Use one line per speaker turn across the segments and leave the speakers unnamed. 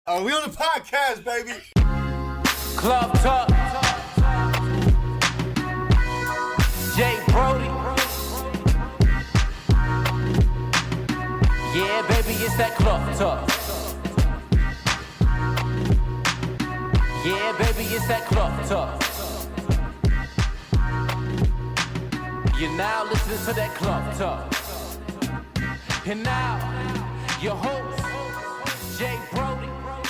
We on the podcast, baby.
Club Talk. Jay Brody. Yeah, baby, it's that Club Talk. Yeah, baby, it's that Club Talk. You're now listening to that Club Talk. And now, your host, Jay Brody.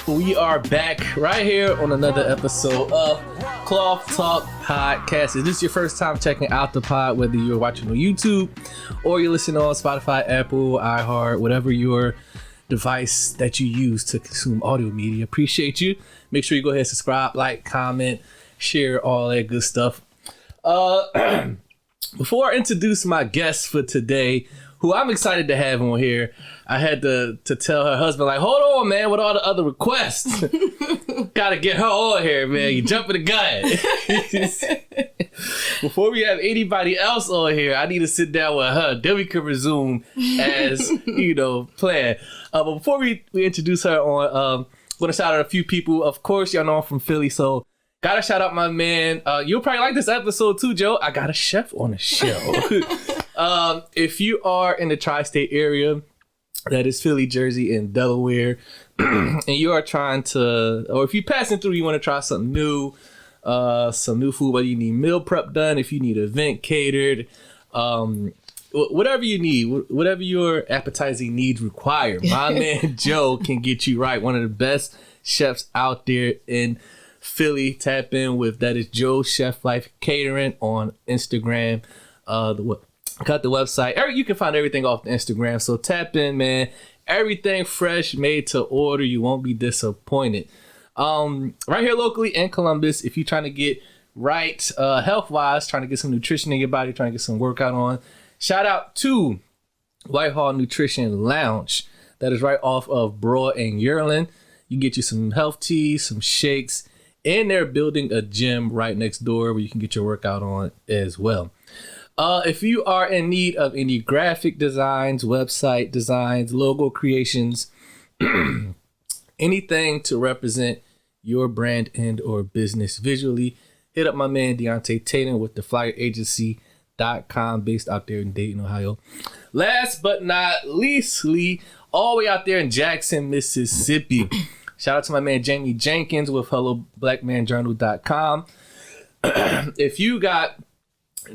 We are back right here on another episode of Cloth Talk Podcast. If this is your first time checking out the pod, whether you're watching on YouTube or you're listening on Spotify, Apple, iHeart, whatever your device that you use to consume audio media, appreciate you. Make sure you go ahead and subscribe, like, comment, share, all that good stuff. Before I introduce my guest for today, who I'm excited to have on here, I had to tell her husband, like, hold on, man, with all the other requests. Gotta get her on here, man. You jumping the gun. Before we have anybody else on here, I need to sit down with her. Then we can resume as, planned. But before we introduce her on, I'm going to shout out a few people. Of course, y'all know I'm from Philly, so gotta shout out my man. You'll probably like this episode too, Joe. I got a chef on the show. If you are in the tri-state area, that is Philly, Jersey, and Delaware, and you are trying to, or if you're passing through, you want to try something new, some new food, whether you need meal prep done, if you need an event catered, whatever you need, whatever your appetizing needs require, my man Joe can get you right. One of the best chefs out there in Philly. Tap in with that is Joe Chef Life Catering on Instagram. Got the website. You can find everything off the Instagram. So tap in, man. Everything fresh, made to order. You won't be disappointed. Right here locally in Columbus, if you're trying to get right health-wise, trying to get some nutrition in your body, trying to get some workout on, shout out to Whitehall Nutrition Lounge. That is right off of Broad and Yearling. You can get you some health teas, some shakes, and they're building a gym right next door where you can get your workout on as well. If you are in need of any graphic designs, website designs, logo creations, anything to represent your brand and or business visually, hit up my man Deontay Tatum with theflyeragency.com based out there in Dayton, Ohio. Last but not leastly, all the way out there in Jackson, Mississippi. Shout out to my man Jamie Jenkins with HelloBlackManJournal.com. If you got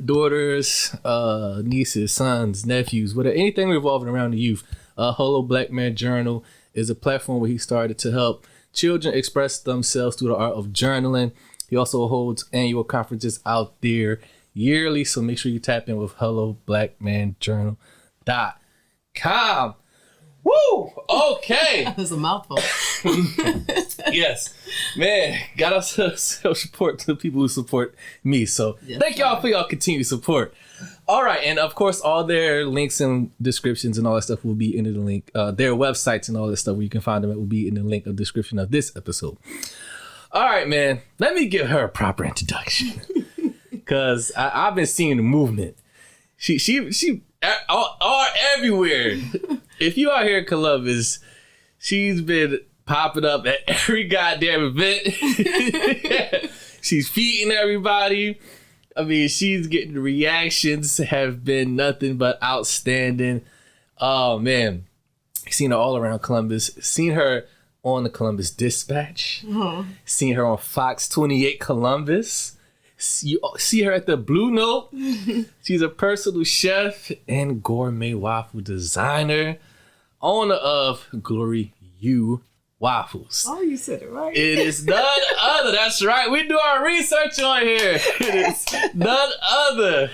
daughters, nieces, sons, nephews, whatever, anything revolving around the youth, Hello Black Man Journal is a platform where he started to help children express themselves through the art of journaling. He also holds annual conferences out there yearly, so make sure you tap in with HelloBlackManJournal.com. Woo! Okay.
That was a mouthful.
Yes. Man, got us show support to the people who support me. So yes, thank y'all for y'all continued support. All right. And of course, all their links and descriptions and all that stuff will be in the link. Their websites and all that stuff where you can find them, it will be in the link of description of this episode. All right, man. Let me give her a proper introduction. Because I've been seeing the movement. She are everywhere. If you out here in Columbus, she's been popping up at every goddamn event. She's feeding everybody. I mean, she's getting reactions have been nothing but outstanding. Oh man, seen her all around Columbus. Seen her on the Columbus Dispatch. Seen her on Fox 28 Columbus. You see her at the Blue Note. She's a personal chef and gourmet waffle designer, owner of Glorieux Wafulz.
Oh, you said it right.
It is none other. That's right. We do our research on here. It is none other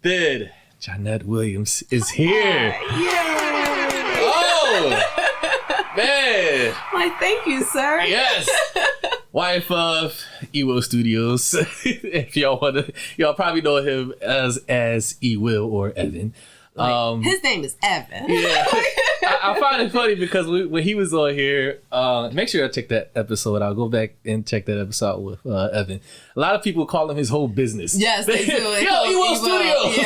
than Jonette Williams is here.
Yay!
Oh, man.
Why, thank you, sir.
Yes. Wife of Ewo Studios. If y'all want to, y'all probably know him as E Will or Evan.
His name is Evan.
Yeah. I find it funny because when he was on here, make sure I check that episode out. Go back and check that episode with Evan. A lot of people call him his whole business.
Yes, they do.
Yo, Evo Studios.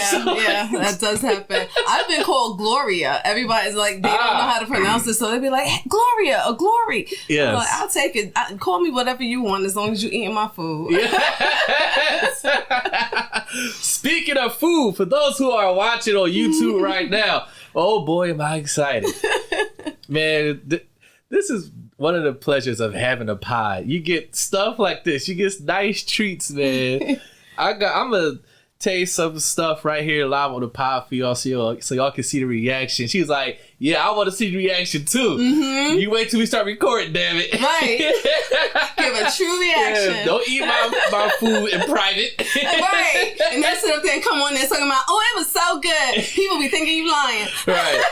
Yeah, that does happen. I've been called Gloria. Everybo's like, they don't know how to pronounce it, so they be like, hey, Gloria or Glory.
Yes.
I'm like, I'll take it. Call me whatever you want as long as you eating my food.
Yes. Speaking of food, for those who are watching on YouTube right now, oh boy, am I excited. Man, this is one of the pleasures of having a pod. You get stuff like this. You get nice treats, man. I'm gonna taste some stuff right here live on the pod for y'all so y'all can see the reaction. She was like, yeah, I want to see the reaction too. Mm-hmm. You wait till we start recording, damn it.
Right. Give a true reaction.
Yeah, don't eat my food in private.
Right. And then sit up there and come on there talking about, oh, it was so good. People be thinking you lying.
Right.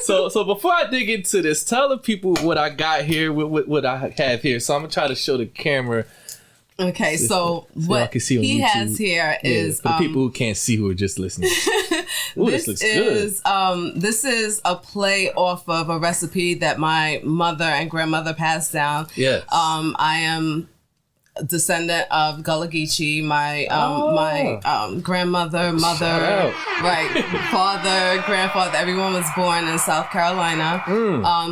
So before I dig into this, tell the people what I got here, what I have here. So I'm going to try to show the camera.
Okay, so what he has here is
for the people who can't see who are just listening. Ooh, this looks good.
This is a play off of a recipe that my mother and grandmother passed down.
Yes.
I am a descendant of Gullah Geechee. My grandmother, mother, right, father, grandfather, everyone was born in South Carolina.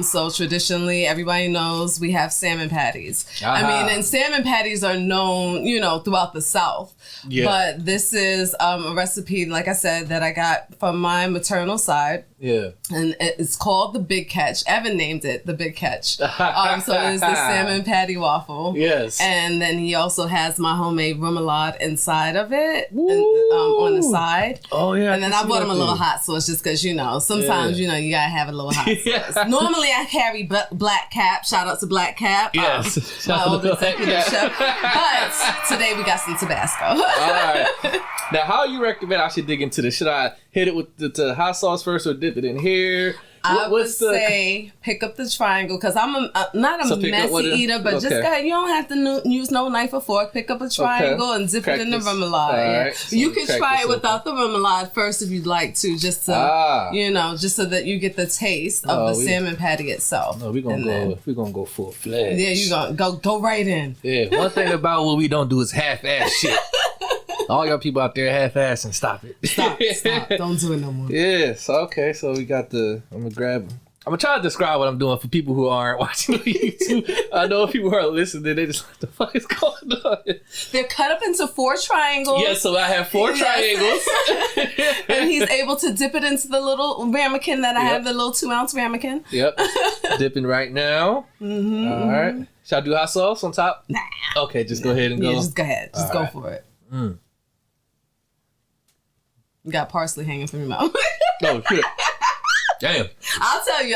So traditionally, everybody knows we have salmon patties. I mean, and salmon patties are known, throughout the South. Yeah. But this is a recipe, like I said, that I got from my maternal side.
Yeah.
And it's called the Big Catch. Evan named it the Big Catch. So it is the salmon patty waffle.
Yes.
And then he also has my homemade remoulade inside of it, and, on the side.
Oh, yeah.
And then I bought him a little hot sauce just because, sometimes, you gotta have a little hot sauce. Normally I carry Black Cap. Shout out to Black Cap.
Yes.
My old executive chef. But today we got some Tabasco.
All right. Now, how you recommend I should dig into this? Should I hit it with the hot sauce first or dip it in here?
I would say pick up the triangle because I'm not a messy eater, but just you don't have to use no knife or fork. Pick up a triangle and dip it in the remoulade. Right. So you can try it without the remoulade first if you'd like to, just to just so that you get the taste of the salmon patty itself.
No, we're gonna go full fledged.
Yeah, you gonna go right in.
Yeah. One thing about what we don't do is half-ass shit. All y'all people out there half-ass and stop it.
Stop. Don't do it no more.
Yes. Okay. So we got I'm gonna try to describe what I'm doing for people who aren't watching on YouTube. I know people who are listening, they just like, the fuck is going on?
They're cut up into 4 triangles.
Yes, so I have 4 triangles.
And he's able to dip it into the little ramekin that I have, the little 2-ounce ramekin.
Yep. Dipping right now. Mm-hmm. All right. Should I do hot sauce on top?
Nah.
Okay, just go ahead and go.
Yeah, just go ahead. Just go for it. You got parsley hanging from your mouth.
Oh, shit. Damn.
I'll tell you.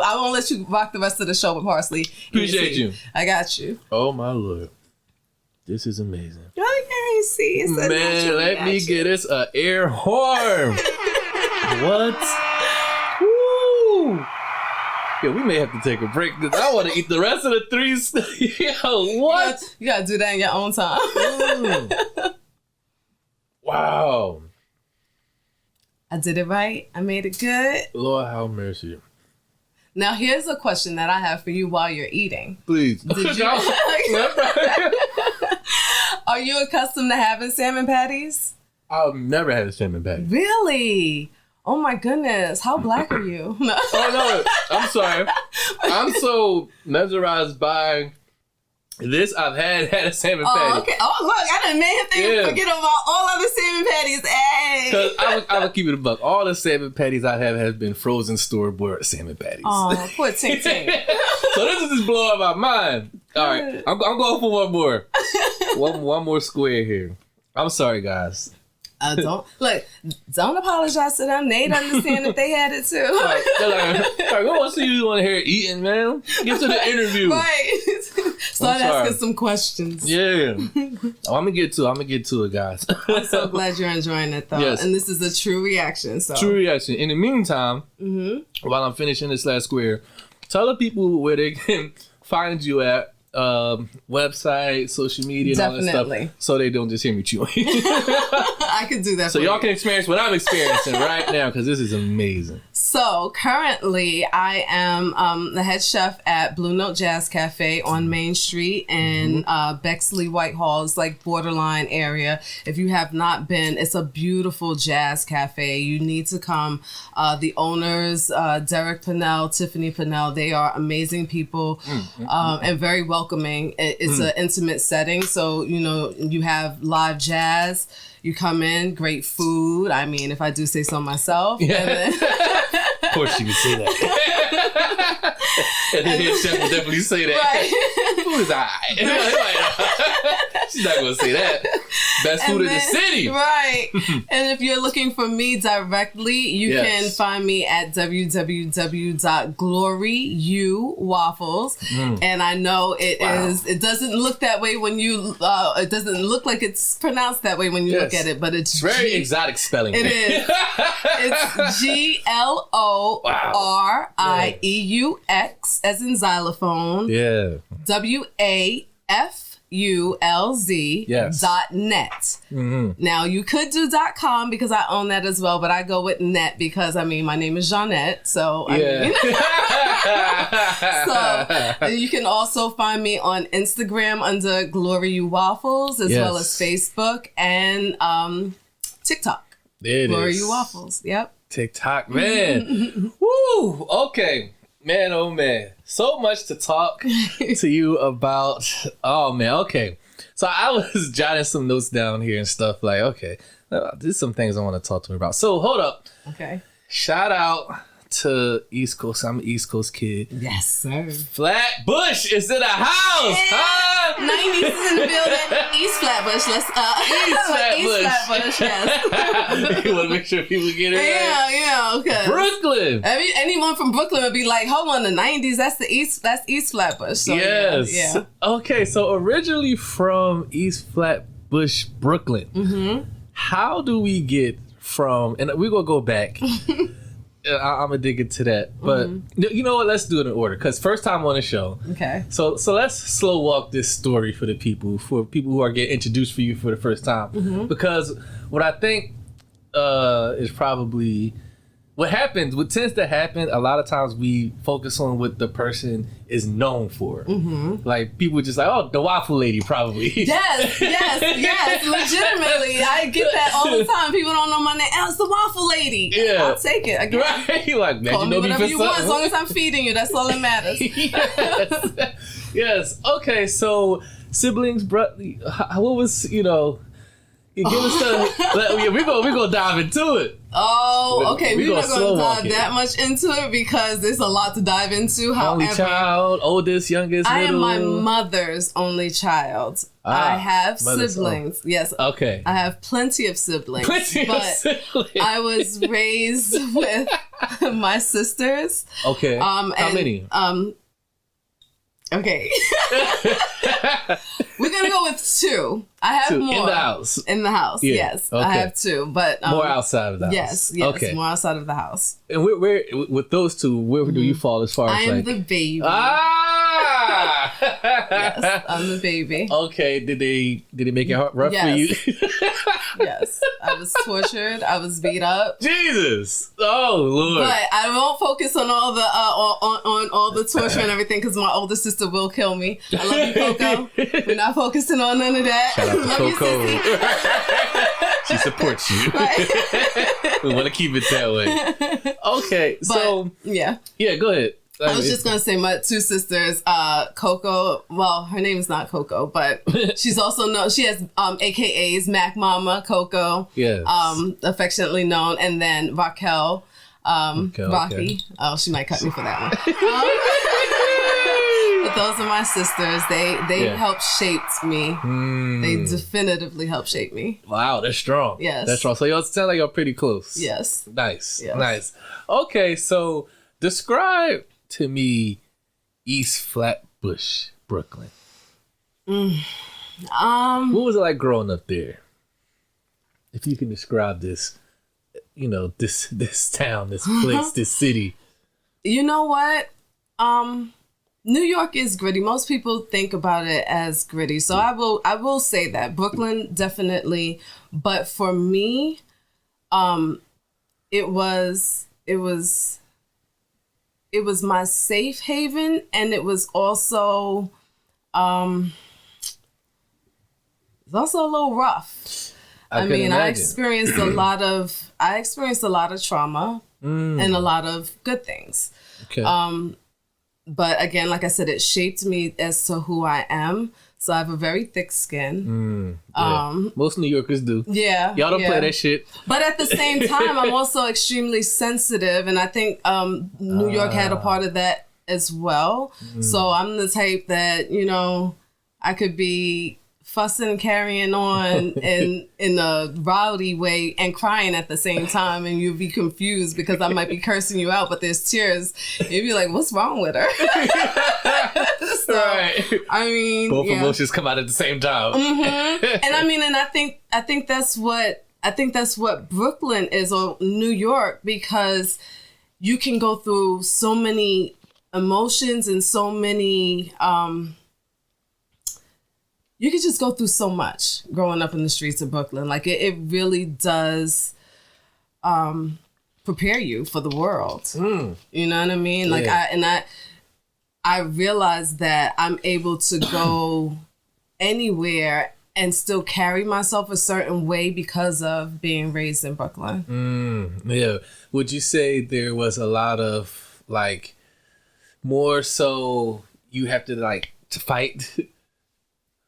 I won't let you rock the rest of the show with parsley.
Appreciate you.
I got you.
Oh, my Lord. This is amazing.
Okay, see.
Man, let me get us an air horn. What? Woo! Yeah, we may have to take a break because I want to eat the rest of the 3. Yo, what?
You gotta do that in your own time.
Wow.
I did it right. I made it good.
Lord have mercy.
Now, here's a question that I have for you while you're eating.
Please.
Did you, are you accustomed to having salmon patties?
I've never had a salmon patty.
Really? Oh, my goodness. How black are you? No.
Oh, no. I'm sorry. I'm so mesmerized by this. I've had a salmon patty.
Okay. Oh, look. I done made him forget about all other salmon patties. Hey.
Because I would keep it a buck. All the salmon patties I have been frozen store-bought salmon patties.
Oh, poor Tink Tink.
So this is just blowing my mind. All right. I'm going for one more. one more square here. I'm sorry, guys.
Don't apologize to them. They'd understand if they had it too.
Like, what else do you want to hear eating, man? Get to the interview.
Right. Start asking some questions.
Yeah. I'm gonna get to it, guys.
I'm so glad you're enjoying it, though. Yes. And this is a true reaction. So
true reaction. In the meantime, while I'm finishing this last square, tell the people where they can find you at. Website, social media, and all that stuff, so they don't just hear me chewing.
I could do that.
So y'all can experience what I'm experiencing right now because this is amazing.
So currently I am the head chef at Blue Note Jazz Cafe on Main Street in Bexley, Whitehall. It's like borderline area. If you have not been, it's a beautiful jazz cafe. You need to come. The owners, Derek Pinnell, Tiffany Pinnell, they are amazing people and very welcoming. It's an intimate setting. So, you know, you have live jazz. You come in, great food. I mean, if I do say so myself. Yeah. And then
of course you can say that. And the head chef will definitely say that.
Right.
Food is alright. She's not going to say that. Best food in the city.
Right. And if you're looking for me directly, you can find me at www.Glorieux Wafulz. And I know it doesn't look that way when you, it doesn't look like it's pronounced that way when you look at it, but it's
very exotic spelling.
It is. It's Glorieux as in xylophone.
Yeah.
WAFULZ.net. Now you could do .com because I own that as well, but I go with net because I mean my name is Jonette, so I mean, so you can also find me on Instagram under Glorieux Wafulz as well as Facebook and TikTok.
There it
Glorieux
is.
Wafulz. Yep.
TikTok, man. Woo. Okay. Man, oh man. So much to talk to you about. Oh man, okay. So I was jotting some notes down here and stuff like, okay, there's some things I want to talk to me about. So hold up.
Okay.
Shout out to East Coast. I'm an East Coast kid.
Yes, sir.
Flatbush is in the house.
Yeah.
Huh?
90s is in the building. East Flatbush. Let's East Flatbush. Yes.
You want to make sure people get it right?
Yeah. Okay.
Brooklyn.
Anyone from Brooklyn would be like, hold on, the 90s. That's East Flatbush. So,
yes.
Yeah.
Okay. So originally from East Flatbush, Brooklyn. How do we get from? And we're gonna go back. I'm gonna dig into that, but you know what? Let's do it in order because first time on the show.
Okay.
So let's slow walk this story for people who are getting introduced for you for the first time. Because what I think is probably what tends to happen. A lot of times we focus on what the person is known for. Like people just like, oh, the waffle lady, probably.
Yes. Legitimately, I get that all the time. People don't know my name. Oh, it's the waffle lady. Yeah, I'll take it. Again.
Right? You're like, man,
call
you know
me whatever you want,
something.
as long as I'm feeding you. That's all that matters.
Yes. Okay. So siblings, what was Give us the. We're gonna dive into it.
Oh, okay. We're not going to dive
it.
that much into it because there's a lot to dive into.
Only child, oldest, youngest,
I
middle.
am my mother's only child. I have siblings. Yes.
Okay.
I have plenty of siblings. I was raised with my sisters.
Okay. How many?
Okay. We're gonna go with two. I have more
in the house.
In the house, yeah. Yes, okay. I have two, but
more outside of the house.
Yes, okay. More outside of the house.
And where with those two, where do you fall as far as
I am the baby. Yes, I'm the baby.
Okay, did they make it rough for you?
Yes, I was tortured. I was beat up.
Jesus, oh Lord!
But I won't focus on all the on all the torture and everything because my older sister will kill me. I love you, Coco. We're not focusing on none of that.
Shout out to
love
Coco.
You,
she supports you.
Right.
We want to keep it that way. Okay, so
yeah,
go ahead.
I was just gonna say my two sisters, Coco. Well, her name is not Coco, but she's also known. She has AKAs Mac Mama Coco.
Yes.
Affectionately known, and then Raquel, Rocky. Okay. Oh, she might cut me for that one. But those are my sisters. They helped shape me. They definitively helped shape me.
Wow, that's strong.
Yes,
that's strong. So y'all sound like y'all pretty close.
Yes.
Nice.
Yes.
Nice. Okay, so describe to me East Flatbush, Brooklyn. What was it like growing up there? If you can describe this, this town, this place, this city.
You know what? New York is gritty. Most people think about it as gritty. So I will say that Brooklyn definitely, but for me, it was my safe haven, and it was also it's also a little rough. I mean, I experienced a lot of trauma and a lot of good things.
Okay.
But again, like I said, it shaped me as to who I am. So I have a very thick skin.
Most New Yorkers do.
Yeah.
Y'all don't play that shit.
But at the same time, I'm also extremely sensitive. And I think New York had a part of that as well. So I'm the type that, you know, I could be fussing, carrying on in a rowdy way and crying at the same time, and you'd be confused because I might be cursing you out, but there's tears. You'd be like, what's wrong with her? So,
right.
I mean,
both emotions come out at the same time.
And I mean, and I think that's what Brooklyn is, or New York, because you can go through so many emotions and so many you could just go through so much growing up in the streets of Brooklyn. Like it really does prepare you for the world. You know what I mean? Like I realized that I'm able to go anywhere and still carry myself a certain way because of being raised in Brooklyn.
Yeah. Would you say there was a lot of like more so you have to like to fight?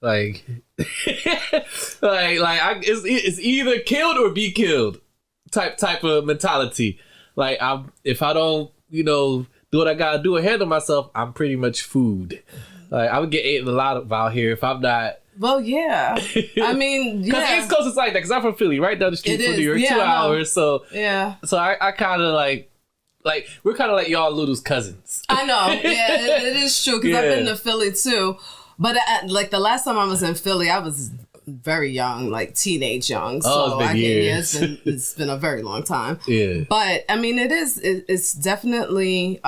Like, it's either killed or be killed type of mentality. Like, if I don't, you know, do what I gotta do and handle myself, I'm pretty much food. Like, I would get eaten a lot of out here if I'm not.
Well, yeah. I mean,
because the East Coast is like that. Because I'm from Philly, right down the street from New York, 2 hours. So
yeah.
So I kind of like we're kind of like y'all Luda's cousins.
I know. Yeah, it is true. Because I've been to Philly too. But like the last time I was in Philly, I was very young, like teenage young. So
it's been years.
It's been a very long time.
Yeah.
But I mean, it's definitely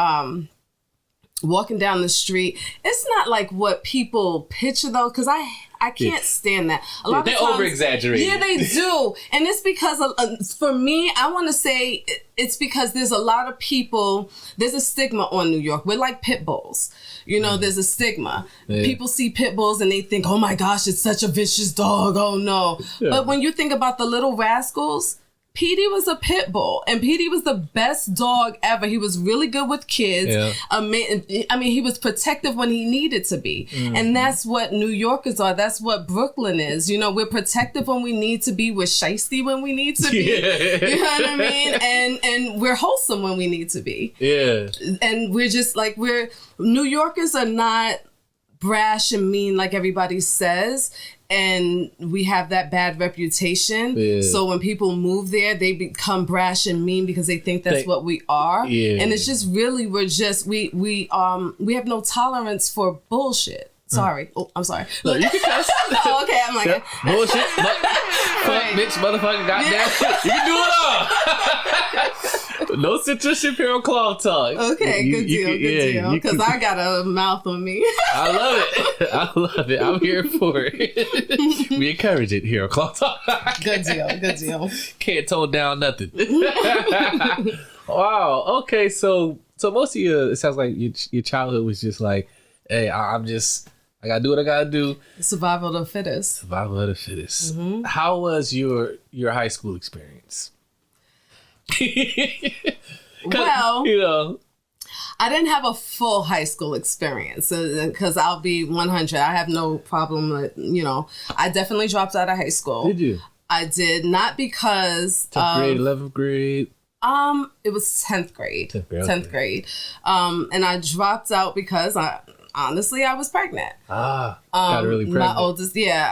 walking down the street. It's not like what people picture though, because I can't stand that. A lot of
they
times,
over-exaggerate.
Yeah, they do. And it's because, for me, I want to say it's because there's a lot of people, there's a stigma on New York. We're like pit bulls. You know, there's a stigma. Yeah. People see pit bulls and they think, oh my gosh, it's such a vicious dog. Oh no. Yeah. But when you think about the Little Rascals, Petey was a pit bull, and Petey was the best dog ever. He was really good with kids. Yeah. I mean, he was protective when he needed to be. And that's what New Yorkers are. That's what Brooklyn is. You know, we're protective when we need to be. We're shiesty when we need to be. Yeah. You know what I mean? And we're wholesome when we need to be. Yeah. And we're just like, New Yorkers are not brash and mean like everybody says. And we have that bad reputation. Yeah. So when people move there, they become brash and mean because they think that's what we are. Yeah. And it's just really, we have no tolerance for bullshit. Sorry. Oh, I'm sorry.
No, you can cuss.
Oh, okay. I'm like,
bullshit. Fuck, bitch, motherfucker, goddamn shit. You can do it all. No censorship here on Cloth Talk.
Okay, good deal. Because I got a mouth on me.
I love it. I'm here for it. We encourage it here on Cloth Talk.
Good deal. Can't
tone down nothing. Wow. Okay, so most of it sounds like your childhood was just like, hey, I gotta do what I gotta do.
Survival of the fittest.
Mm-hmm. How was your high school experience?
Well,
you know,
I didn't have a full high school experience because I'll be 100. I have no problem with, you know, I definitely dropped out of high school.
Did you?
I did, not because
10th grade, 11th grade.
It was 10th grade. 10th grade. And I dropped out because honestly, I was pregnant.
Got really pregnant.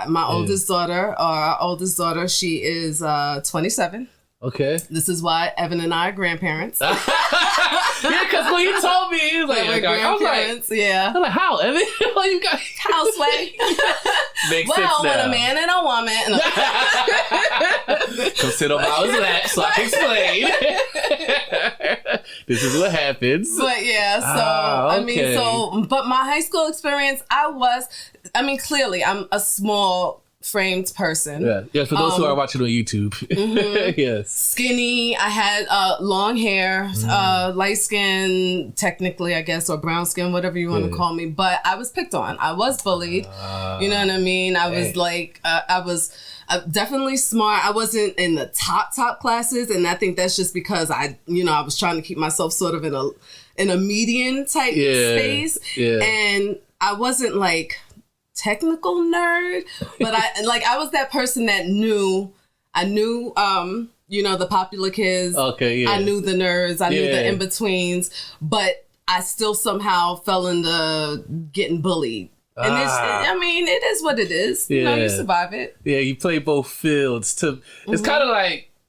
My oldest daughter, our oldest daughter, she is 27.
Okay.
This is why Evan and I are grandparents.
Yeah, because when he told me, he was like, I was like,
yeah.
I'm like, how, Evan? You got
houseway.
Makes sense now.
Well, when a man and a woman.
Come sit on my lap so I can explain. This is what happens.
But yeah, so okay. But my high school experience, clearly I'm a small framed person.
Yeah. For those who are watching on YouTube. Yes.
Skinny. I had long hair, light skin, technically, I guess, or brown skin, whatever you want to call me. But I was picked on. I was bullied. You know what I mean? I was like, I was definitely smart. I wasn't in the top classes, and I think that's just because I was trying to keep myself sort of in a median type space, and I wasn't like technical nerd, but I was that person that knew the popular kids. Okay, yeah. I knew the nerds. I knew the in-betweens, but I still somehow fell into getting bullied. And it is what it is.
Yeah.
You survive it. Yeah,
you play both fields. It's kind of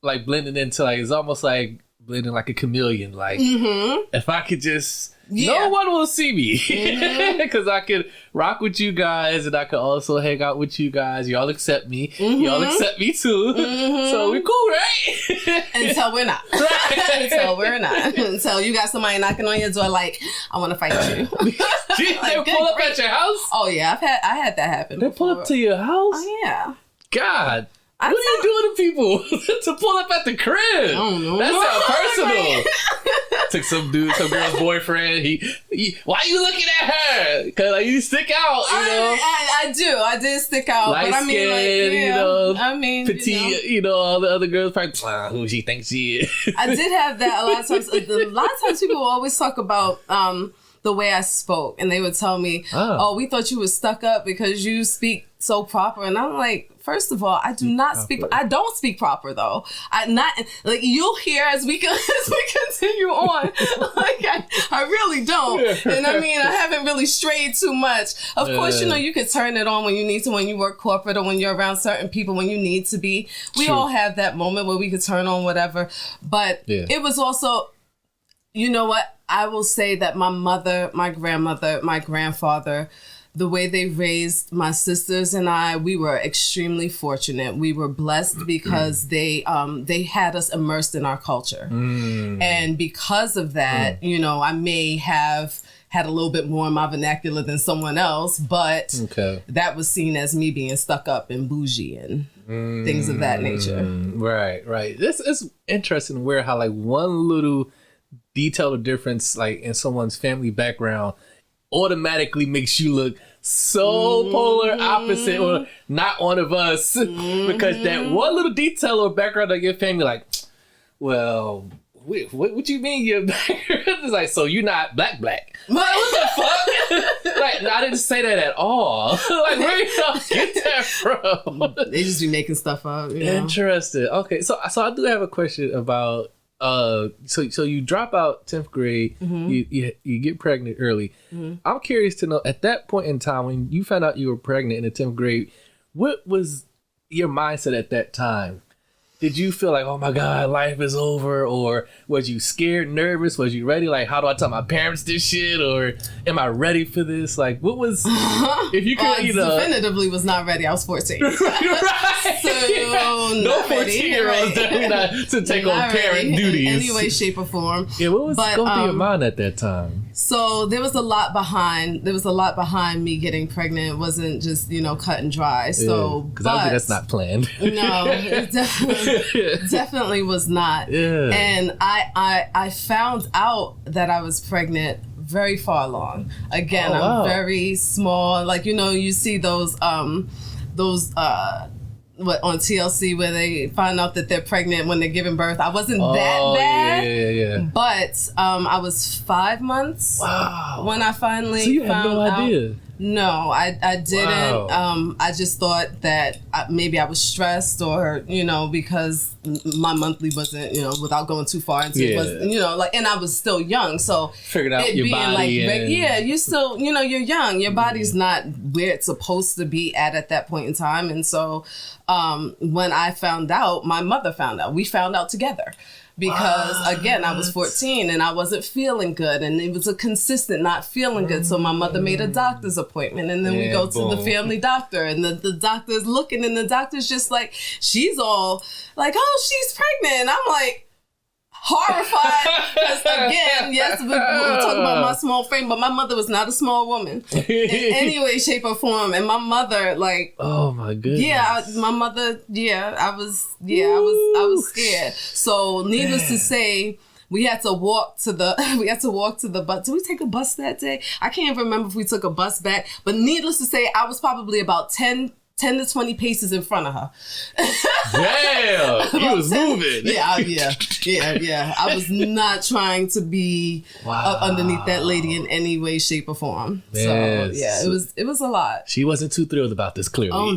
like blending into it's almost like blending like a chameleon. Like if I could just, no one will see me because I could rock with you guys and I could also hang out with you guys. Y'all accept me. Y'all accept me too. So we're cool, right?
Until we're not. Until we're not. Until you got somebody knocking on your door like, I want to fight you.
They pull up at your house?
Oh yeah, I had that happen.
They pull up to your house?
Oh yeah.
God. What are you doing to people to pull up at the crib? I don't know. That sounds personal. Took some girl's boyfriend. He why are you looking at her? Because you stick out, you know.
I did stick out.
Light
but
skin, petite, all the other girls probably, who she thinks she is.
I did have that a lot of times. A lot of times people will always talk about the way I spoke, and they would tell me, "Oh, we thought you were stuck up because you speak so proper," and I'm like, first of all, I do not speak. I don't speak proper though. You'll hear as we continue on. I really don't. And I haven't really strayed too much. Of course, you could turn it on when you need to, when you work corporate or when you're around certain people, when you need to be. We all have that moment where we could turn on whatever. But it was also, you know what? I will say that my mother, my grandmother, my grandfather, the way they raised my sisters and I, we were extremely fortunate. We were blessed because they had us immersed in our culture. And because of that, I may have had a little bit more in my vernacular than someone else, but that was seen as me being stuck up and bougie and things of that nature.
Right. This is interesting where how one little detail or difference in someone's family background automatically makes you look so polar opposite or not one of us because that one little detail or background of your family well, what you mean your background is so you're not black what the fuck? I didn't say that at all. Where y'all get that from?
They just be making stuff up.
Interesting. Okay, so I do have a question about so you drop out 10th grade, you get pregnant early. I'm curious to know, at that point in time when you found out you were pregnant in the 10th grade, what was your mindset at that time? Did you feel like, oh my God, life is over? Or was you scared, nervous? Was you ready? How do I tell my parents this shit? Or am I ready for this? What was, if you could,
I definitively was not ready. I was 14.
Right.
So
no 14-year-olds definitely not to take on parent duties.
In any way, shape, or form.
Yeah, what was going through your mind at that time?
So there was a lot behind me getting pregnant. It wasn't just, cut and dry. So,
because obviously that's not planned.
No, it definitely was not. Yeah. And I found out that I was pregnant very far along. Again, I'm very small. You see those on TLC where they find out that they're pregnant when they're giving birth. I wasn't that bad. Yeah. But I was 5 months when I finally
so you
found
had no
out.
idea.
No, I didn't. Wow. I just thought that maybe I was stressed or, because my monthly wasn't, without going too far into it, was, and I was still young. So
figured out your body.
You still, you're young. Your body's not where it's supposed to be at that point in time. And so when I found out, my mother found out. We found out together. Because again, I was 14 and I wasn't feeling good, and it was a consistent not feeling good. So my mother made a doctor's appointment, and then we go to the family doctor, and the doctor's looking, and the doctor's just she's all oh, she's pregnant. And I'm like, horrified. Because again, yes, we talk about my small frame, but my mother was not a small woman in any way, shape, or form. And my mother, like,
oh my goodness,
my mother, I was scared. So, needless to say, we had to walk to the bus. Did we take a bus that day? I can't even remember if we took a bus back. But needless to say, I was probably about 10 to 20 paces in front of her.
Damn, you was moving.
Yeah. I was not trying to be up underneath that lady in any way, shape, or form.
Man.
So yeah, it was a lot.
She wasn't too thrilled about this, clearly.
Oh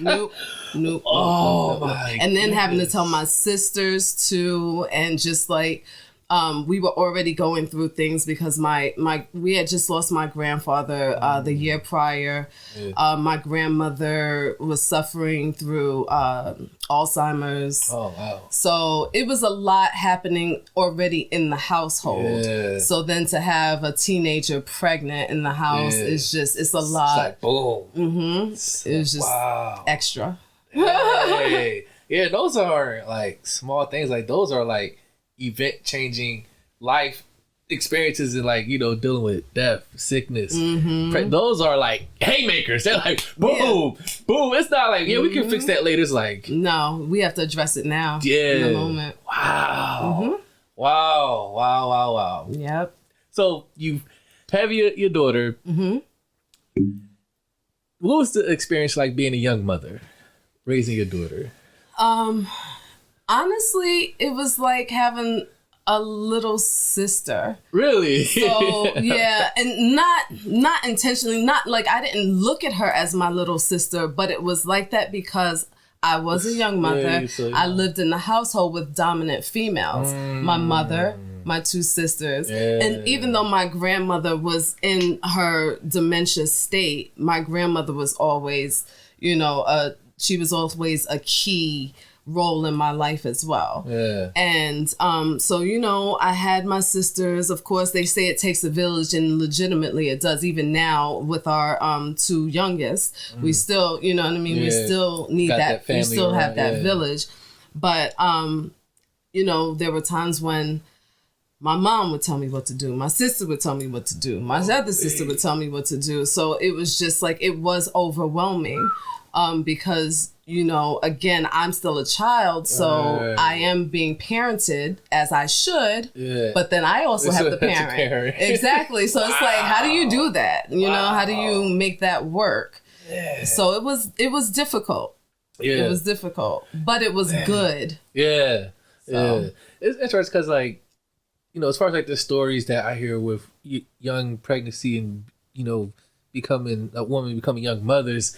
no. Nope.
Oh my!
And then having to tell my sisters too, and just like. We were already going through things because we had just lost my grandfather the year prior. Yeah. My grandmother was suffering through Alzheimer's.
Oh, wow. So
it was a lot happening already in the household.
Yeah.
So then to have a teenager pregnant in the house is just, it's a lot.
It's like, boom.
Mm-hmm. It was just extra.
Hey. Yeah, those are like small things. Like those are like event-changing life experiences and like, you know, dealing with death, sickness. Mm-hmm. Those are like haymakers. They're like, boom, boom. It's not like, we can fix that later. It's like,
no, we have to address it now.
Yeah.
In the moment.
Wow.
Mm-hmm.
Wow.
Yep.
So you have your daughter. Mm-hmm. What was the experience like being a young mother, raising your daughter?
Honestly, it was like having a little sister.
Really?
So yeah, and not intentionally, not like I didn't look at her as my little sister, but it was like that because I was a young mother. I lived in a household with dominant females. My mother, my two sisters. And even though my grandmother was in her dementia state, my grandmother was always, you know, she was always a key role in my life as well. Yeah. And so, you know, I had my sisters. Of course, they say it takes a village, and legitimately it does. Even now with our two youngest, we still, you know what I mean? We still need that we still have that village. But, you know, there were times when my mom would tell me what to do. My sister would tell me what to do. My other sister would tell me what to do. So it was just like, it was overwhelming because, you know, again, I'm still a child, so I am being parented as I should, but then I also have the parent. Exactly. So it's like, how do you do that? You know, how do you make that work? Yeah. So it was difficult. Yeah. It was difficult, but it was good. Yeah. So. Yeah.
It's interesting because, like, you know, as far as like the stories that I hear with young pregnancy and, you know, becoming young mothers,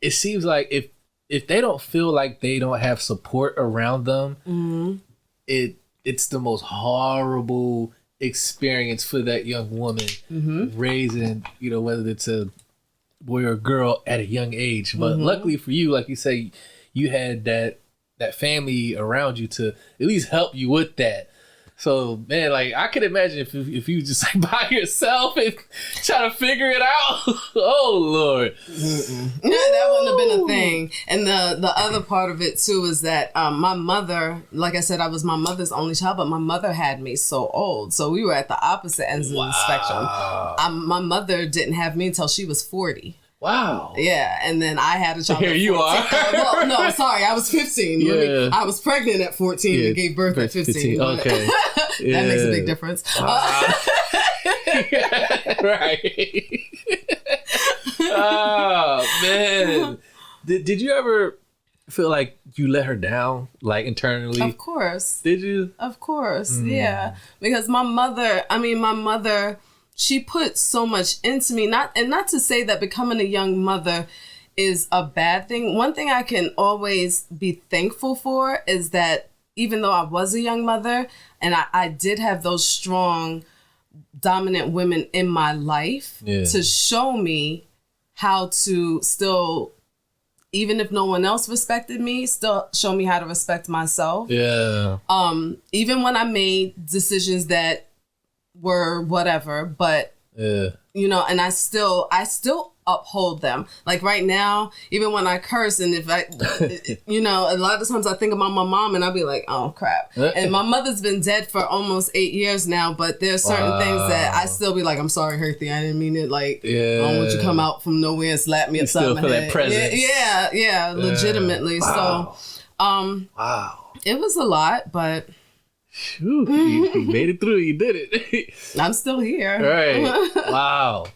it seems like if they don't feel like they don't have support around them, it's the most horrible experience for that young woman raising, you know, whether it's a boy or a girl at a young age. But luckily for you, like you say, you had that family around you to at least help you with that. So, man, like, I could imagine if you just like by yourself and try to figure it out. Oh, Lord.
That wouldn't have been a thing. And the other part of it, too, is that my mother, like I said, I was my mother's only child, but my mother had me so old. So we were at the opposite ends of the spectrum. My mother didn't have me until she was 40.
Wow.
Yeah, and then I had a child.
Here you are.
Well, no, sorry, I was 15. Yeah. I was pregnant at 14 and gave birth at 15.
Okay.
That makes a big difference.
Right. Oh, man. Did you ever feel like you let her down, like internally?
Of course.
Did you?
Of course, yeah. Because my mother, she put so much into me. Not to say that becoming a young mother is a bad thing. One thing I can always be thankful for is that even though I was a young mother and I did have those strong, dominant women in my life to show me how to still, even if no one else respected me, still show me how to respect myself. Yeah. Even when I made decisions that were whatever, but
Yeah.
You know, and I still uphold them. Like right now, even when I curse, and if I, you know, a lot of times I think about my mom and I'll be like, oh crap. And my mother's been dead for almost 8 years now, but there's certain things that I still be like, I'm sorry, Herthy, I didn't mean it. Like, I don't want you to come out from nowhere and slap me upside my head. That presence. Yeah, legitimately. Wow. So, it was a lot, but.
You made it through. You did it.
I'm still here.
Right. Wow.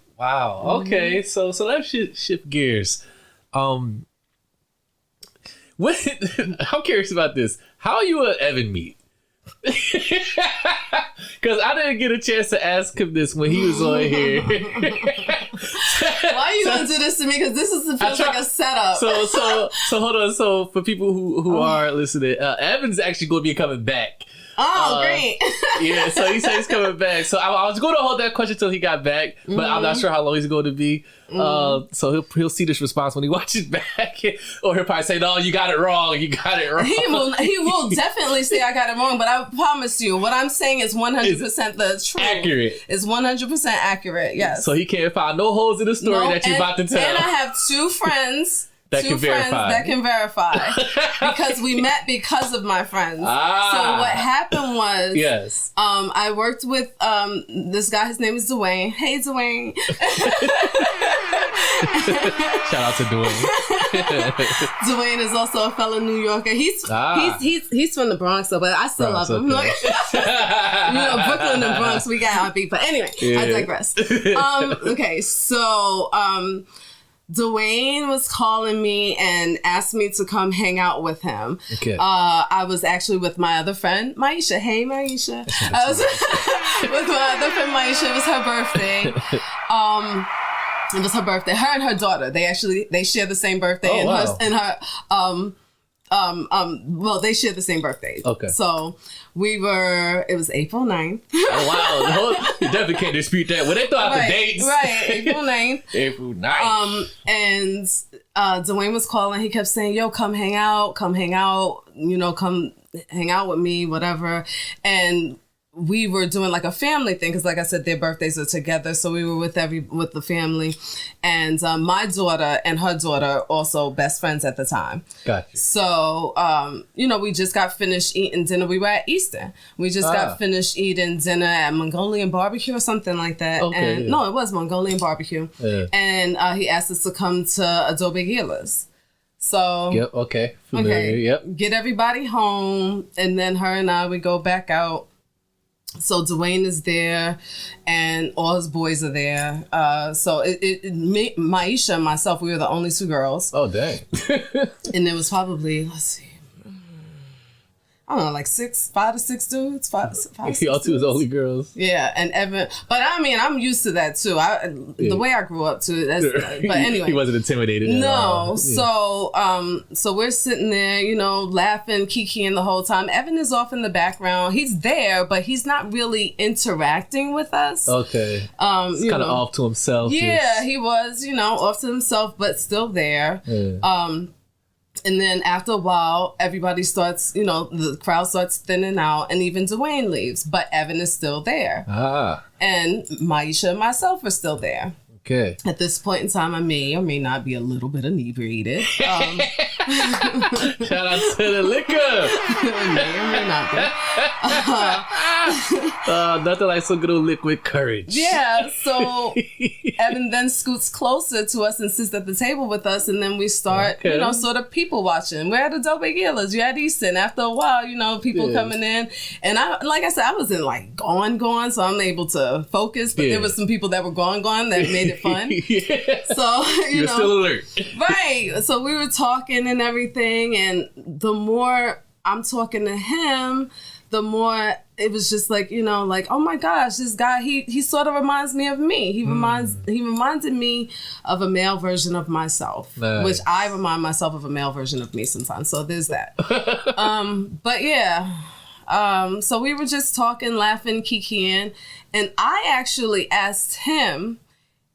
Okay. So let's shift gears. I'm curious about this. How you and Evan meet? Because I didn't get a chance to ask him this when he was on here.
Why are you gonna do this to me? Because this feels like a setup.
So hold on. So for people who are listening, Evan's actually going to be coming back.
Oh, great.
Yeah, so he said he's coming back. So I was going to hold that question until he got back, but I'm not sure how long he's going to be. So he'll see this response when he watches back, or he'll probably say, "No, you got it wrong. You got it wrong."
He will definitely say I got it wrong, but I promise you, what I'm saying is 100% the truth.
Accurate.
It's 100% accurate. Yes.
So he can't find no holes in the story that you're about to tell.
And I have two friends.
That can
verify because we met because of my friends. So what happened was,
yes,
I worked with this guy. His name is Dwayne. Hey, Dwayne.
Shout out to Dwayne.
Dwayne is also a fellow New Yorker. He's from the Bronx, though, but I still love him. Okay. Like, you know, Brooklyn and Bronx, we got our beef. But anyway, I digress. Okay, so. Dwayne was calling me and asked me to come hang out with him.
Okay.
I was actually with my other friend, Maisha. Hey, Maisha. I was with my other friend, Maisha. It was her birthday. It was her birthday. Her and her daughter. They share the same birthday.
Oh, wow.
Well, they share the same birthday.
Okay.
So it was April 9th.
Oh, wow. You definitely can't dispute that. When they throw out the dates.
Right, April 9th.
April 9th.
And Dwayne was calling. He kept saying, yo, come hang out, you know, come hang out with me, whatever. And we were doing like a family thing because, like I said, their birthdays are together. So we were with the family, and my daughter and her daughter also best friends at the time.
Gotcha.
So you know, we just got finished eating dinner. We were at Easter. We just got finished eating dinner at Mongolian barbecue or something like that.
Okay,
and no, it was Mongolian barbecue. Yeah. And he asked us to come to Adobe Gila's. So
yep. Okay. Familiar.
Okay.
Yep.
Get everybody home, and then her and I we go back out. So Dwayne is there, and all his boys are there. So me, Maisha and myself, we were the only two girls.
Oh, dang.
And there was probably, let's see, I don't know, like 5 to 6 dudes. 5 to 6
Y'all two is only girls.
Yeah, and Evan. But I mean, I'm used to that too. The way I grew up too. But anyway,
he wasn't intimidated.
No. So we're sitting there, you know, laughing, kikiing the whole time. Evan is off in the background. He's there, but he's not really interacting with us. Okay.
He's kind of off to himself.
Yeah, he was, you know, off to himself, but still there. Yeah. And then after a while, everybody starts, you know, the crowd starts thinning out, and even Dwayne leaves, but Evan is still there. And Maisha and myself are still there.
Okay.
At this point in time, I may or may not be a little bit inebriated.
Shout out to the liquor.
May or may not be.
Nothing like some good old liquid courage.
Yeah. So Evan then scoots closer to us and sits at the table with us, and then we start, you know, sort of people watching. We're at Adobe Gila's. You're at Easton. After a while, you know, people coming in, and like I said, I wasn't like gone, so I'm able to focus. But there was some people that were gone that made it fun. So
you're still alert,
right? So we were talking and everything, and the more I'm talking to him, the more it was just like, you know, like, oh my gosh, this guy, he sort of reminds me of me. He reminded me of a male version of myself, which I remind myself of a male version of me sometimes. So there's that. But yeah. So we were just talking, laughing, kikiing, and I actually asked him.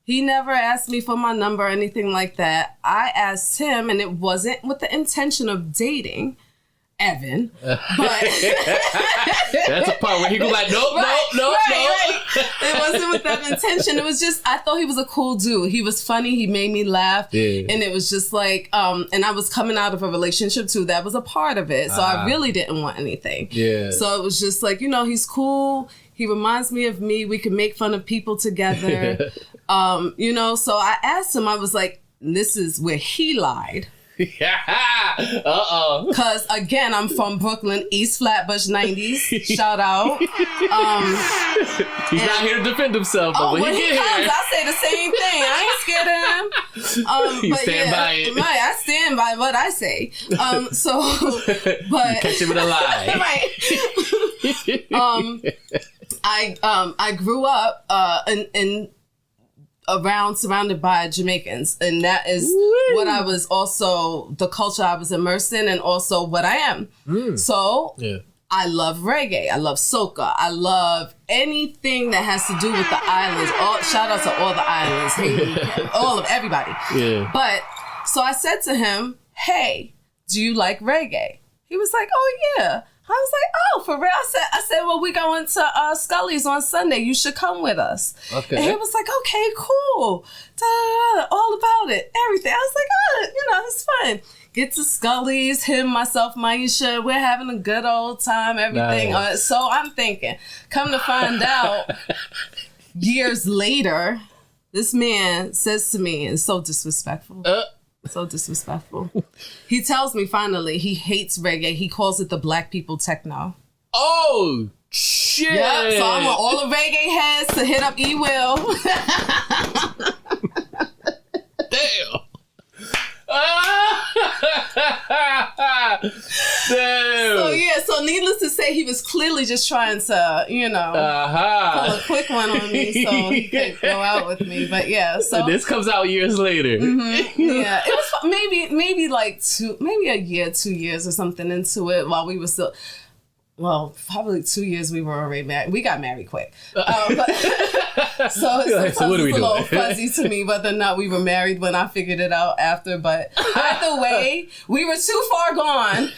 He never asked me for my number or anything like that. I asked him, and it wasn't with the intention of dating. Evan. But
that's a part where he go like, nope.
It wasn't with that intention. It was just, I thought he was a cool dude. He was funny. He made me laugh.
Yeah.
And it was just like, and I was coming out of a relationship too. That was a part of it. So I really didn't want anything.
Yeah.
So it was just like, he's cool. He reminds me of me. We can make fun of people together. So I asked him, I was like, this is where he lied. Because again, I'm from Brooklyn, East Flatbush 90s. Shout out.
He's not here to defend himself, but when he comes,
I say the same thing. I ain't scared of him.
You stand by it.
Right, I stand by what I say. But
you catch him in a lie.
Right. I grew up in surrounded by Jamaicans, and that is what I was also, the culture I was immersed in, and also what I am. So I love reggae, I love soca, I love anything that has to do with the islands. Shout out to all the islands, Haiti, all of everybody. But so I said to him, hey, do you like reggae? He was like, oh yeah. I was like, oh, for real? I said, well, we going to Scully's on Sunday. You should come with us. Okay. And he was like, okay, cool. All about it, everything. I was like, it's fun. Get to Scully's, him, myself, Maisha. We're having a good old time, everything. Nice. So I'm thinking, come to find out, years later, this man says to me, it's so disrespectful. So disrespectful. He tells me finally he hates reggae. He calls it the black people techno.
Oh, shit.
Yep. So I want all the reggae heads to hit up E-Will.
Damn. Damn. So
needless to say, he was clearly just trying to, pull a quick one on me so he could go out with me. But so
this comes out years later.
Mm-hmm. Yeah, it was maybe like maybe a year, 2 years or something into it while we were still. Well, probably 2 years we were already married. We got married quick. So it's a little fuzzy to me whether or not we were married when I figured it out after. But either way, we were too far gone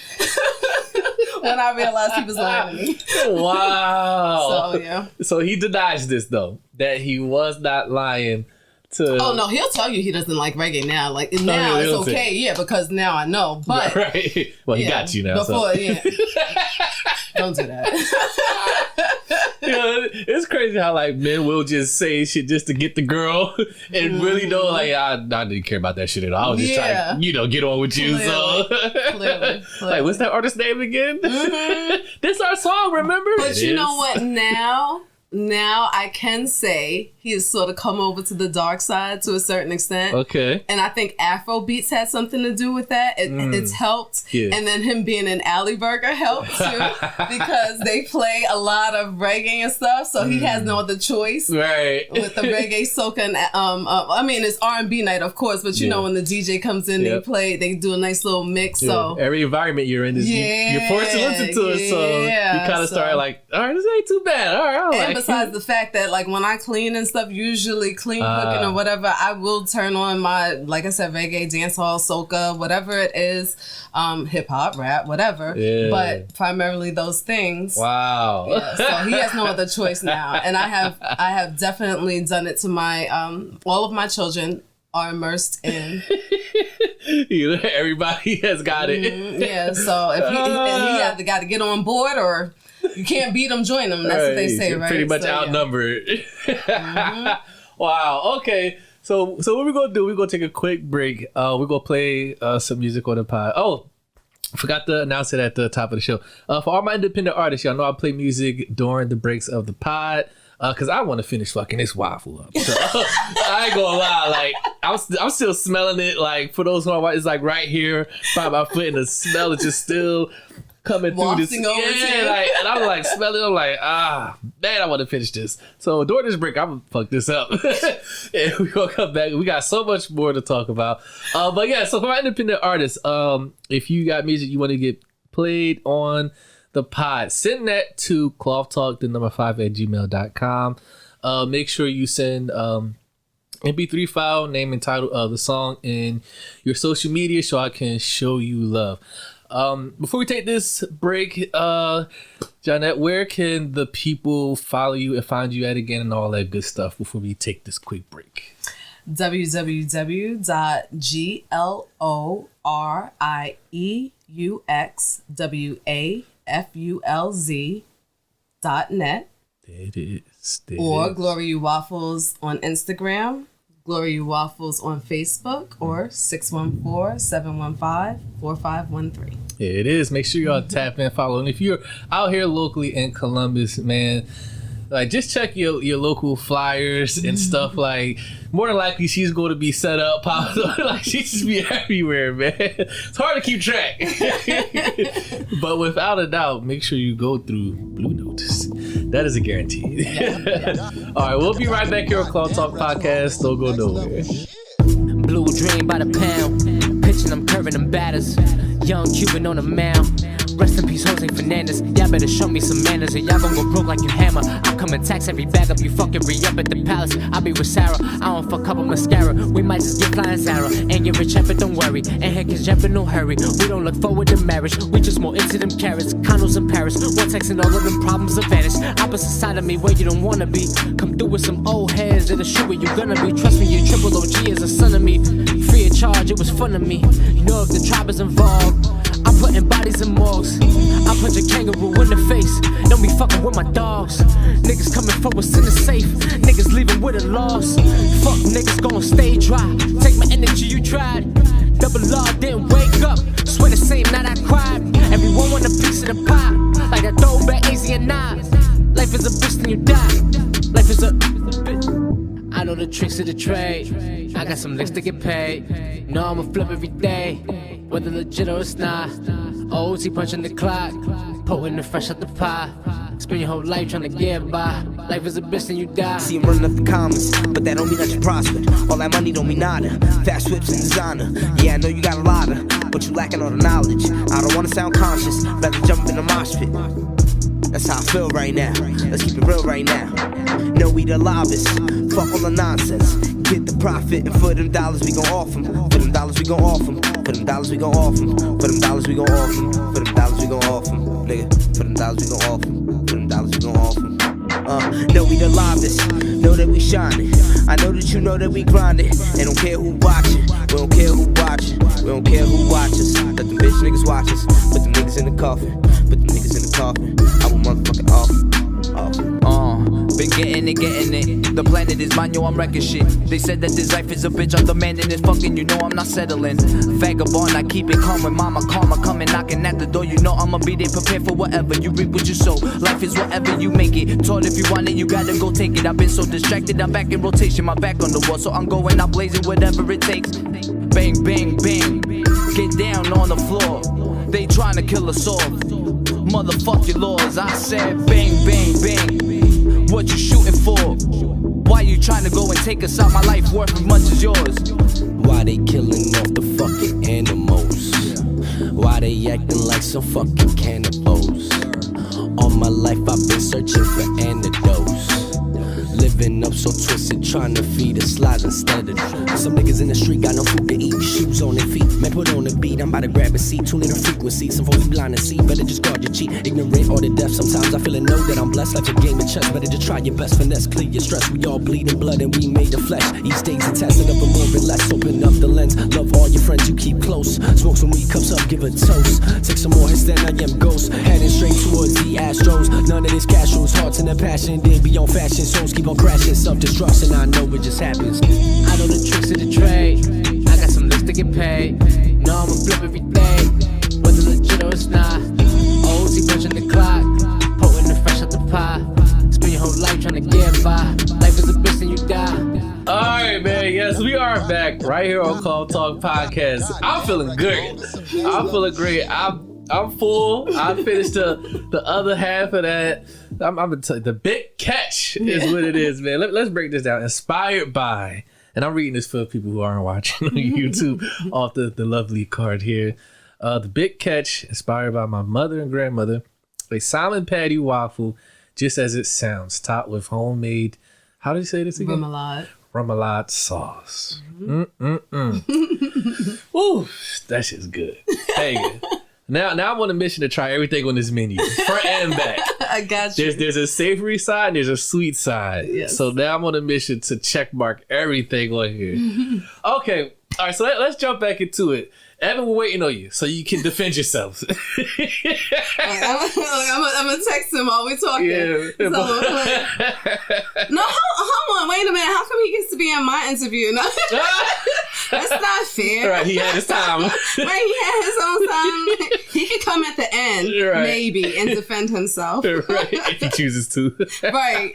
when I realized he was lying to me.
Wow.
So, yeah.
So he denies this, though, that he was not lying to...
Oh, no, he'll tell you he doesn't like reggae now. Like, now it's okay, because now I know. But...
Right. Well, he got you now.
Before, Don't do that.
It's crazy how men will just say shit just to get the girl and really know I didn't care about that shit at all. I was just trying to, get on with you. Clearly. Like, what's that artist's name again? Mm-hmm. This our song, remember?
But you know what? Now I can say he has sort of come over to the dark side to a certain extent. Okay. And I think Afro beats had something to do with that. It's helped. Yeah. And then him being an alley burger helped too because they play a lot of reggae and stuff. So he has no other choice. Right. With the reggae, soca, and it's R&B night, of course. But you know when the DJ comes in, they do a nice little mix. Yeah. So
every environment you're in, you're forced to listen to it. So you kind of start like, all right, this ain't too bad. All right, I like it. Besides
the fact that when I clean and stuff, usually clean cooking or whatever, I will turn on my, like I said, reggae, dancehall, soca, whatever it is, hip hop, rap, whatever. Yeah. But primarily those things. Wow. Yeah, so he has no other choice now, and I have definitely done it to my all of my children are immersed in.
Everybody has got it.
Yeah. So if he either got to get on board or. You can't beat them, join them. That's what they say, right?
Pretty much outnumbered. Wow. Okay. So what we're going to do, we're going to take a quick break. We're going to play some music on the pod. Oh, I forgot to announce it at the top of the show. For all my independent artists, y'all know I play music during the breaks of the pod. Cause I want to finish fucking this waffle up. So, I ain't gonna lie, I'm still smelling it. For those who are, it's right here by my foot, and the smell is just still coming through this. And I'm smelling. I'm man, I want to finish this. So during this break, I'm gonna fuck this up, and we gonna come back. We got so much more to talk about. But yeah, so for my independent artists, if you got music you want to get played on the pod, send that to clothtalk5@gmail.com. Make sure you send MP3 file, name and title of the song, and your social media so I can show you love. Before we take this break, Jonette, where can the people follow you and find you at again and all that good stuff before we take this quick break?
www.GLORIEUXWAFULZ.net.
It is.
Or Glorieux Wafulz on Instagram, Glorieux Wafulz on Facebook, or 614-715-4513.
It is. Make sure y'all tap in, follow. And if you're out here locally in Columbus, man, like just check your local flyers and stuff. Like more than likely she's going to be set up, like she just be everywhere, man. It's hard to keep track. But without a doubt, make sure you go through Blue Notice. That is a guarantee. All right, we'll be right back here on Club Talk Podcast. Don't go nowhere.
Blue dream by the pound, pitching them, curving them batters. Young Cuban on the mound. Rest in peace, Jose Fernandez. Y'all better show me some manners, or y'all gon' go broke like you hammer. I'll come and tax every bag up you fucking re-up at the palace. I'll be with Sarah. I don't fuck up with mascara. We might just get flying Zara and get rich, but don't worry. And heck is jumping, no hurry. We don't look forward to marriage. We just more into them carrots. Condos in Paris. One text and all of them problems have vanished. Opposite side of me where you don't wanna be. Come through with some old heads that'll shoot where you gonna be. Trust me, your triple OG is a son of me. Free of charge, it was fun of me. You know if the tribe is involved, I'm putting bodies in morgues. I punch a kangaroo in the face. Don't be fucking with my dogs. Niggas coming for what's in the safe. Niggas leaving with a loss. Fuck niggas gon' stay dry. Take my energy, you tried. Double R, didn't wake up. Swear the same night I cried. Everyone want a piece of the pie. Like a throwback, easy or not. Life is a bitch, then you die. Life is a bitch. I know the tricks of the trade. I got some licks to get paid. Know I'ma flip every day, whether legit or it's not. OT punching the clock, potent and fresh out the pie. Spend your whole life trying to get by. Life is a bitch, then you die.
See him running up the comments, but that don't mean that you prospered. All that money don't mean nada. Fast whips and designer. Yeah, I know you got a lot of, but you lacking all the knowledge. I don't wanna sound conscious, rather jump in the mosh pit. That's how I feel right now. Let's keep it real right now. No, we the lobbyists. Fuck all the nonsense. Get the profit, and for them dollars we gon' off them. For them dollars we gon' off them. For them dollars we gon' off them. For them dollars we gon' off them. For them dollars we gon' off them. Nigga, for them dollars we gon' off them. For them dollars we gon' off them. Know we the lobbyists. Know that we shining. I know that you know that we grinding. And don't care who watching. We don't care who watching. We don't care who watches. Let them bitch niggas watch us. Put them niggas in the coffin. Put them niggas in the coffin. I will motherfucking off.
Been getting it. The planet is mine, yo, I'm wrecking shit. They said that this life is a bitch, I'm demanding it. Fucking, you know I'm not settling. Vagabond, I keep it calm when mama karma coming knocking at the door. You know I'ma be there, prepared for whatever. You reap what you sow. Life is whatever you make it. Taught if you want it, you gotta go take it. I've been so distracted, I'm back in rotation. My back on the wall, so I'm going out blazing whatever it takes. Bang, bang, bang. Get down on the floor. They trying to kill us all. Motherfuck your laws. I said bang, bang, bang. What you shooting for? Why you trying to go and take us out? My life worth as much as yours.
Why they killing off the fucking animals? Why they acting like some fucking cannibals? All my life I've been searching for antidotes. Living up so twisted, trying to feed a slides instead of some niggas in the street got no food to eat, shoes on their feet. Man, put on the beat, I'm about to grab a seat, tune in the frequency. Some folks blind to see, better just guard your cheek. Ignorant or the deaf, sometimes I feel and know that I'm blessed. Life's a game of chess, better just try your best. Finesse, clear your stress. We all bleed in blood and we made of flesh. Each day's a test, and up and more and less. Open up the lens, love all your friends you keep close. Smoke some weed, cups up, give a toast. Take some more hits, then I am ghost. Heading straight towards the Astros. None of this cash rules, hearts and the passion. They be on fashion, souls keep on crashing. Self-destruction, I know it just happens.
I know the tricks of the trade. I got some licks to get paid. Know I'ma flip every day, whether legit or it's not. OT punching the clock, potent and fresh out the pie. Spend your whole life trying to get by. Life is a bitch and you die.
All right, man. Yes, we are back right here on Club Talk Podcast. I'm feeling good. I'm feeling great. I'm full. I finished the other half of that. I'm gonna tell you, the big catch is what it is, man. Let's break this down. Inspired by, and I'm reading this for people who aren't watching on YouTube off the lovely card here. The big catch, inspired by my mother and grandmother, a salmon patty waffle, just as it sounds, topped with homemade. How do you say this again? Remoulade sauce. Ooh, that shit's good. Hey, Now I'm on a mission to try everything on this menu, front and back.
I got you.
There's a savory side and there's a sweet side.
Yes.
So now I'm on a mission to check mark everything on here. Okay. All right. So let's jump back into it. Evan, we're waiting on you so you can defend yourself.
I'm gonna text him while we're talking.
Yeah.
So, no, hold on. Wait a minute. How come he gets to be in my interview? No, that's not fair.
Right. He had his time.
Right. He had his own time. He could come at the end,
right,
maybe, and defend himself.
Right. If he chooses to.
Right.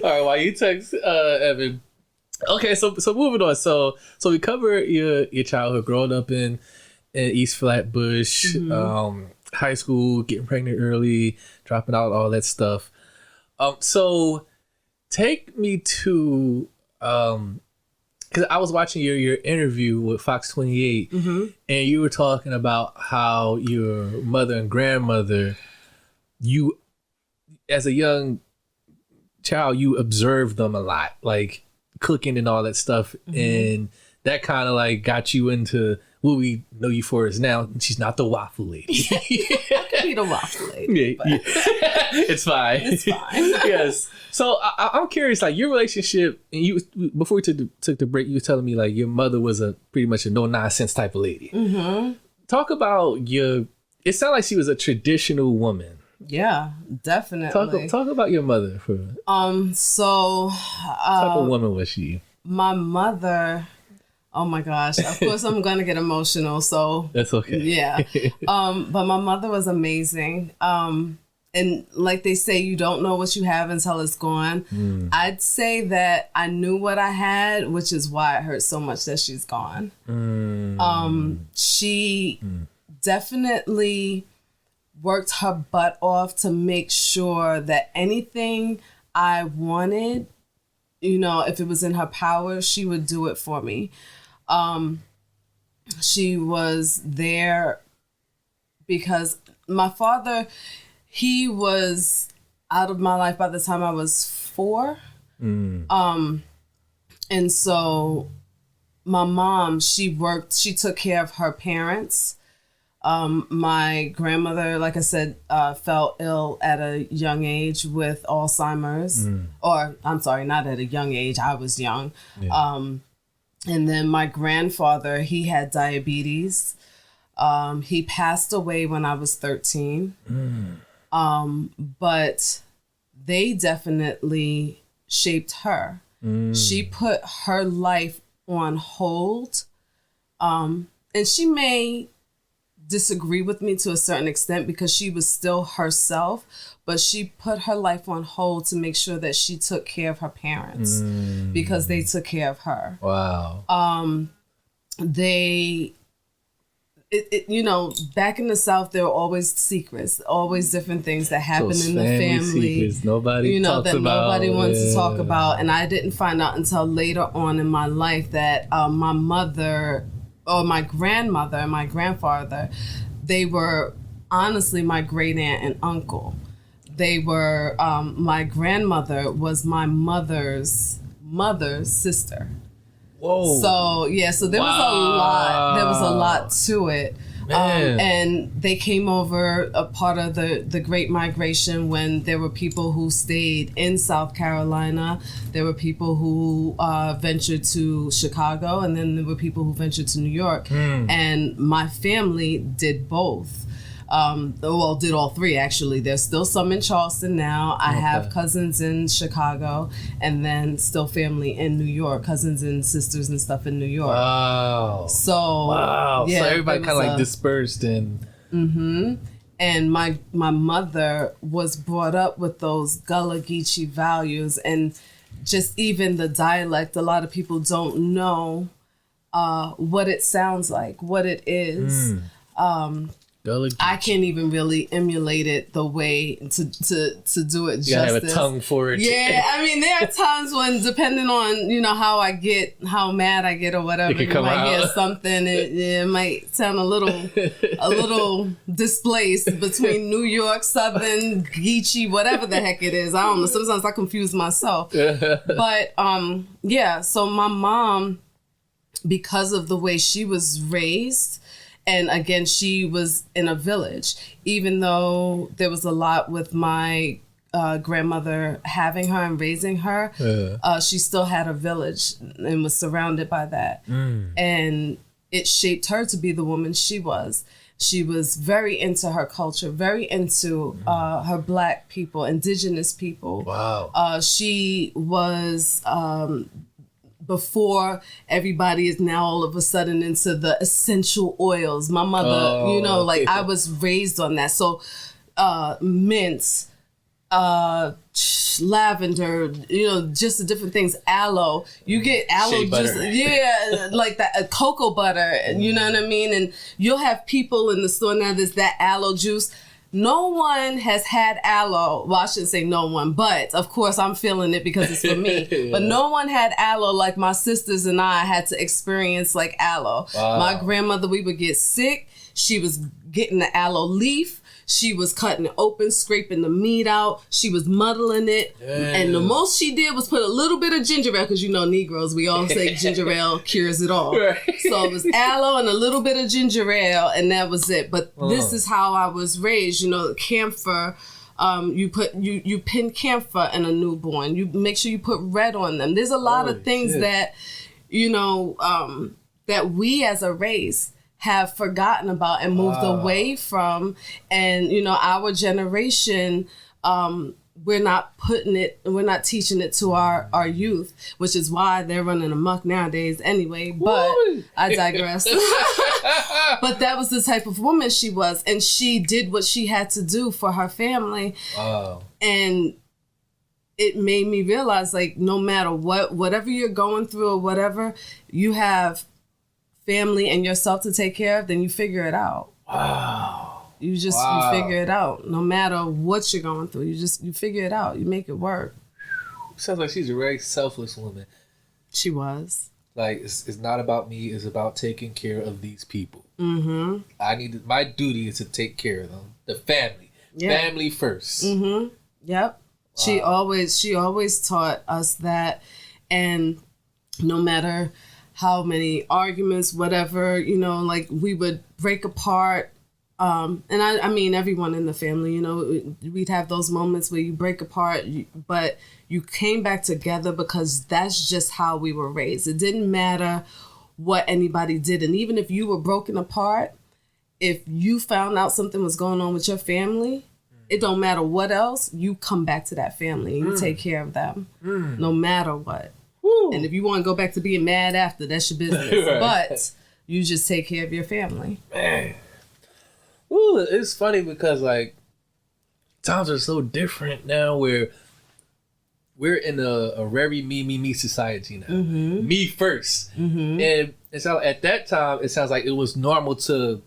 All right. While you text Evan. Okay, so moving on. So we cover your childhood, growing up in East Flatbush, high school, getting pregnant early, dropping out, all that stuff. So take me to because I was watching your interview with Fox 28, and you were talking about how your mother and grandmother, you as a young child, you observed them a lot, like cooking and all that stuff, and that kind of like got you into what we know you for is now. She's not the waffle lady.
I could be the waffle lady.
Yeah. It's fine.
It's fine.
Yes. So I'm curious, like your relationship, and you before we took the break, you were telling me like your mother was pretty much a no nonsense type of lady. Talk about it sounded like she was a traditional woman.
Yeah, definitely.
Talk about your mother for what type of woman was she?
My mother, oh my gosh, of course I'm gonna get emotional, so
That's okay.
yeah. But my mother was amazing. And like they say, you don't know what you have until it's gone. I'd say that I knew what I had, which is why it hurts so much that she's gone. She definitely worked her butt off to make sure that anything I wanted, if it was in her power, she would do it for me. She was there because my father, he was out of my life by the time I was 4. And so my mom, she took care of her parents. My grandmother, like I said, fell ill at a young age with Alzheimer's. Or, I'm sorry, not at a young age. I was young. Yeah. And then my grandfather, he had diabetes. He passed away when I was 13. But they definitely shaped her. She put her life on hold. And she may disagree with me to a certain extent because she was still herself, but she put her life on hold to make sure that she took care of her parents because they took care of her. Wow. Back in the South, there were always secrets, always different things that happen in the family.
Secrets nobody talks
that
about.
Nobody wants to talk about. And I didn't find out until later on in my life that my mother or my grandmother and my grandfather, they were honestly my great aunt and uncle. They were, my grandmother was my mother's sister. Whoa. So there was a lot to it. And they came over a part of the Great Migration when there were people who stayed in South Carolina. There were people who ventured to Chicago, and then there were people who ventured to New York. And my family did both. Did all three, actually. There's still some in Charleston now. I have cousins in Chicago, and then still family in New York, cousins and sisters and stuff in New York. Wow. So
everybody kind of like dispersed and.
And my mother was brought up with those Gullah Geechee values, and just even the dialect. A lot of people don't know what it sounds like, what it is. I can't even really emulate it the way to do it justice.
You gotta have a tongue for it.
Yeah, I mean, there are times when, depending on how mad I get or whatever, you might hear something. It might sound a little displaced between New York, Southern, Geechee, whatever the heck it is. I don't know. Sometimes I confuse myself. But so my mom, because of the way she was raised, And again, she was in a village, even though there was a lot with my grandmother having her and raising her. She still had a village and was surrounded by that. And it shaped her to be the woman she was. She was very into her culture, very into her Black people, indigenous people.
Wow.
She was, before everybody is now all of a sudden into the essential oils. My mother, I was raised on that. So mint, lavender, just the different things, aloe. You get aloe juice, like that cocoa butter, you know what I mean? And you'll have people in the store now, there's that aloe juice. No one has had aloe. Well, I shouldn't say no one, but of course I'm feeling it because it's for me. But no one had aloe like my sisters and I had to experience like aloe. Wow. My grandmother, we would get sick. She was getting the aloe leaf. She was cutting it open, scraping the meat out. She was muddling it. Damn. And the most she did was put a little bit of ginger ale, because Negroes, we all say ginger ale cures it all. Right. So it was aloe and a little bit of ginger ale, and that was it. But this is how I was raised. Camphor, you pin camphor in a newborn. You make sure you put red on them. There's a lot of things that, that we as a race have forgotten about and moved away from. And, our generation, we're not teaching it to our youth, which is why they're running amok nowadays anyway. But I digress. But that was the type of woman she was. And she did what she had to do for her family. Wow. And it made me realize, like, no matter whatever you're going through or whatever, you have family and yourself to take care of, then you figure it out. Wow. You figure it out. No matter what you're going through, you figure it out. You make it work.
Sounds like she's a very selfless woman.
She was.
Like, it's not about me, it's about taking care of these people. Mm-hmm. My duty is to take care of them. The family. Yeah. Family first.
Mm-hmm. Yep. Wow. She always taught us that, and no matter how many arguments, whatever, we would break apart. And I mean, everyone in the family, we'd have those moments where you break apart, but you came back together because that's just how we were raised. It didn't matter what anybody did. And even if you were broken apart, if you found out something was going on with your family, it don't matter what else, you come back to that family and you take care of them, no matter what. And if you want to go back to being mad after, that's your business. Right. But you just take care of your family.
Man. Ooh, it's funny because, like, times are so different now where we're in a very me society now. Mm-hmm. Me first. Mm-hmm. And so at that time, it sounds like it was normal to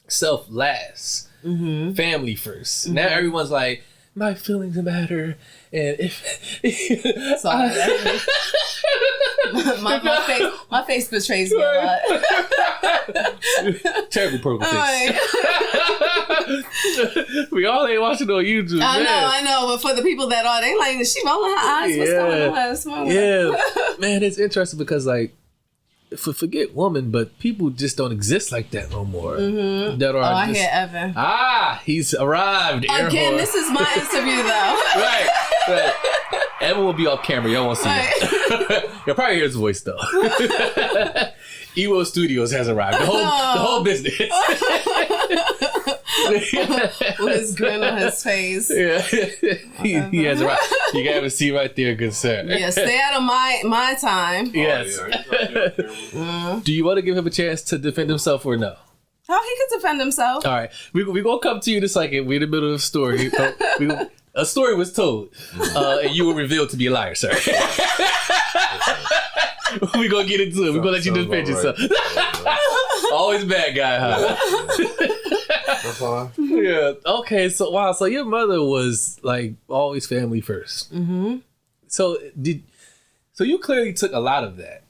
self last. Mm-hmm. Family first. Mm-hmm. Now everyone's like, my feelings matter. And if...
Sorry. My face betrays me a lot.
Terrible poker face. We all ain't watching on YouTube.
I know. But for the people that are, they like, she rolling her eyes. What's going on?
Yeah. Man, it's interesting because, like, forget woman, but people just don't exist like that no more. Mm-hmm.
I hear Evan.
He's arrived.
Again, this is my interview, though.
Right. Evan will be off camera. Y'all won't see it. You'll probably hear his voice, though. Ewo Studios has arrived. The whole business.
With his grin on his face.
Yeah. He has arrived. You can have a seat right there, good sir.
Yeah, stay out of my time.
Yes. Do you want to give him a chance to defend himself or no?
Oh, he can defend himself.
All right. We're going to come to you in a second. We're in the middle of a story. A story was told, and you were revealed to be a liar, sir. We're going to get into it. We're going to let you defend yourself. Always bad guy, huh?
That's fine.
Yeah. Okay, so wow. So your mother was, like, always family first. Mm-hmm. So you clearly took a lot of that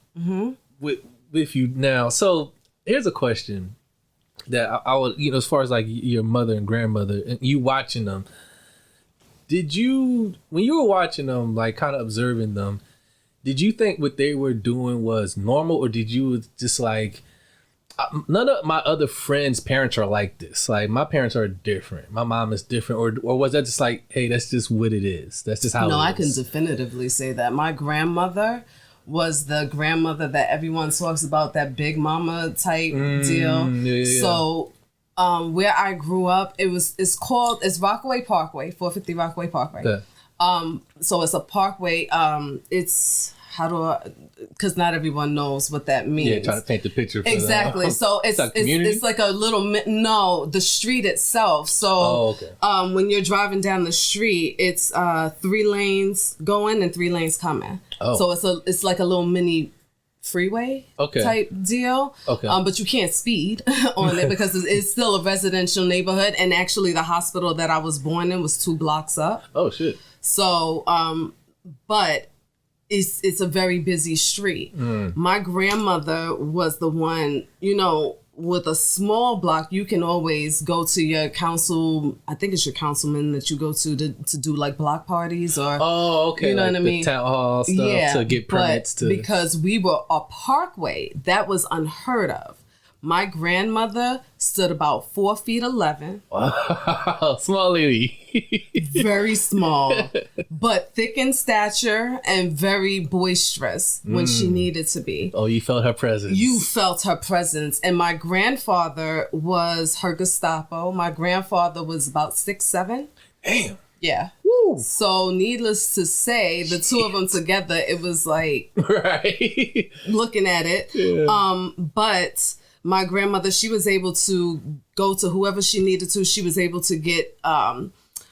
with you now. So here's a question that I would, as far as, like, your mother and grandmother, and you watching them, did you, when you were watching them, like, kind of observing them, did you think what they were doing was normal, or did you just like, none of my other friends' parents are like this. Like, my parents are different. My mom is different. Or was that just like, hey, that's just what it is? That's just how it is?
No, I can definitively say that. My grandmother was the grandmother that everyone talks about, that big mama type deal. Yeah. So where I grew up, it's Rockaway Parkway, 450 Rockaway Parkway. Okay. So it's a parkway. Because not everyone knows what that means.
Yeah, trying to paint the picture. For
exactly. So it's like a little, the street itself. So when you're driving down the street, it's 3 lanes going and 3 lanes coming. Oh. So it's like a little mini freeway type deal. Okay. But you can't speed on it because it's still a residential neighborhood. And actually the hospital that I was born in was 2 blocks up.
Oh, shit.
So, but it's a very busy street. My grandmother was the one, with a small block, you can always go to your council. I think it's your councilman that you go to do like block parties or. Oh, okay. You know like what I mean?
Town hall stuff to get permits to.
Because we were a parkway, that was unheard of. My grandmother stood about 4'11".
Wow, small lady.
Very small, but thick in stature and very boisterous when she needed to be.
Oh, you felt her presence.
You felt her presence. And my grandfather was her Gestapo. My grandfather was about 6'7".
Damn.
Yeah. Woo. So needless to say, the two of them together, it was like
right.
Looking at it. Yeah. But my grandmother, she was able to go to whoever she needed to. She was able to get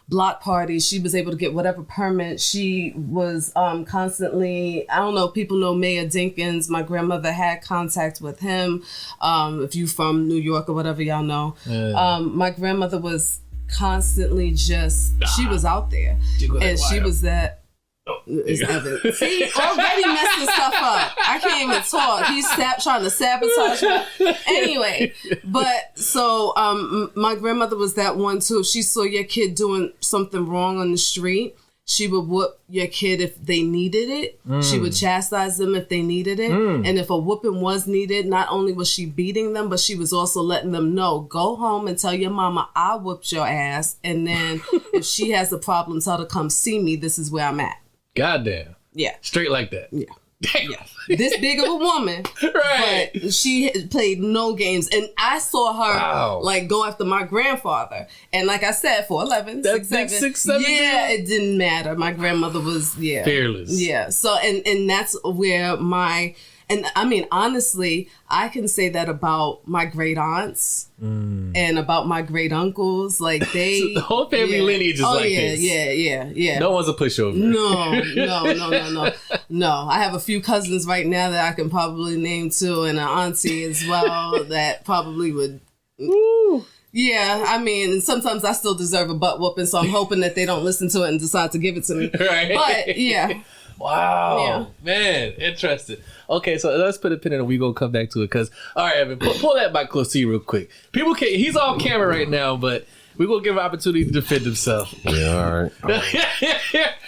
block parties. She was able to get whatever permit. She was constantly, I don't know, people know Mayor Dinkins. My grandmother had contact with him. If you from New York or whatever, y'all know. Yeah. My grandmother was constantly she was out there. And she was that. Is Evan. See, already messing stuff up. I can't even talk. He's trying to sabotage me. Anyway, but so my grandmother was that one too. If she saw your kid doing something wrong on the street, she would whoop your kid if they needed it. She would chastise them if they needed it. And if a whooping was needed, not only was she beating them, but she was also letting them know, go home and tell your mama I whooped your ass. And then if she has a problem, tell her to come see me. This is where I'm at.
Goddamn.
Yeah.
Straight like that.
Yeah.
Damn.
Yeah. This big of a woman. Right. But she played no games. And I saw her like go after my grandfather. And like I said, 4'11", 6'7". Yeah, it didn't matter. My grandmother was,
fearless.
Yeah. So, and that's where and I mean, honestly, I can say that about my great aunts and about my great uncles. Like they,
so the whole family lineage is like this.
Yeah.
No one's a pushover.
No. I have a few cousins right now that I can probably name too, and an auntie as well that probably would. Woo. Yeah, I mean, sometimes I still deserve a butt whooping, so I'm hoping that they don't listen to it and decide to give it to me. Right. But yeah.
Wow. Yeah. Man, interesting. Okay, so let's put a pin in it. We gonna come back to it because, all right, Evan, pull that mic close to you real quick. People can't. He's on camera right now, but we're gonna give him an opportunity to defend himself.
Yeah, all right.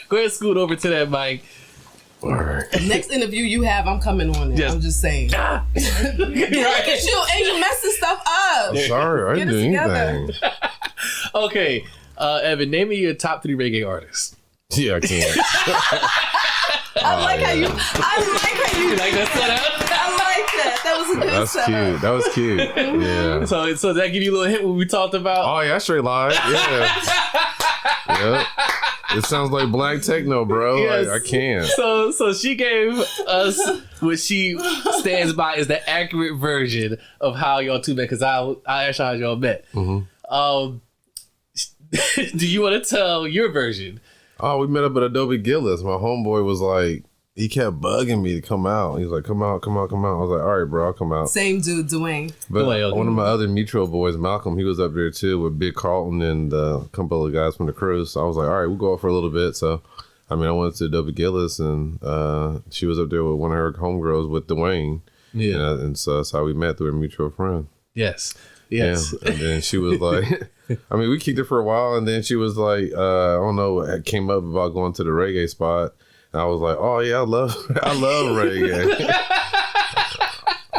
Go ahead, scoot over to that mic.
All right.
Next interview you have, I'm coming on it. I'm just saying. Look at you, and you messing stuff up.
I'm sorry, I didn't do anything.
Okay, Evan, name me your top 3 reggae artists.
Yeah, I can't.
I like how you like that setup? I like that. That was a good setup.
That was cute. Yeah.
So does that give you a little hint what we talked about?
Oh yeah, straight live. Yeah. Yep. It sounds like black techno, bro. Yes. I can't.
So she gave us what she stands by is the accurate version of how y'all two met, because I asked how y'all met. Mm-hmm. Do you want to tell your version?
Oh, we met up at Adobe Gillis. My homeboy was like, he kept bugging me to come out. He's like, come out. I was like, all right, bro, I'll come out.
Same dude, Dwayne.
But one of my other Metro boys, Malcolm, he was up there too with Big Carlton and a couple of guys from the crew. So I was like, all right, we'll go out for a little bit. So, I mean, I went to Adobe Gillis and she was up there with one of her homegirls with Dwayne. Yeah. And so that's how we met through a mutual friend.
Yes.
Yeah. And then she was like... I mean, we kicked it for a while, and then she was like, I don't know, it came up about going to the reggae spot. And I was like, oh, yeah, I love reggae.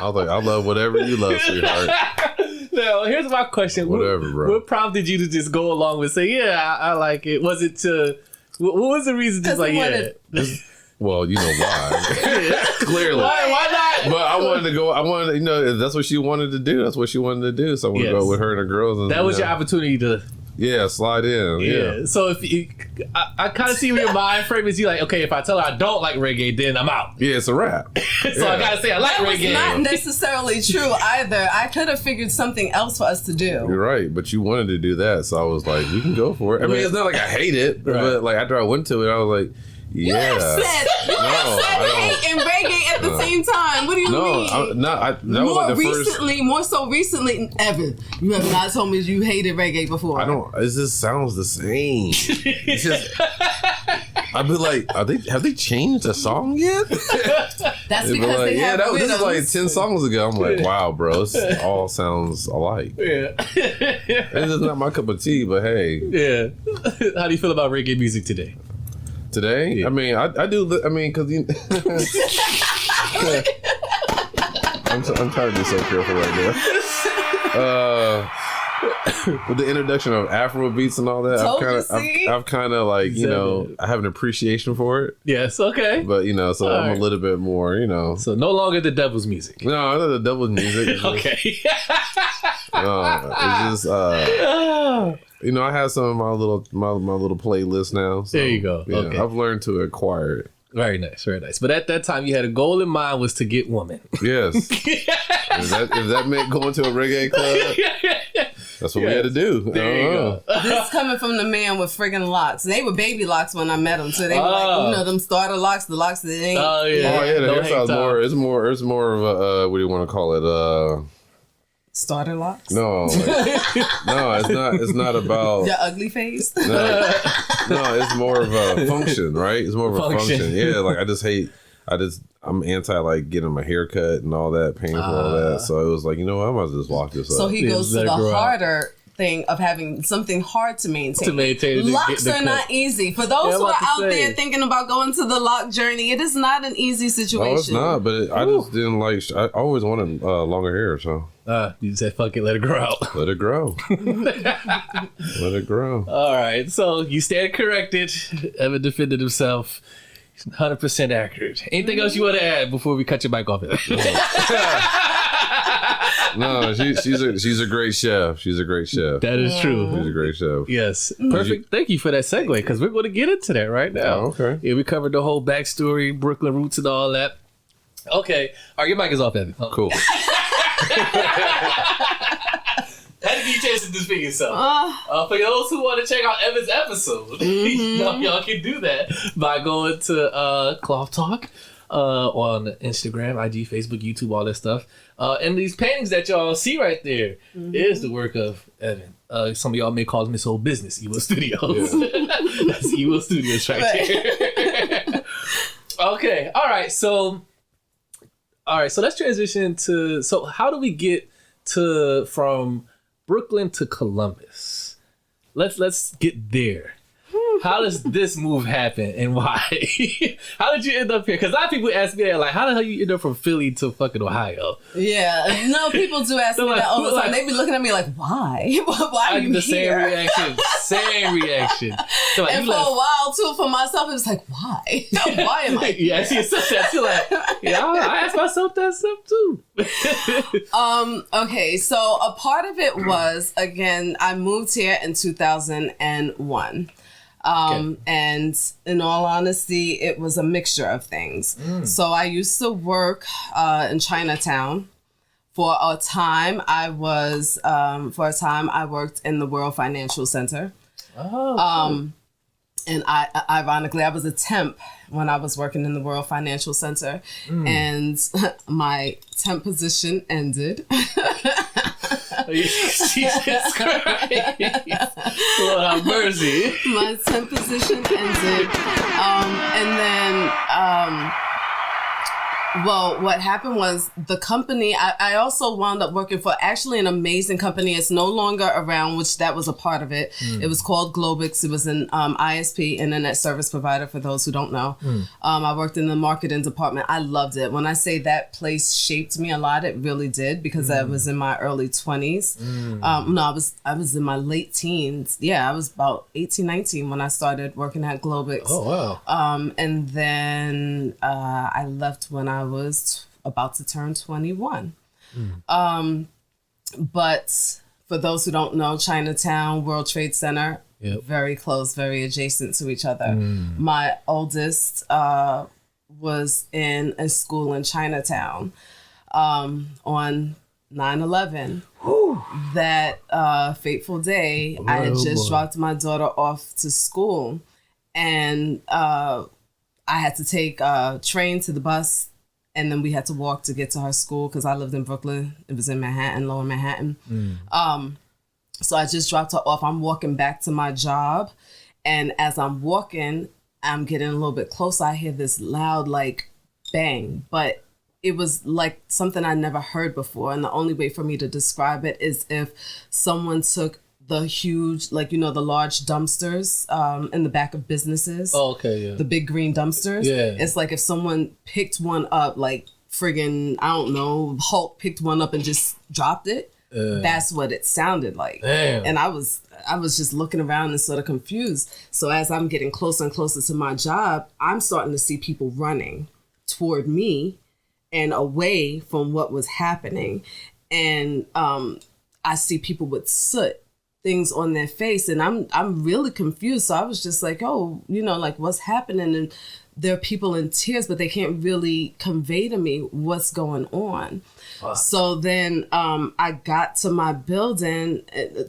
I was like, I love whatever you love, sweetheart.
Now, here's my question.
Whatever, bro.
What prompted you to just go along with say, yeah, I like it? Was it to... What was the reason? Just like, yeah.
Well, you know why. Clearly.
Why not?
But I wanted to go. I wanted, you know, if that's what she wanted to do. That's what she wanted to do. So I want to go with her and the girls. And,
that was your opportunity to.
Yeah, slide in. Yeah.
So if you, I kind of see where your mind frame is. You like, okay, if I tell her I don't like reggae, then I'm out.
Yeah, it's a wrap.
So I gotta say I like reggae.
That was not necessarily true either. I could have figured something else for us to do.
You're right, but you wanted to do that, so I was like, we can go for it. I mean, it's not like I hate it, but like after I went to it, I was like, yeah.
You have said hate and reggae at the same time. What do you mean?
That was like the first.
More so recently, Evan, you have not told me you hated reggae before.
I don't. It just sounds the same. It's just. I'd be like, have they changed the song yet?
That's because they have
this is like 10 songs ago. I'm like, wow, bro, this all sounds alike.
Yeah.
It's just not my cup of tea, but hey.
Yeah. How do you feel about reggae music today?
Today? Yeah. I mean, I do. I mean, because you. I'm trying to be so careful right now. With the introduction of Afro beats and all that, I've kind of like, you know, I have an appreciation for it.
Yes, okay.
But, you know, so all I'm a little bit more, you know.
So no longer the devil's music.
No, not the devil's music.
Okay.
No, it's just, you know, I have some of my little playlist now. So,
there you go.
Yeah,
okay.
I've learned to acquire it.
Very nice, very nice. But at that time, you had a goal in mind was to get woman.
Yes. if that meant going to a reggae club, that's what we had to do.
There you go.
This coming from the man with friggin' locks. They were baby locks when I met them, so they were like, you know, them starter locks, the locks that ain't.
Oh yeah.
The hairstyle's more. It's more of a what do you want to call it?
Starter locks?
No, no, it's not about
your ugly face.
No, it's more of a function, right? It's more of a function. Yeah, like I'm anti like getting my hair cut and all that, painful, all that. So it was like, you know what, I might as well just lock this up.
So he goes to the harder thing of having something hard to maintain. Locks are not easy. For those who are out there thinking about going to the lock journey, it is not an easy situation.
No, it's not, but I just didn't like, I always wanted longer hair, so.
You said, fuck it, let it grow out.
Let it grow. Let it grow.
All right, so you stand corrected. Evan defended himself. 100% accurate. Anything else you want to add before we cut your mic off?
No, she's a great chef. She's a great chef.
That is true.
She's a great chef.
Yes. Perfect. Thank you for that segue, because we're going to get into that right now.
Oh, okay.
Yeah, we covered the whole backstory, Brooklyn roots and all that. Okay. All right, your mic is off, Evan.
Cool.
Had to give you a chance to speak yourself. For those who want to check out Evan's episode, y'all can do that by going to Cloth Talk on Instagram, IG, Facebook, YouTube, all that stuff. And these paintings that y'all see right there is the work of Evan. Some of y'all may call him his whole business, Evil Studios. Yeah. That's Evil Studios right there. Okay, all right, so let's transition to, so how do we get from Brooklyn to Columbus? Let's get there. How does this move happen and why? How did you end up here? Because a lot of people ask me that, like, how the hell you end up from Philly to fucking Ohio?
Yeah, no, people do ask me that all the time. They be looking at me like, why? Why are you here?
Same reaction. So like,
and for a while too, for myself, it was like, why? Why am I here?
Yeah, I see yourself that too. Like, yeah, I ask myself that stuff too.
Okay, so a part of it was, again, I moved here in 2001. And in all honesty, it was a mixture of things. So I used to work in Chinatown. For a time, I worked in the World Financial Center. And ironically, I was a temp when I was working in the World Financial Center, and my temp position ended.
Jesus Christ. Lord have mercy.
My temp position ended. And then Well, what happened was the company, I also wound up working for actually an amazing company. It's no longer around, which that was a part of it. It was called Globix. It was an ISP, internet service provider, for those who don't know. I worked in the marketing department. I loved it. When I say that place shaped me a lot, it really did, because I was in my early 20s. No, I was in my late teens. Yeah, I was about 18, 19 when I started working at Globix.
Oh, wow.
And then I left when I was about to turn 21. But for those who don't know, Chinatown, World Trade Center, very close, very adjacent to each other. My oldest was in a school in Chinatown on 9/11. That fateful day, I had just dropped my daughter off to school, and I had to take a train to the bus, and then we had to walk to get to her school, because I lived in Brooklyn. It was in Manhattan, Lower Manhattan. So I just dropped her off. I'm walking back to my job, and as I'm walking, I'm getting a little bit closer. I hear this loud, like, bang, but it was like something I never heard before. And the only way for me to describe it is if someone took the huge, like, you know, the large dumpsters in the back of businesses.
Oh, okay, yeah.
The big green dumpsters. Yeah. It's like if someone picked one up, like friggin', I don't know, Hulk picked one up and just dropped it. That's what it sounded like.
Damn.
And I was just looking around and sort of confused. So as I'm getting closer and closer to my job, I'm starting to see people running toward me and away from what was happening. And I see people with soot, things on their face, and I'm really confused. So I was just like, oh, you know, like, what's happening? And there are people in tears, but they can't really convey to me what's going on. Wow. So then I got to my building,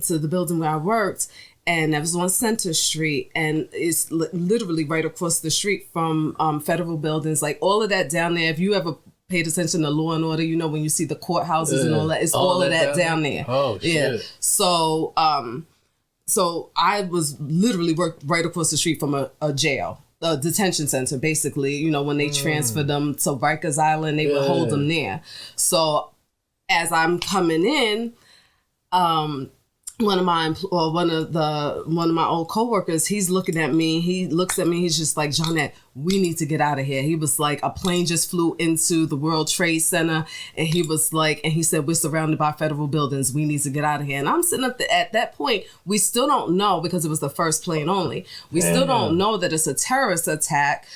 to the building where I worked, and that was on Center Street, and it's literally right across the street from federal buildings, like all of that down there. If you ever paid attention to Law and Order, you know, when you see the courthouses and all that, it's all of that down there.
Oh, shit. Yeah.
So, so I was literally worked right across the street from a jail, a detention center, basically. You know, when they transferred them to Rikers Island, they would hold them there. So as I'm coming in, one of my old coworkers, he's looking at me. He looks at me. He's just like, Jonette, we need to get out of here. He was like, a plane just flew into the World Trade Center, and he was like, and he said, we're surrounded by federal buildings. We need to get out of here. And I'm sitting up at that point. We still don't know, because it was the first plane only. We still don't know that it's a terrorist attack.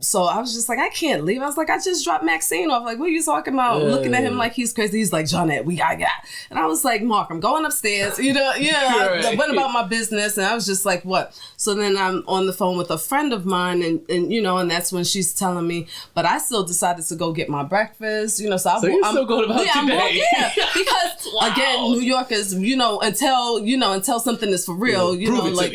So I was just like, I can't leave. I was like, I just dropped Maxine off. Like, what are you talking about? Looking at him like he's crazy. He's like, Jonette, we got. And I was like, Mark, I'm going upstairs. You know, I went about my business, and I was just like, what? So then I'm on the phone with a friend of mine, and you know, and that's when she's telling me, but I still decided to go get my breakfast. You know, so
you're still going about your day.
Because again, New Yorkers, you know, until something is for real, you know, like,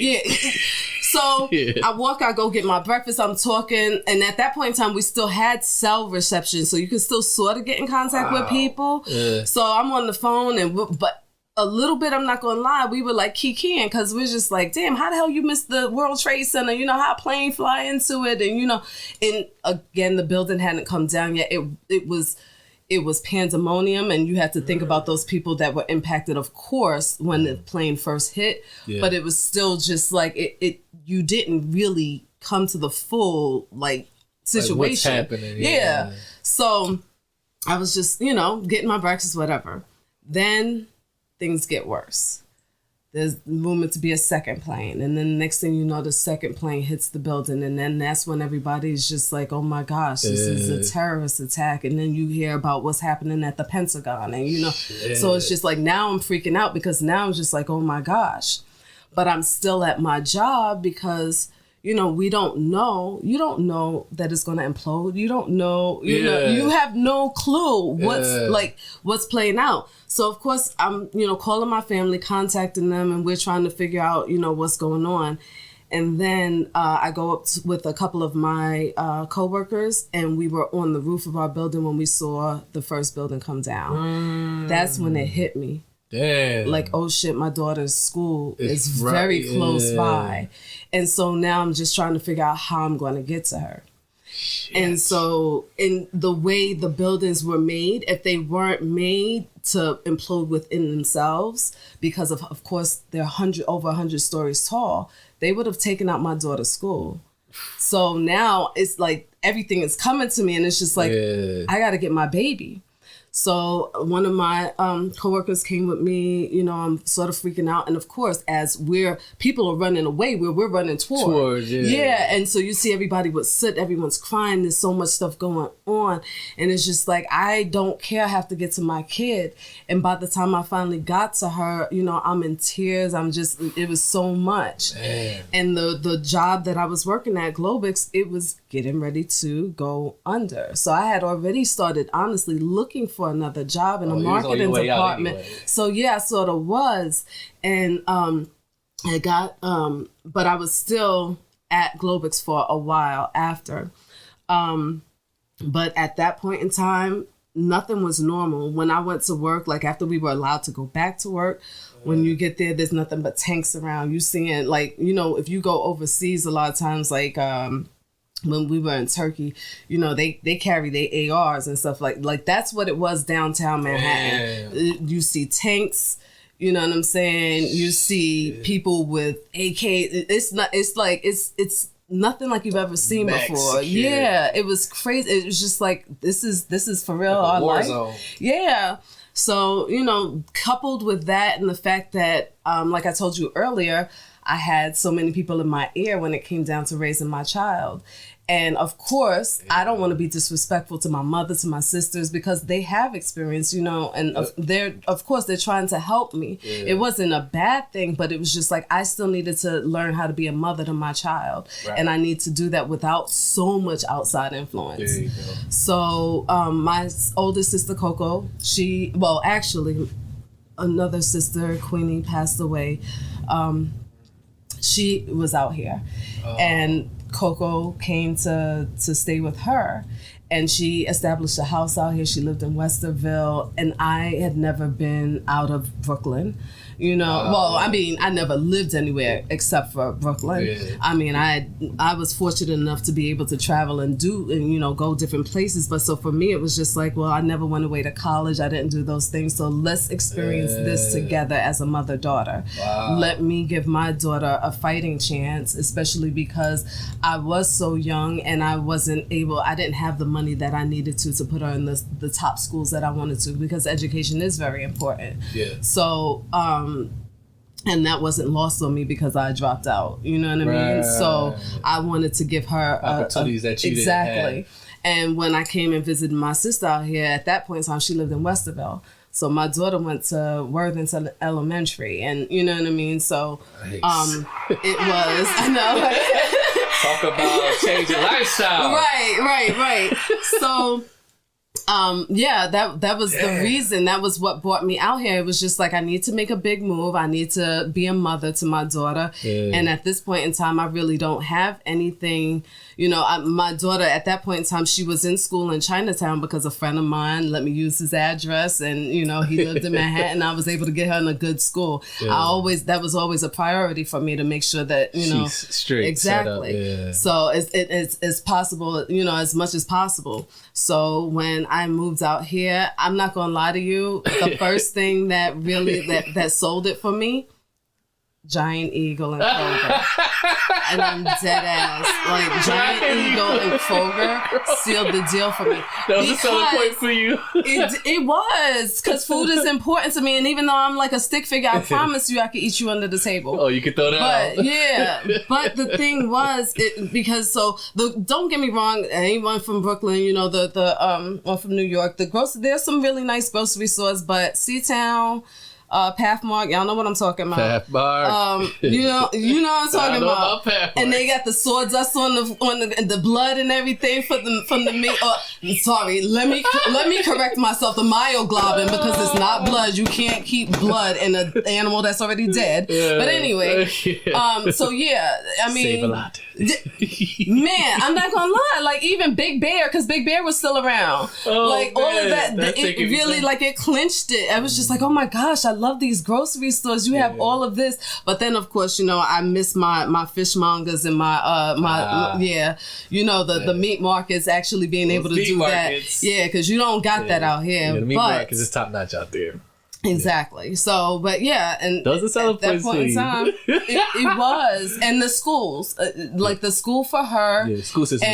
So I go get my breakfast. I'm talking, and at that point in time, we still had cell reception, so you could still sort of get in contact with people. So I'm on the phone, but a little bit, I'm not gonna lie, we were like kikiing, because we're just like, damn, how the hell you missed the World Trade Center? You know, how a plane fly into it, and you know, and again, the building hadn't come down yet. It was pandemonium, and you had to think about those people that were impacted, of course, when the plane first hit. But it was still just like you didn't really come to the full like situation. Like what's
happening?
Yeah. So I was just, you know, getting my breakfast, whatever. Then things get worse. There's movement to be a second plane. And then the next thing you know, the second plane hits the building. And then that's when everybody's just like, oh my gosh, this is a terrorist attack. And then you hear about what's happening at the Pentagon. And, you know, so it's just like, now I'm freaking out, because now I'm just like, oh my gosh. But I'm still at my job, because, you know, we don't know. You don't know that it's going to implode. You don't know. You know, you have no clue what's playing out. So, of course, I'm, you know, calling my family, contacting them, and we're trying to figure out, you know, what's going on. And then I go up with a couple of my coworkers, and we were on the roof of our building when we saw the first building come down. That's when it hit me.
Damn.
Like, oh shit, my daughter's school is very close by. And so now I'm just trying to figure out how I'm going to get to her. And so in the way the buildings were made, if they weren't made to implode within themselves, because of course they're over 100 stories tall, they would have taken out my daughter's school. So now it's like everything is coming to me, and it's just like, I got to get my baby. So one of my coworkers came with me, you know, I'm sort of freaking out. And of course, as people are running away, we're running towards. Yeah. And so you see everybody would sit, everyone's crying. There's so much stuff going on. And it's just like, I don't care. I have to get to my kid. And by the time I finally got to her, you know, I'm in tears. It was so much. Man. And the job that I was working at, Globix, it was getting ready to go under. So I had already started, honestly, looking for another job in a marketing department. Anyway. So yeah, I sort of was. And I got, but I was still at Globix for a while after. But at that point in time, nothing was normal. When I went to work, like after we were allowed to go back to work, when you get there, there's nothing but tanks around. You seeing, like, you know, if you go overseas, a lot of times, like, when we were in Turkey, you know, they carry their ARs and stuff like that's what it was downtown Manhattan. Damn. You see tanks, you know what I'm saying? You see people with AK. It's nothing like you've ever seen before. Yeah, it was crazy. It was just like, this is for real, like our life. Zone. Yeah. So, you know, coupled with that and the fact that, like I told you earlier, I had so many people in my ear when it came down to raising my child. And of course, I don't want to be disrespectful to my mother, to my sisters, because they have experience, you know, and they're trying to help me. Yeah. It wasn't a bad thing, but it was just like, I still needed to learn how to be a mother to my child. Right. And I need to do that without so much outside influence. There you go. So my oldest sister, Coco, actually, another sister, Queenie, passed away. She was out here. And Coco came to stay with her, and she established a house out here. She lived in Westerville, and I had never been out of Brooklyn. You know, I mean, I never lived anywhere except for Brooklyn. Yeah. I mean, I was fortunate enough to be able to travel and you know, go different places. But so for me, it was just like, well, I never went away to college. I didn't do those things. So let's experience this together as a mother-daughter. Wow. Let me give my daughter a fighting chance, especially because I was so young and I didn't have the money that I needed to put her in the top schools that I wanted to, because education is very important. Yeah. So, and that wasn't lost on me because I dropped out. You know what I mean? So I wanted to give her
opportunities that you
exactly.
didn't have.
And when I came and visited my sister out here, at that point in time, she lived in Westerville. So my daughter went to Worthington Elementary, and you know what I mean? So it was, I know.
Talk about changing lifestyle.
Right. So that was the reason. That was what brought me out here. It was just like, I need to make a big move. I need to be a mother to my daughter. Yeah. And at this point in time, I really don't have anything. You know, my daughter, at that point in time, she was in school in Chinatown because a friend of mine let me use his address, and, you know, he lived in Manhattan. I was able to get her in a good school. Yeah. That was always a priority for me to make sure that, you know,
she's straight.
Exactly. Yeah. So it's possible, you know, as much as possible. So when I moved out here, I'm not going to lie to you, the first thing that really, that sold it for me, Giant Eagle and Kroger. And I'm dead ass. Like, Giant Eagle and Kroger sealed the deal for me.
That was a selling point for you.
It was, because food is important to me. And even though I'm like a stick figure, I promise you I could eat you under the table.
Oh, you could throw that out.
Yeah. But the thing was, don't get me wrong, anyone from Brooklyn, you know, or from New York, there's some really nice grocery stores, but C-Town, Pathmark, y'all know what I'm talking about.
Pathmark.
You know what I'm talking about. And they got the sawdust on the blood and everything from the meat. Sorry, let me correct myself. The myoglobin, because it's not blood. You can't keep blood in an animal that's already dead. Yeah. But anyway, so yeah, I mean,
save a lot.
Man, I'm not gonna lie. Like, even Big Bear, because Big Bear was still around. All of that, it really, like, it clinched it. I was just like, oh my gosh, I love these grocery stores. You have all of this. But then, of course, you know, I miss my fishmongers and the meat markets, actually being able to do
markets.
that. Yeah, because you don't got that out here.
Yeah, the meat markets is top notch out there.
Exactly. Yeah. So, but yeah, and
those are selling
at that point in time, it was, and the schools, like the school for her,
the school system,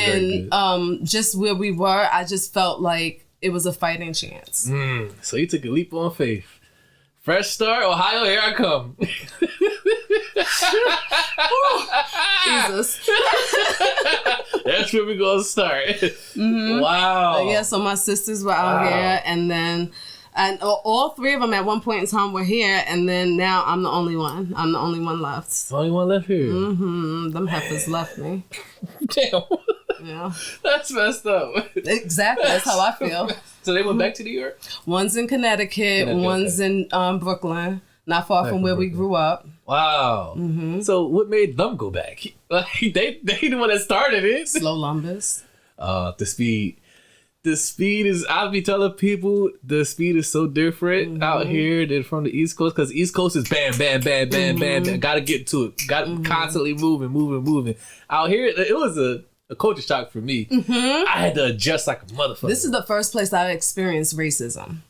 and just where we were, I just felt like it was a fighting chance.
So you took a leap on faith. Fresh start, Ohio, here I come.
Jesus.
That's where we're gonna start. Wow.
Yeah. So my sisters were out here, and then. And all three of them at one point in time were here, and then now I'm the only one. I'm the only one left.
The only one left here?
Mm-hmm. Them heifers left me.
Damn.
Yeah.
That's messed up.
Exactly. That's how I feel.
So they went back to New York?
One's in Connecticut. One's in Brooklyn, not far from where we grew up.
Wow. Mm-hmm. So what made them go back? Like they the one that started it.
Slow lumbers.
The speed. The speed is, I'll be telling people, the speed is so different out here than from the East Coast, because East Coast is bam, bam, bam, bam, bam, bam. Gotta get to it. Got constantly moving. Out here, it was a culture shock for me. I had to adjust like a motherfucker.
This is the first place I experienced racism.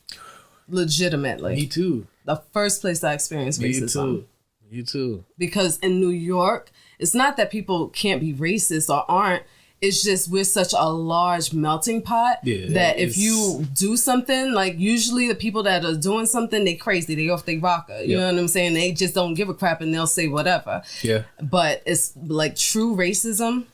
Legitimately.
Me too.
The first place I experienced racism.
Me too.
Because in New York, it's not that people can't be racist or aren't. It's just we're such a large melting pot that if you do something, like usually the people that are doing something, they crazy, they off their rocker. You know what I'm saying? They just don't give a crap and they'll say whatever. Yeah. But it's like true racism,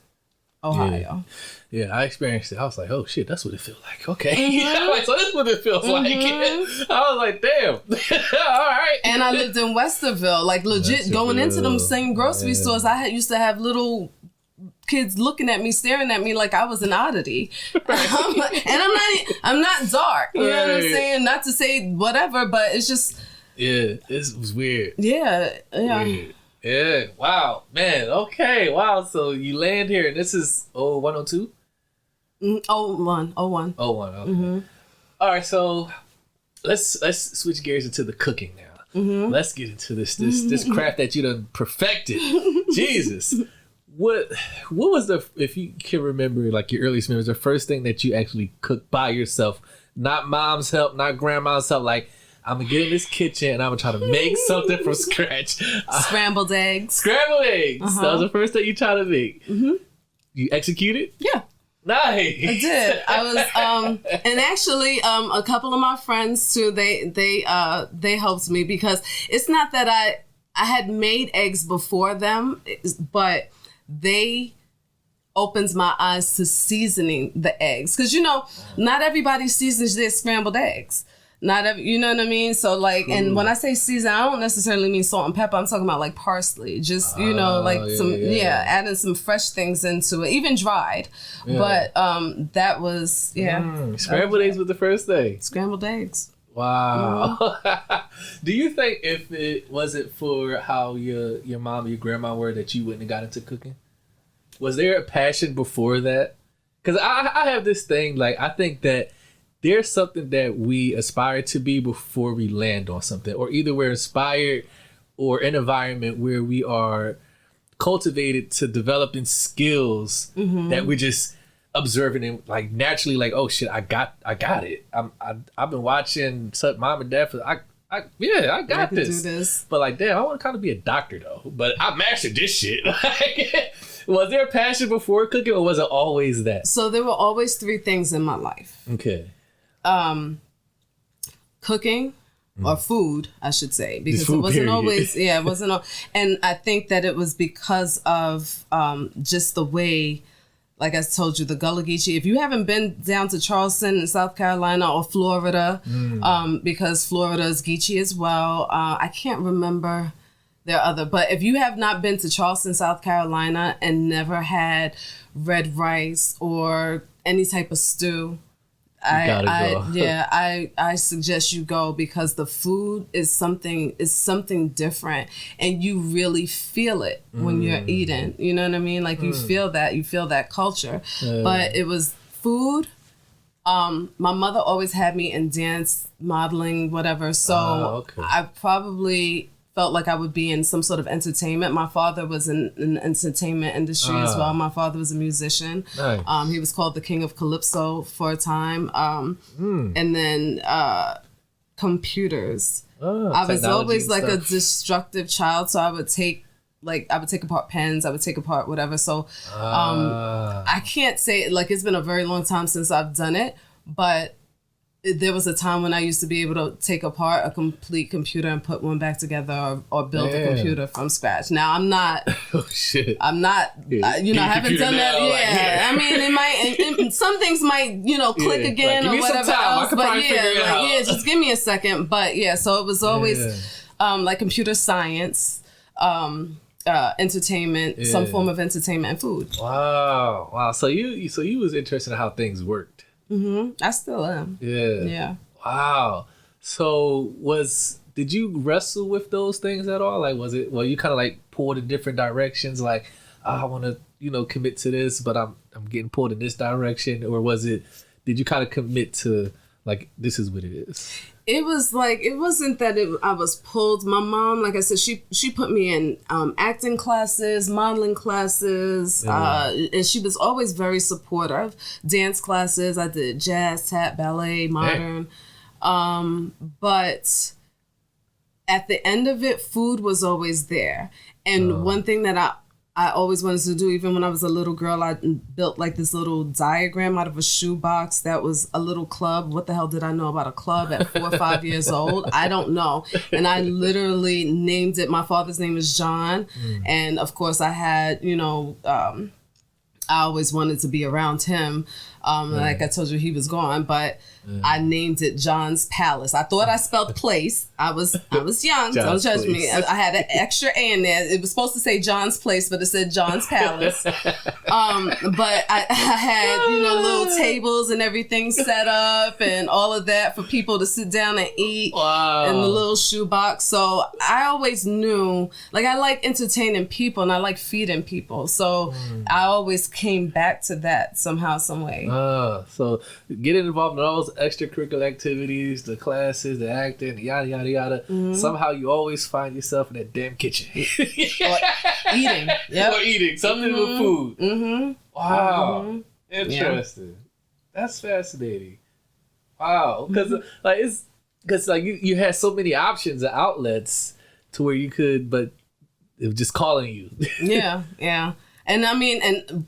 Ohio.
Yeah, I experienced it. I was like, oh shit, that's what it feels like. Okay. Like, so that's what it feels like. I was like, damn. All right.
And I lived in Westerville, like legit going into them same grocery stores. I used to have little kids looking at me, staring at me like I was an oddity. I'm not dark. You know what I'm saying? Not to say whatever, but it's just.
Yeah, it was weird.
Yeah.
Weird. Yeah. Wow, man. Okay. Wow. So you land here, and this is 102?
01.
Okay. All right. So let's switch gears into the cooking now. Let's get into this craft that you done perfected. Jesus. What was if you can remember, like your earliest memories, the first thing that you actually cooked by yourself, not mom's help, not grandma's help, like, I'm gonna get in this kitchen and I'm gonna try to make something from scratch.
Scrambled eggs.
That was the first thing you tried to make. You executed?
Yeah.
Nice.
I did. I was and actually a couple of my friends too, they helped me, because it's not that I had made eggs before them, but they opens my eyes to seasoning the eggs. Because, you know, not everybody seasons their scrambled eggs. You know what I mean? So, like, and when I say season, I don't necessarily mean salt and pepper. I'm talking about, like, parsley. Just, you know, like adding some fresh things into it, even dried. But that was,
Scrambled eggs was the first thing.
Scrambled eggs.
Wow. Do you think if it wasn't for how your mom or your grandma were, that you wouldn't have got into cooking? Was there a passion before that? Because I have this thing, like, I think that there's something that we aspire to be before we land on something. Or either we're inspired or in an environment where we are cultivated to developing skills that we're just observing and like naturally like, oh shit, I got it. I've been watching mom and dad for I got this.
Do this.
But like, damn, I want to kind of be a doctor though. But I mastered this shit. Was there a passion before cooking, or was it always that?
So there were always three things in my life.
Okay.
Cooking. Or food, I should say, because it wasn't always, it wasn't. And I think that it was because of just the way, like I told you, the Gullah Geechee. If you haven't been down to Charleston in South Carolina or Florida, because Florida is Geechee as well. I can't remember their other, but if you have not been to Charleston, South Carolina, and never had red rice or any type of stew, I suggest you go, because the food is something different, and you really feel it when you're eating. You know what I mean? Like you feel that culture. But it was food, My mother always had me in dance, modeling, whatever. So I probably felt like I would be in some sort of entertainment. My father was in the entertainment industry as well. My father was a musician.
Nice.
He was called the King of Calypso for a time. And then computers. I was always like a destructive child, so I would take apart pens, I would take apart whatever. So I can't say, like, it's been a very long time since I've done it, but there was a time when I used to be able to take apart a complete computer and put one back together or build a computer from scratch. Now I'm not.
Oh shit!
I'm not. I haven't done that. I mean, it might. Some things might, click again or whatever else. But just give me a second. But so it was always like computer science, entertainment, some form of entertainment and food.
Wow. So you was interested in how things worked.
I still am. Yeah.
Wow. So did you wrestle with those things at all? Like, you kind of like pulled in different directions? Like, I want to, commit to this, but I'm getting pulled in this direction, or did you kind of commit to like, this is what it is?
It was like, it wasn't that I was pulled. My mom, like I said, she put me in acting classes, modeling classes, and she was always very supportive. Dance classes, I did jazz, tap, ballet, modern. But at the end of it, food was always there. And one thing that I always wanted to do, even when I was a little girl, I built like this little diagram out of a shoebox that was a little club. What the hell did I know about a club at 4 or 5 years old? I don't know. And I literally named it. My father's name is John. And of course I had, I always wanted to be around him. Like I told you, he was gone, but I named it John's Palace. I thought I spelled place. I was young, so don't judge me. I had an extra A in there. It was supposed to say John's Place, but it said John's Palace. But I had, little tables and everything set up and all of that for people to sit down and eat in the little shoebox. So I always knew, like, I like entertaining people and I like feeding people. So I always came back to that somehow, some way.
So getting involved in all those extracurricular activities, the classes, the acting, yada yada yada. Somehow you always find yourself in that damn kitchen.
Or eating. Yep.
Or eating something with food. Wow. Interesting. That's fascinating. Wow. Because you had so many options and outlets to where you could, but it was just calling you. Yeah. And I mean, and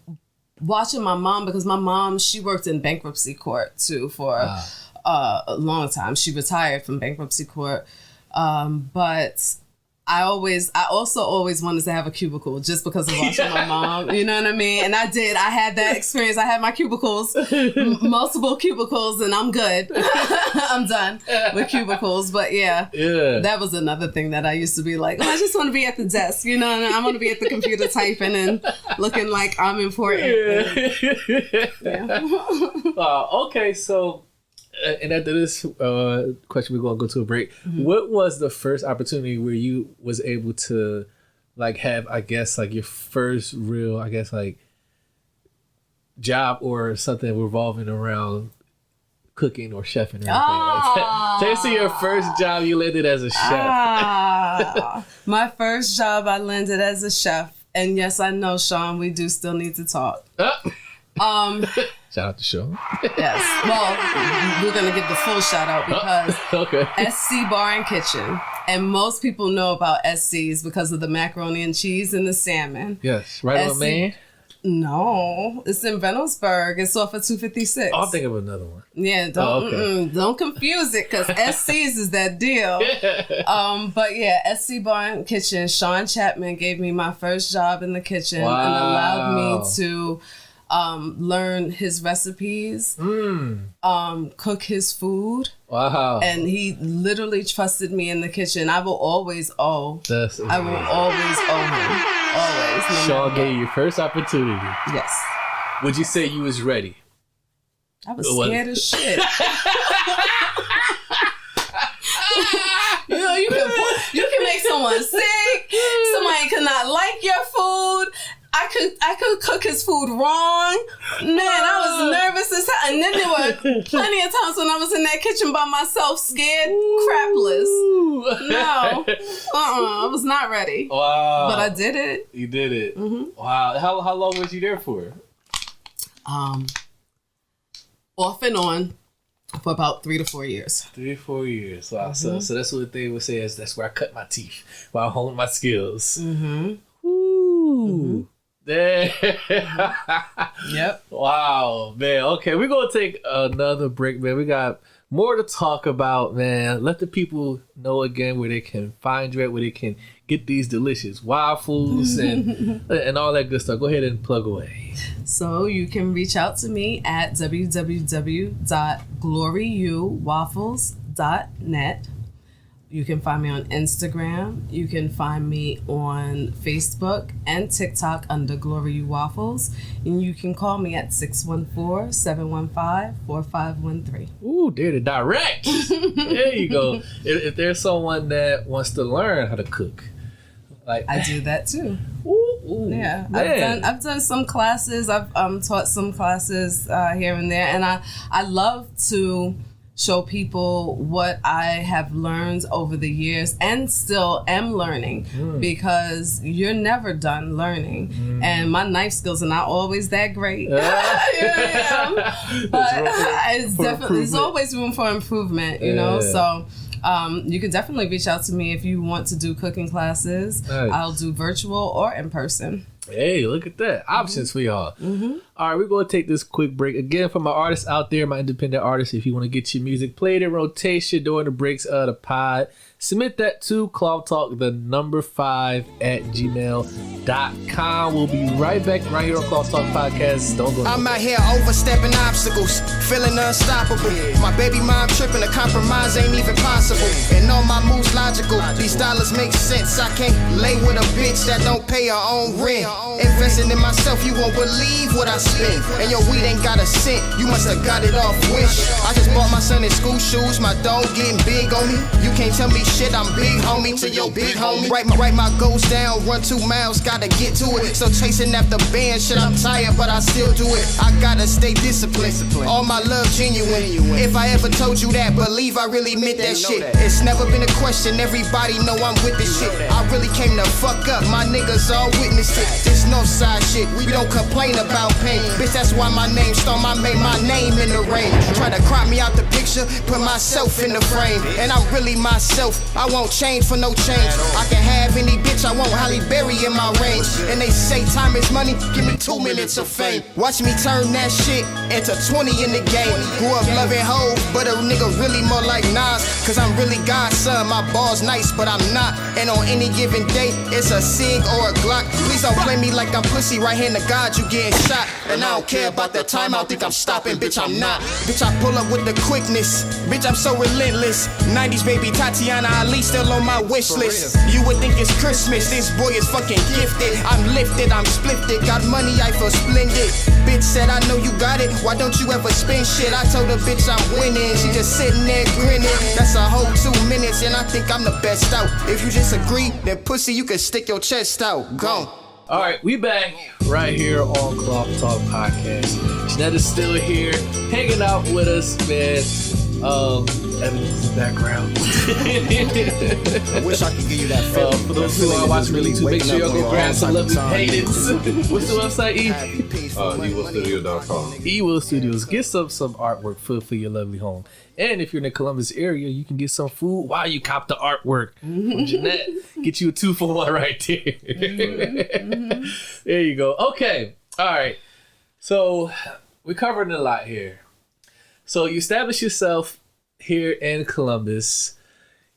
watching my mom, because my mom, she worked in bankruptcy court too for a long time. She retired from bankruptcy court. But I also always wanted to have a cubicle just because of watching my mom. You know what I mean? And I did. I had that experience. I had my cubicles, multiple cubicles, and I'm good. I'm done with cubicles. But yeah, that was another thing that I used to be like, I just want to be at the desk. And I want to be at the computer typing and looking like I'm important. Okay, so... and after this question, we're going to go to a break. What was the first opportunity where you was able to, like, have, I guess, like, your first real, I guess, like, job or something revolving around cooking or chefing or anything like that? Tell us your first job you landed as a chef.
My first job I landed as a chef. And yes, I know, Sean, we do still need to talk.
Shout out to Sean.
Yes. Well, we're going to give the full shout out because SC Bar and Kitchen. And most people know about SC's because of the macaroni and cheese and the salmon.
Yes. Right on Main?
No. It's in Reynoldsburg. It's off of 256.
I'll think of another one.
Yeah. Don't confuse it because SC's is that deal. But yeah, SC Bar and Kitchen. Sean Chapman gave me my first job in the kitchen and allowed me to... learn his recipes, cook his food. Wow. And he literally trusted me in the kitchen. I will always owe. I will always owe him. Always. No
Sean gave you your first opportunity.
Yes.
Would you say you was ready?
I was scared as shit. You can make someone sick. Somebody cannot like your food. I I could cook his food wrong. Man, I was nervous as hell. And then there were plenty of times when I was in that kitchen by myself, scared, crapless. No, I was not ready.
Wow,
but I did it.
You did it. Wow, how long was you there for?
Off and on for about 3 to 4 years.
3 or 4 years. Wow. So that's what they would say is that's where I cut my teeth while I honed my skills. Ooh. There.
Yep.
Wow, man. Okay, we're gonna take another break, man. We got more to talk about, man. Let the people know again where they can find you at, where they can get these delicious waffles and all that good stuff. Go ahead and plug away.
So you can reach out to me at www.glorieuxwafulz.net. You can find me on Instagram. You can find me on Facebook and TikTok under Glorieux Wafulz. And you can call me at 614-715-4513.
Ooh, they're the direct. There you go. If there's someone that wants to learn how to cook, like
I do that too.
Ooh,
yeah,
man.
I've done some classes. I've taught some classes here and there, and I love to show people what I have learned over the years and still am learning because you're never done learning. And my knife skills are not always that great. But it's definitely, there's always room for improvement, you know? So you can definitely reach out to me if you want to do cooking classes. Nice. I'll do virtual or in person.
Hey, look at that. Options for y'all. All right, we're going to take this quick break. Again, for my artists out there, my independent artists, if you want to get your music played in rotation during the breaks of the pod, submit that to clothtalk5@gmail.com. We'll be right back right here on Cloth Talk Podcast. Don't go.
I'm out here overstepping obstacles, feeling unstoppable. My baby mom tripping, a compromise ain't even possible. And all my moves logical, these dollars make sense. I can't lay with a bitch that don't pay her own rent. Investing in myself, you won't believe what I spend. And your weed ain't got a cent, you must have got it off Wish. I just bought my son his school shoes, my dog getting big on me. You can't tell me shit, I'm big homie to your big homie. Write my goals down, run 2 miles, gotta get to it. So chasing after band, shit, I'm tired, but I still do it. I gotta stay disciplined, all my love genuine. If I ever told you that, believe I really meant that shit. It's never been a question, everybody know I'm with this shit. I really came to fuck up, my niggas all witnessed it. This Northside shit, we don't complain about pain. Bitch, that's why my name Storm, I made my name in the rain. Try to crop me out the picture, put myself in the frame. And I'm really myself, I won't change for no change. I can have any bitch I want, Halle Berry in my range. And they say time is money, give me 2 minutes of fame. Watch me turn that shit into 20 in the game. Grew up loving hoes, but a nigga really more like Nas. Cause I'm really God's son, my ball's nice, but I'm not. And on any given day, it's a Sig or a Glock. Please don't play me like I'm pussy, right hand to God, you getting shot. And I don't care about the time, I don't think I'm stopping, bitch, I'm not. Bitch, I pull up with the quickness, bitch, I'm so relentless. 90s baby, Tatiana Ali still on my wish list. You would think it's Christmas, this boy is fucking gifted. I'm lifted, I'm splifted, got money, I feel splendid. Bitch said, I know you got it, why don't you ever spend shit? I told her, bitch, I'm winning, she just sitting there grinning. That's a whole 2 minutes, and I think I'm the best out. If you disagree, then pussy, you can stick your chest out, gone.
All right, we back right here on Cloth Talk Podcast. Jonette is still here, hanging out with us, man. Evidence in the background.
I wish I could give you that feeling.
For those who are watching me YouTube, make sure y'all go grab some lovely paintings. What's the website, E?
Ewillstudios.com.
Ewill Studios. Get some artwork for your lovely home. And if you're in the Columbus area, you can get some food while you cop the artwork from Jonette. Get you a 2-for-1 right there. There you go. Okay. All right. So we're covering a lot here. So you establish yourself here in Columbus.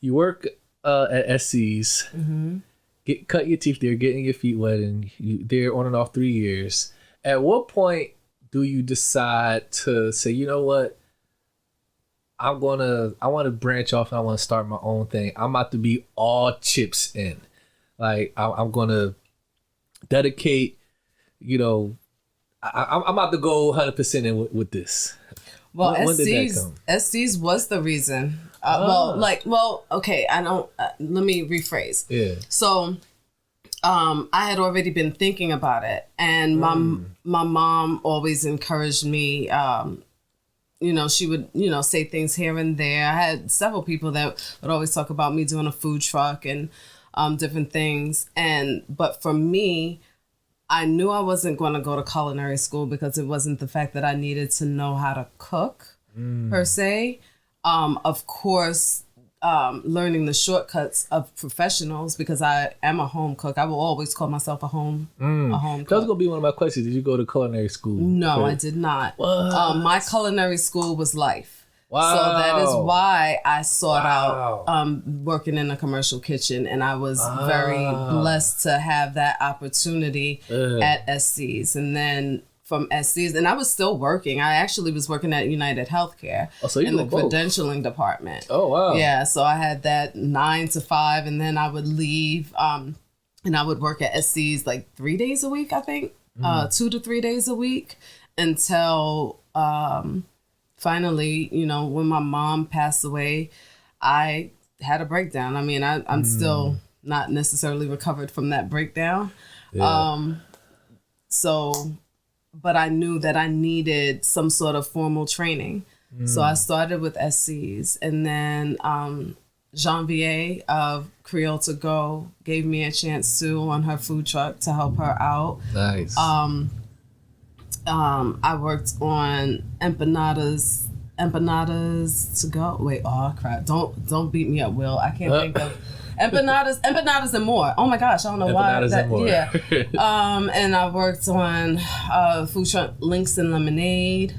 You work at SC's. Cut your teeth there, getting your feet wet, and you there on and off 3 years. At what point do you decide to say, you know what? I want to branch off and I want to start my own thing. I'm about to be all chips in. Like I'm going to dedicate, you know, I'm about to go 100% in with this.
Well,
when did that come?
SC's was the reason. Okay, I don't, let me rephrase.
Yeah.
So I had already been thinking about it, and my mom always encouraged me. She would, say things here and there. I had several people that would always talk about me doing a food truck and different things. But for me, I knew I wasn't going to go to culinary school because it wasn't the fact that I needed to know how to cook per se. Of course, learning the shortcuts of professionals because I am a home cook. I will always call myself a home cook.
That was gonna be one of my questions. Did you go to culinary school?
No, I did not. My culinary school was life.
Wow.
So that is why I sought out working in a commercial kitchen, and I was very blessed to have that opportunity at SC's, and then from SC's, and I was still working. I actually was working at United Healthcare in the credentialing department.
Oh, wow.
Yeah, so I had that 9 to 5, and then I would leave, and I would work at SC's like 3 days a week, I think, 2 to 3 days a week, until finally, when my mom passed away, I had a breakdown. I mean, I'm still not necessarily recovered from that breakdown. Yeah. But I knew that I needed some sort of formal training. So I started with SC's, and then Janvier of Creole To Go gave me a chance to on her food truck to help her out.
Nice.
I worked on empanadas to go. Wait, oh crap! Don't beat me up, Will. I can't think of. Empanadas and more. Oh my gosh, I don't know why. Yeah. And I worked on food truck Links and Lemonade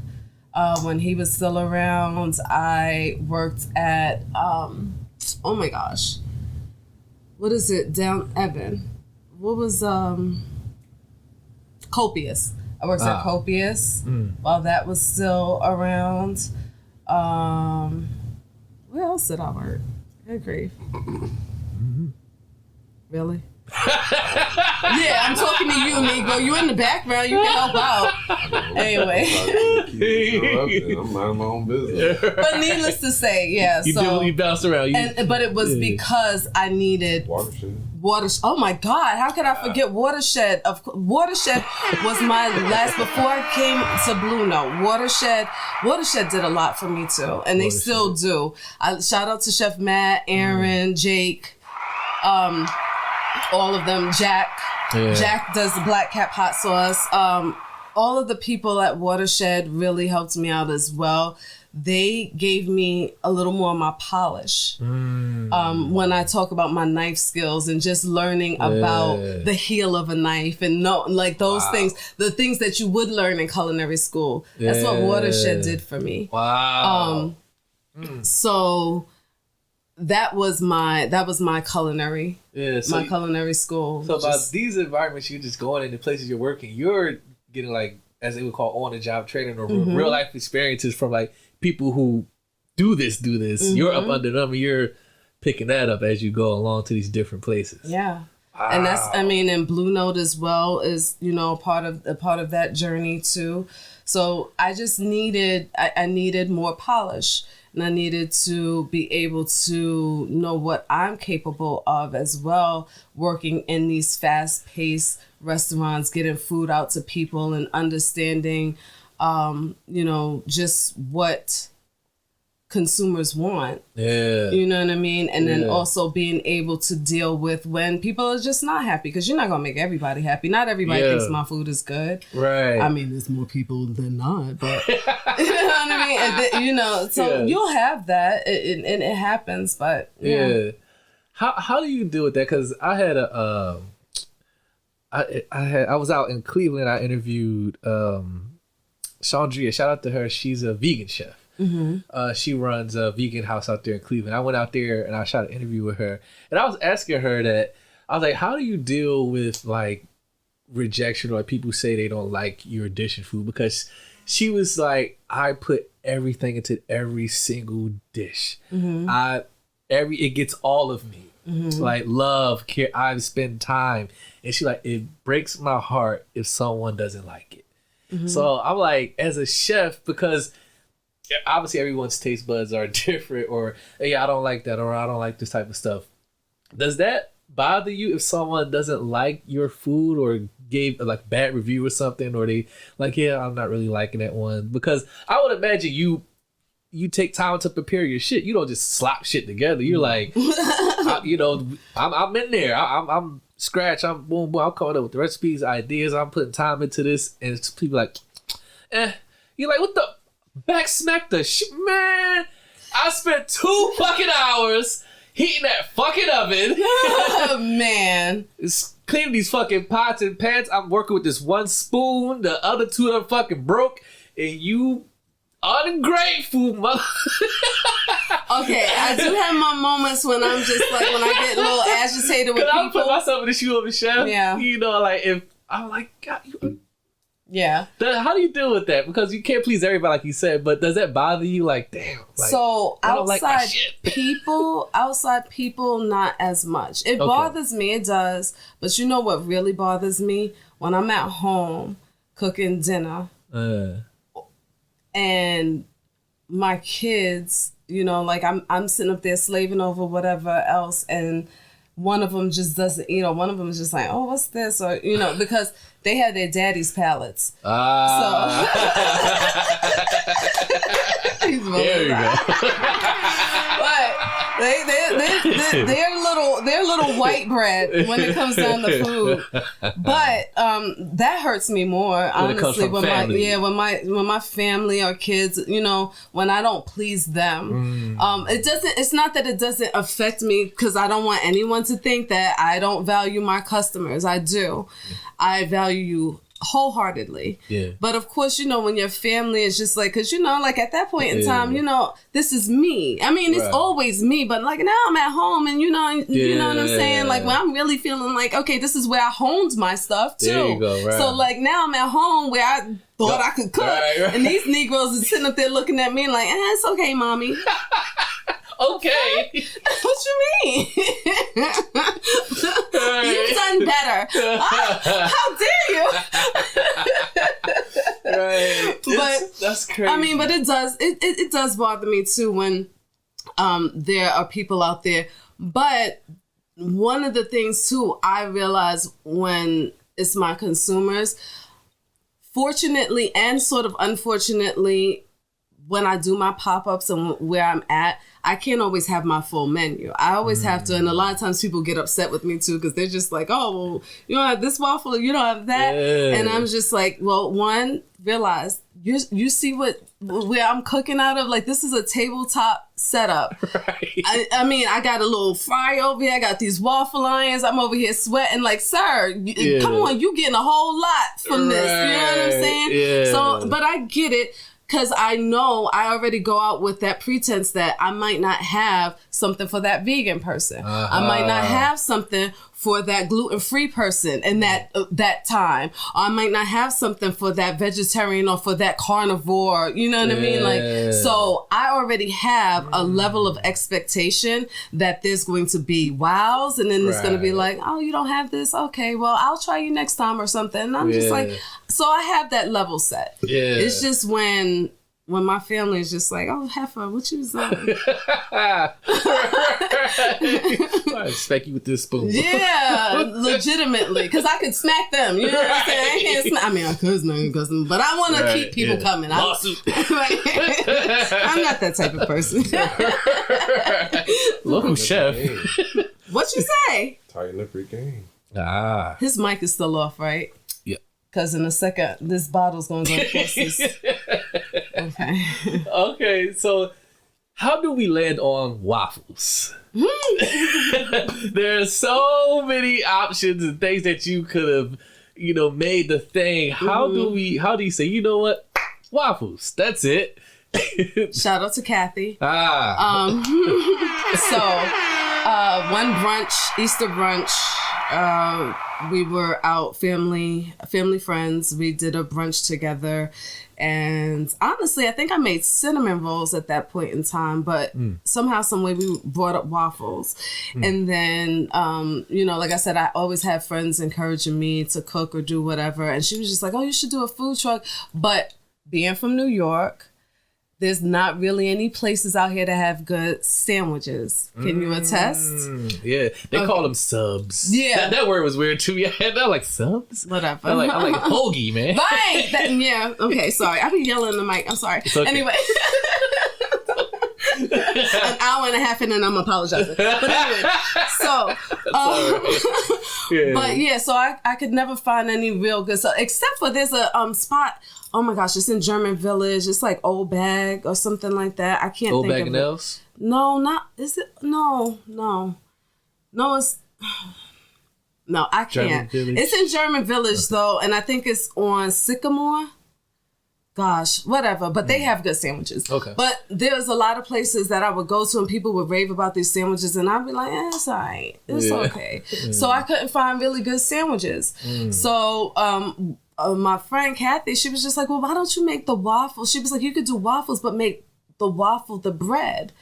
when he was still around. I worked at oh my gosh, what is it down Evan? What was Copious? I worked at Copious while that was still around. Where else did I work? Good grief. Really? Yeah, I'm talking to you, Negro. You in the background. You can help out. Anyway.
I'm minding my own business.
But needless to say, yeah.
You bounced around.
But it was because I needed Watershed. Oh my God! How could I forget Watershed? Watershed was my last before I came to Blue Note. Watershed did a lot for me too, and they still do. I shout out to Chef Matt, Aaron, Jake. All of them. Jack does the black cap hot sauce. All of the people at Watershed really helped me out as well. They gave me a little more of my polish when I talk about my knife skills and just learning about the heel of a knife and those things, the things that you would learn in culinary school. That's what Watershed did for me.
Wow.
So that was my culinary. Yeah, so my culinary school.
So about these environments, you're just going into places you're working. You're getting like, as they would call, on the job training or real life experiences from like people who do this. You're up under them, and you're picking that up as you go along to these different places.
Yeah. Wow. And that's, and Blue Note as well is, part of that journey too. So I just needed more polish. And I needed to be able to know what I'm capable of as well, working in these fast-paced restaurants, getting food out to people and understanding, just what consumers want. Yeah. You know what I mean? And then also being able to deal with when people are just not happy, because you're not going to make everybody happy. Not everybody thinks my food is good. Right. I mean, there's more people than not, but you know what I mean? So you'll have that and it happens, but yeah.
How do you deal with that? Because I had I was out in Cleveland. I interviewed Chandria. Shout out to her. She's a vegan chef. Mm-hmm. She runs a vegan house out there in Cleveland. I went out there and I shot an interview with her, and I was asking her that. I was like, how do you deal with like rejection or like people say they don't like your dish and food? Because she was like, I put everything into every single dish. Mm-hmm. It gets all of me. Mm-hmm. Like love, care. I spend time, and she like, it breaks my heart if someone doesn't like it. Mm-hmm. So I'm like, as a chef, because obviously everyone's taste buds are different, or hey, I don't like that, or I don't like this type of stuff. Does that bother you if someone doesn't like your food or gave like bad review or something, or they like, yeah, I'm not really liking that one? Because I would imagine you take time to prepare your shit. You don't just slap shit together. You're like, I'm in there. I'm scratch. I'm boom, boom. I'm coming up with the recipes, ideas. I'm putting time into this, and it's people like, You're like, what the back smack the shit, man? I spent 2 fucking hours heating that fucking oven.
Oh, man.
Cleaning these fucking pots and pans. I'm working with this one spoon. The other 2 of them fucking broke. And you ungrateful mother.
Okay, I do have my moments when I'm just like, when I get a little agitated with people.
I put myself in the shoe of a chef.
Yeah.
You know, like, if I'm like, God, you...
Yeah.
How do you deal with that? Because you can't please everybody, like you said, but does that bother you? Like, damn. Like,
so outside
like
people, not as much. It bothers me, it does. But you know what really bothers me? When I'm at home cooking dinner and my kids, you know, like I'm sitting up there slaving over whatever else, and one of them just doesn't, you know, one of them is just like, oh, what's this? Or, you know, because they have their daddy's palates. So he's
there you go.
But they're little white bread when it comes down to food. But that hurts me more, honestly, when my family or kids, you know, when I don't please them. It's not that it doesn't affect me, because I don't want anyone to think that I don't value my customers. I do. I value you wholeheartedly. Yeah. But of course, you know, when your family is just like, because, you know, like at that point in time, you know, this is me. I mean, it's always me, but like now I'm at home, and you know what I'm saying? Like when I'm really feeling like, okay, this is where I honed my stuff too. There you go, right. So like now I'm at home where I thought I could cook. Right. And these Negroes are sitting up there looking at me like, it's okay, mommy.
Okay.
What you mean? You've done better. How dare you?
Right.
But
that's crazy.
I mean, but it does bother me too when there are people out there. But one of the things too, I realize when it's my consumers, fortunately and sort of unfortunately, when I do my pop-ups and where I'm at, I can't always have my full menu. I always have to, and a lot of times people get upset with me too, because they're just like, oh, well, you don't have this waffle, you don't have that. Yeah. And I'm just like, well, one, realize, you see where I'm cooking out of? Like, this is a tabletop setup. Right. I mean, I got a little fryer over here, I got these waffle irons, I'm over here sweating. Like, sir, come on, you getting a whole lot from this. You know what I'm saying? Yeah. So, but I get it. Because I know I already go out with that pretense that I might not have something for that vegan person. I might not have something for that gluten-free person in that time. Or I might not have something for that vegetarian or for that carnivore. You know what I mean? Like, so I already have a level of expectation that there's going to be wows, and then it's going to be like, oh, you don't have this? Okay, well, I'll try you next time or something. And I'm just like, so I have that level set. Yeah. It's just when my family is just like, oh, heifer, what you was doing?
I expect you with this spoon.
Yeah, legitimately. Because I could smack them. You know what I'm saying? I can't smack. I mean, I could smack them, but I want to keep people coming.
Lawsuit.
I'm not that type of person.
Local chef.
What you say?
Tighten up your game.
His mic is still off, right? Because in a second, this bottle's going to go across this. Okay.
Okay, so how do we land on waffles? There's so many options and things that you could have, you know, made the thing. How do you say, you know what? Waffles. That's it.
Shout out to Kathy. So, one brunch, Easter brunch, we were out, family friends. We did a brunch together, and honestly, I think I made cinnamon rolls at that point in time. But somehow, some way, we brought up waffles, and then you know, like I said, I always have friends encouraging me to cook or do whatever, and she was just like, "Oh, you should do a food truck." But being from New York, there's not really any places out here that have good sandwiches. Can you attest?
Yeah, they call them subs.
Yeah.
That word was weird too. Yeah, they're like subs.
Whatever.
I like hoagie, man.
Right. Yeah. Okay. Sorry. I've been yelling in the mic. I'm sorry.
It's okay.
Anyway. An hour and a half in and I'm apologizing. But anyway, so but yeah, so I could never find any real good stuff except for there's a spot. Oh my gosh, it's in German Village. It's like Old Bag or something like that. I can't
Old
think
Bag
of
and
it.
Elves?
No, not is it? No, it's no, I can't. It's in German Village though, and I think it's on Sycamore. Gosh, whatever. But they have good sandwiches.
Okay.
But there's a lot of places that I would go to and people would rave about these sandwiches and I'd be like, it's all right. It's okay. So I couldn't find really good sandwiches. So my friend Kathy, she was just like, well, why don't you make the waffles? She was like, you could do waffles, but make the waffle the bread.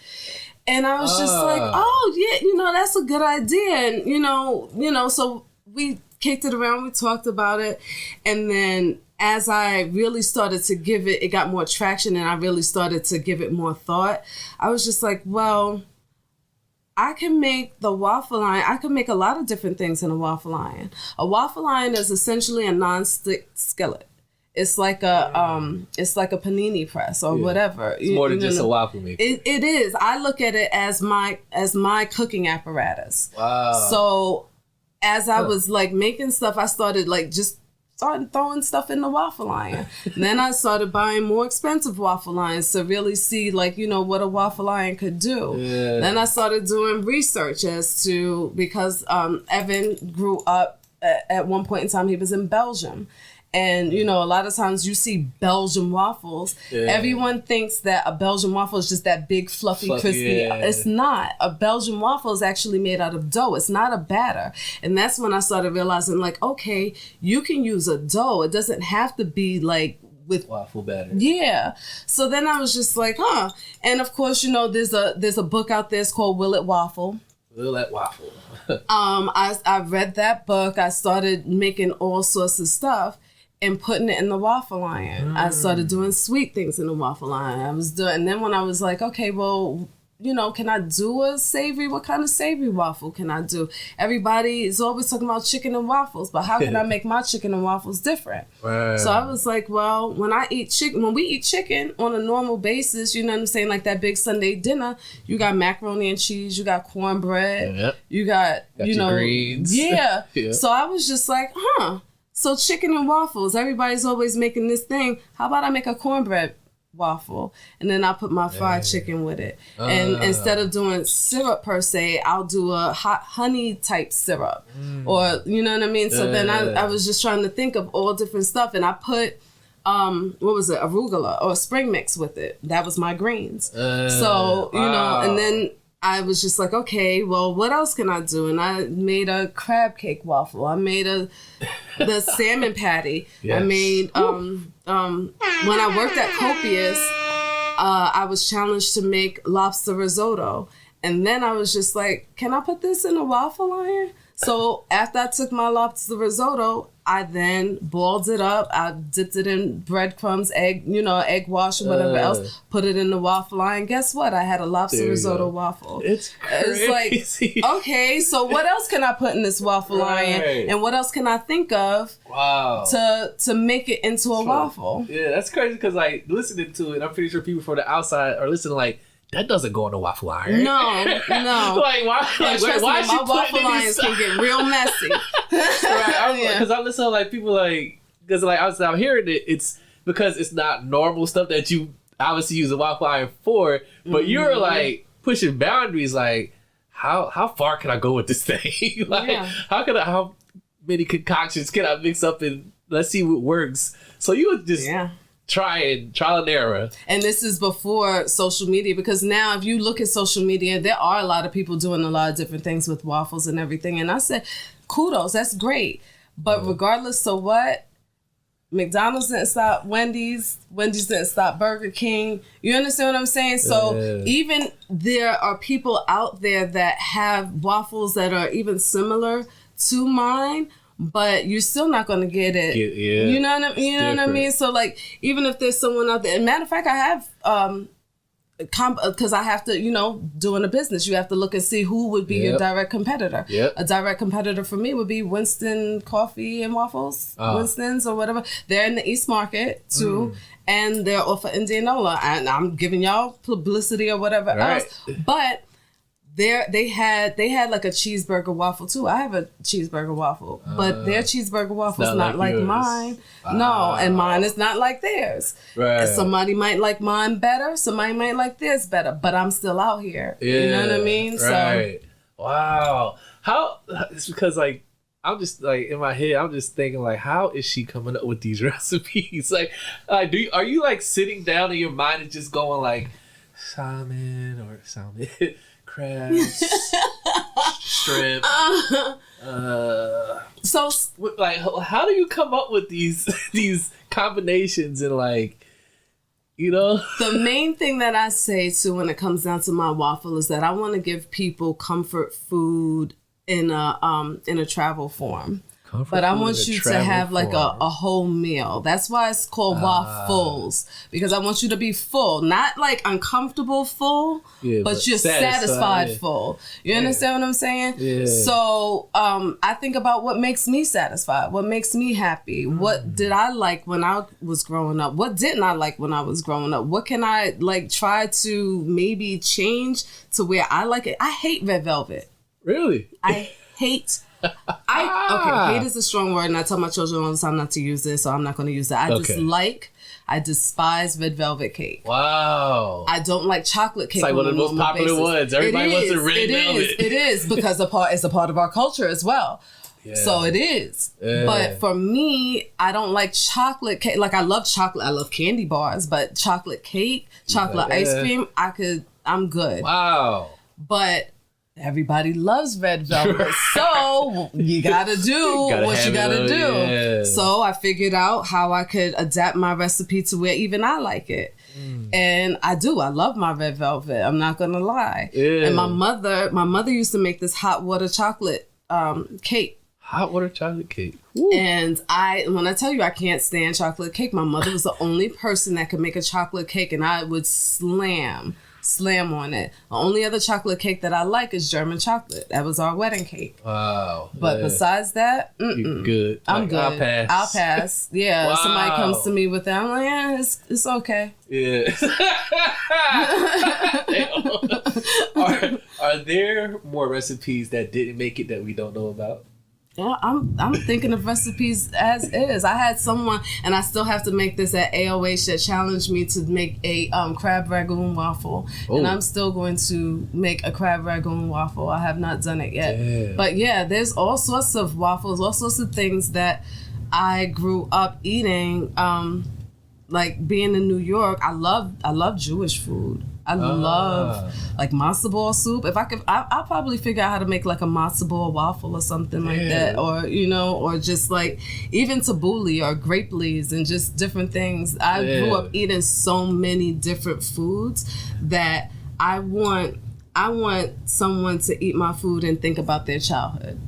And I was just like, oh, yeah, that's a good idea. And, so we kicked it around. We talked about it. And then as I really started to give it got more traction and I really started to give it more thought. I was just like, well, I can make the waffle iron. I can make a lot of different things in a waffle iron. A waffle iron is essentially a non-stick skillet. It's like a panini press or whatever.
It's more than just a waffle maker.
It is. I look at it as my cooking apparatus.
Wow.
So as I was like making stuff, I started throwing stuff in the waffle iron. And then I started buying more expensive waffle irons to really see what a waffle iron could do. Yeah. Then I started doing research as to, because Evan grew up at one point in time, he was in Belgium. And, a lot of times you see Belgian waffles. Yeah. Everyone thinks that a Belgian waffle is just that big, fluffy, crispy. Yeah. It's not. A Belgian waffle is actually made out of dough. It's not a batter. And that's when I started realizing, okay, you can use a dough. It doesn't have to be with
waffle batter.
Yeah. So then I was just like, huh. And of course, there's a book out there. It's called Will It Waffle.
Will It Waffle.
I read that book. I started making all sorts of stuff and putting it in the waffle iron. I started doing sweet things in the waffle iron. And then when I was like, okay, well, can I do a savory? What kind of savory waffle can I do? Everybody is always talking about chicken and waffles, but how can I make my chicken and waffles different? Wow. So I was like, well, when we eat chicken on a normal basis, you know what I'm saying, like that big Sunday dinner, you got macaroni and cheese, you got cornbread, you got
your greens.
Yeah. So I was just like, so chicken and waffles, everybody's always making this thing. How about I make a cornbread waffle? And then I put my fried chicken with it. And instead of doing syrup per se, I'll do a hot honey type syrup. Or, you know what I mean? So then I was just trying to think of all different stuff. And I put, arugula or spring mix with it. That was my greens. And then I was just like, okay, well, what else can I do? And I made a crab cake waffle. I made the salmon patty. Yes. I made when I worked at Copious, I was challenged to make lobster risotto. And then I was just like, can I put this in a waffle iron? So after I took my lobster risotto, I then boiled it up. I dipped it in breadcrumbs, egg wash or whatever else. Put it in the waffle iron. Guess what? I had a lobster risotto waffle.
It's crazy.
It's like, okay, so what else can I put in this waffle iron? And what else can I think of to make it into a waffle?
Yeah, that's crazy because listening to it, I'm pretty sure people from the outside are listening that doesn't go on a waffle iron.
No.
Why?
Trust
why
me, my waffle irons can get real messy.
Because I listen to people because I'm hearing it. It's because it's not normal stuff that you obviously use a waffle iron for, but you're pushing boundaries. How far can I go with this thing? How many concoctions can I mix up and let's see what works? So you would just. Yeah. Trial and error.
And this is before social media, because now if you look at social media, there are a lot of people doing a lot of different things with waffles and everything. And I said, kudos, that's great. But regardless of what, McDonald's didn't stop Wendy's didn't stop Burger King. You understand what I'm saying? So even there are people out there that have waffles that are even similar to mine, but you're still not going to get it.
Yeah.
You know what I mean? You know what I mean? So like, even if there's someone out there, and matter of fact, I have, because I have to, doing a business, you have to look and see who would be your direct competitor.
Yep.
A direct competitor for me would be Winston Coffee and Waffles, Winston's or whatever. They're in the East Market too, and they're off of Indianola. And I'm giving y'all publicity or whatever else, but they had like a cheeseburger waffle too. I have a cheeseburger waffle, but their cheeseburger waffle is not like mine. No, and mine is not like theirs.
Right.
And somebody might like mine better. Somebody might like theirs better. But I'm still out here.
Yeah,
you know what I mean?
Right. So, wow. How? It's because like I'm just like in my head. I'm just thinking like, how is she coming up with these recipes? Like, are you like sitting down in your mind and just going like salmon, crabs, shrimp.
So
like, how do you come up with these combinations and like,
The main thing that I say too when it comes down to my waffle is that I want to give people comfort food in a travel form. But I want you to have like a whole meal. That's why it's called Wafulz, because I want you to be full, not like uncomfortable full, but you're satisfied full. You understand what I'm saying? Yeah. So I think about what makes me satisfied, what makes me happy. What did I like when I was growing up? What didn't I like when I was growing up? What can I like try to maybe change to where I like it? I hate red velvet.
Really?
I hate. Hate is a strong word, and I tell my children all the time not to use this, so I'm not going to use that. I despise red velvet cake.
Wow.
I don't like chocolate cake.
It's like one of the most popular ones. Everybody wants a red velvet.
It is because it's a part of our culture as well. Yeah. So it is. Yeah. But for me, I don't like chocolate cake. Like I love chocolate. I love candy bars, but chocolate cake, chocolate ice cream, I'm good.
Wow.
But everybody loves red velvet, so you gotta do what you gotta do. Yeah. So I figured out how I could adapt my recipe to where even I like it. And I do. I love my red velvet. I'm not gonna lie. Yeah. And my mother used to make this hot water chocolate cake.
Hot water chocolate cake.
Ooh. And when I tell you I can't stand chocolate cake, my mother was the only person that could make a chocolate cake, and I would slam on it. The only other chocolate cake that I like is German chocolate. That was our wedding cake.
Wow.
But besides that,
you're good.
I'm good.
I'll
pass. Yeah. Wow. Somebody comes to me with that, I'm like, yeah, it's okay.
Yeah. Are there more recipes that didn't make it that we don't know about?
Yeah, I'm thinking of recipes as is. I had someone, and I still have to make this at AOH, that challenged me to make a crab ragoon waffle. Oh. And I'm still going to make a crab ragoon waffle. I have not done it yet. Damn. But yeah, there's all sorts of waffles, all sorts of things that I grew up eating. Like being in New York, I love Jewish food. I love like matzo ball soup. If I could, I'll probably figure out how to make like a matzo ball waffle or something like that, or or just like even tabbouleh or grape leaves and just different things. I grew up eating so many different foods that I want someone to eat my food and think about their childhood.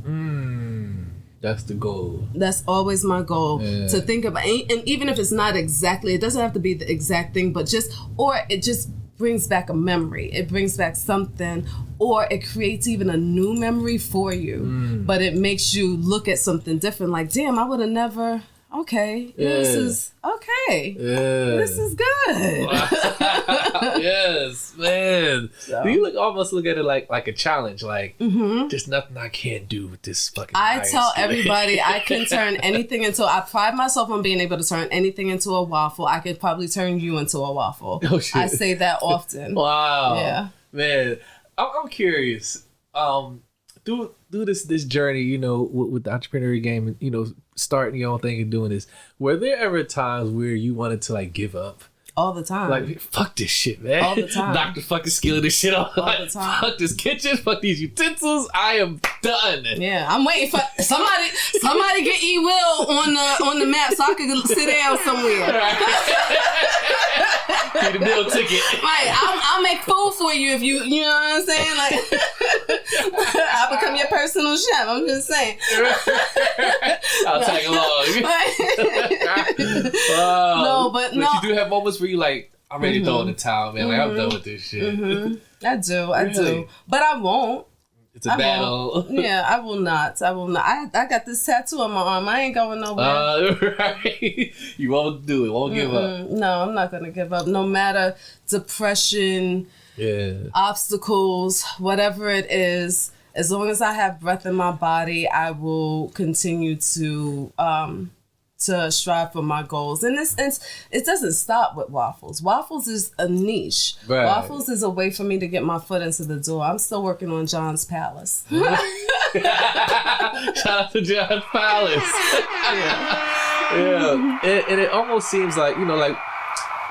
That's the goal.
That's always my goal, to think about, and even if it's not exactly, it doesn't have to be the exact thing, but it just brings back a memory. It brings back something, or it creates even a new memory for you. But it makes you look at something different. Like, damn, I would have never. Okay, this is okay. Yeah. This is good.
Yes, man. So. You almost look at it like a challenge. Like, there's nothing I can't do with this fucking.
I tell everybody I can turn anything into. I pride myself on being able to turn anything into a waffle. I could probably turn you into a waffle. Oh, shit. I say that often.
Wow.
Yeah,
man. I'm curious. Do this journey, with the entrepreneurial game, and starting your own thing and doing this. Were there ever times where you wanted to like give up?
All the time.
Like, fuck this shit, man.
All the time.
Knock the fucking skill of this shit off.
All the time.
Fuck this kitchen. Fuck these utensils. I am done.
Yeah, I'm waiting for somebody get E-Will on the map so I can sit down somewhere.
Get the meal ticket.
Right, I'll make food for you if you know what I'm saying. Like, I'll become your personal chef. I'm just saying.
I'll tag along.
No, but no.
You do have moments where you like, I'm ready to throw in the towel, man. Like, I'm done with this shit.
I do. But I won't.
It's a battle.
Yeah, I will not. I got this tattoo on my arm. I ain't going nowhere.
Right. You won't do it. Won't give up.
No, I'm not going to give up. No matter depression, obstacles, whatever it is, as long as I have breath in my body, I will continue to strive for my goals. And it doesn't stop with Wafulz. Wafulz is a niche.
Right.
Wafulz is a way for me to get my foot into the door. I'm still working on John's Palace.
Shout out to John's Palace. Yeah. And it almost seems like, you know, like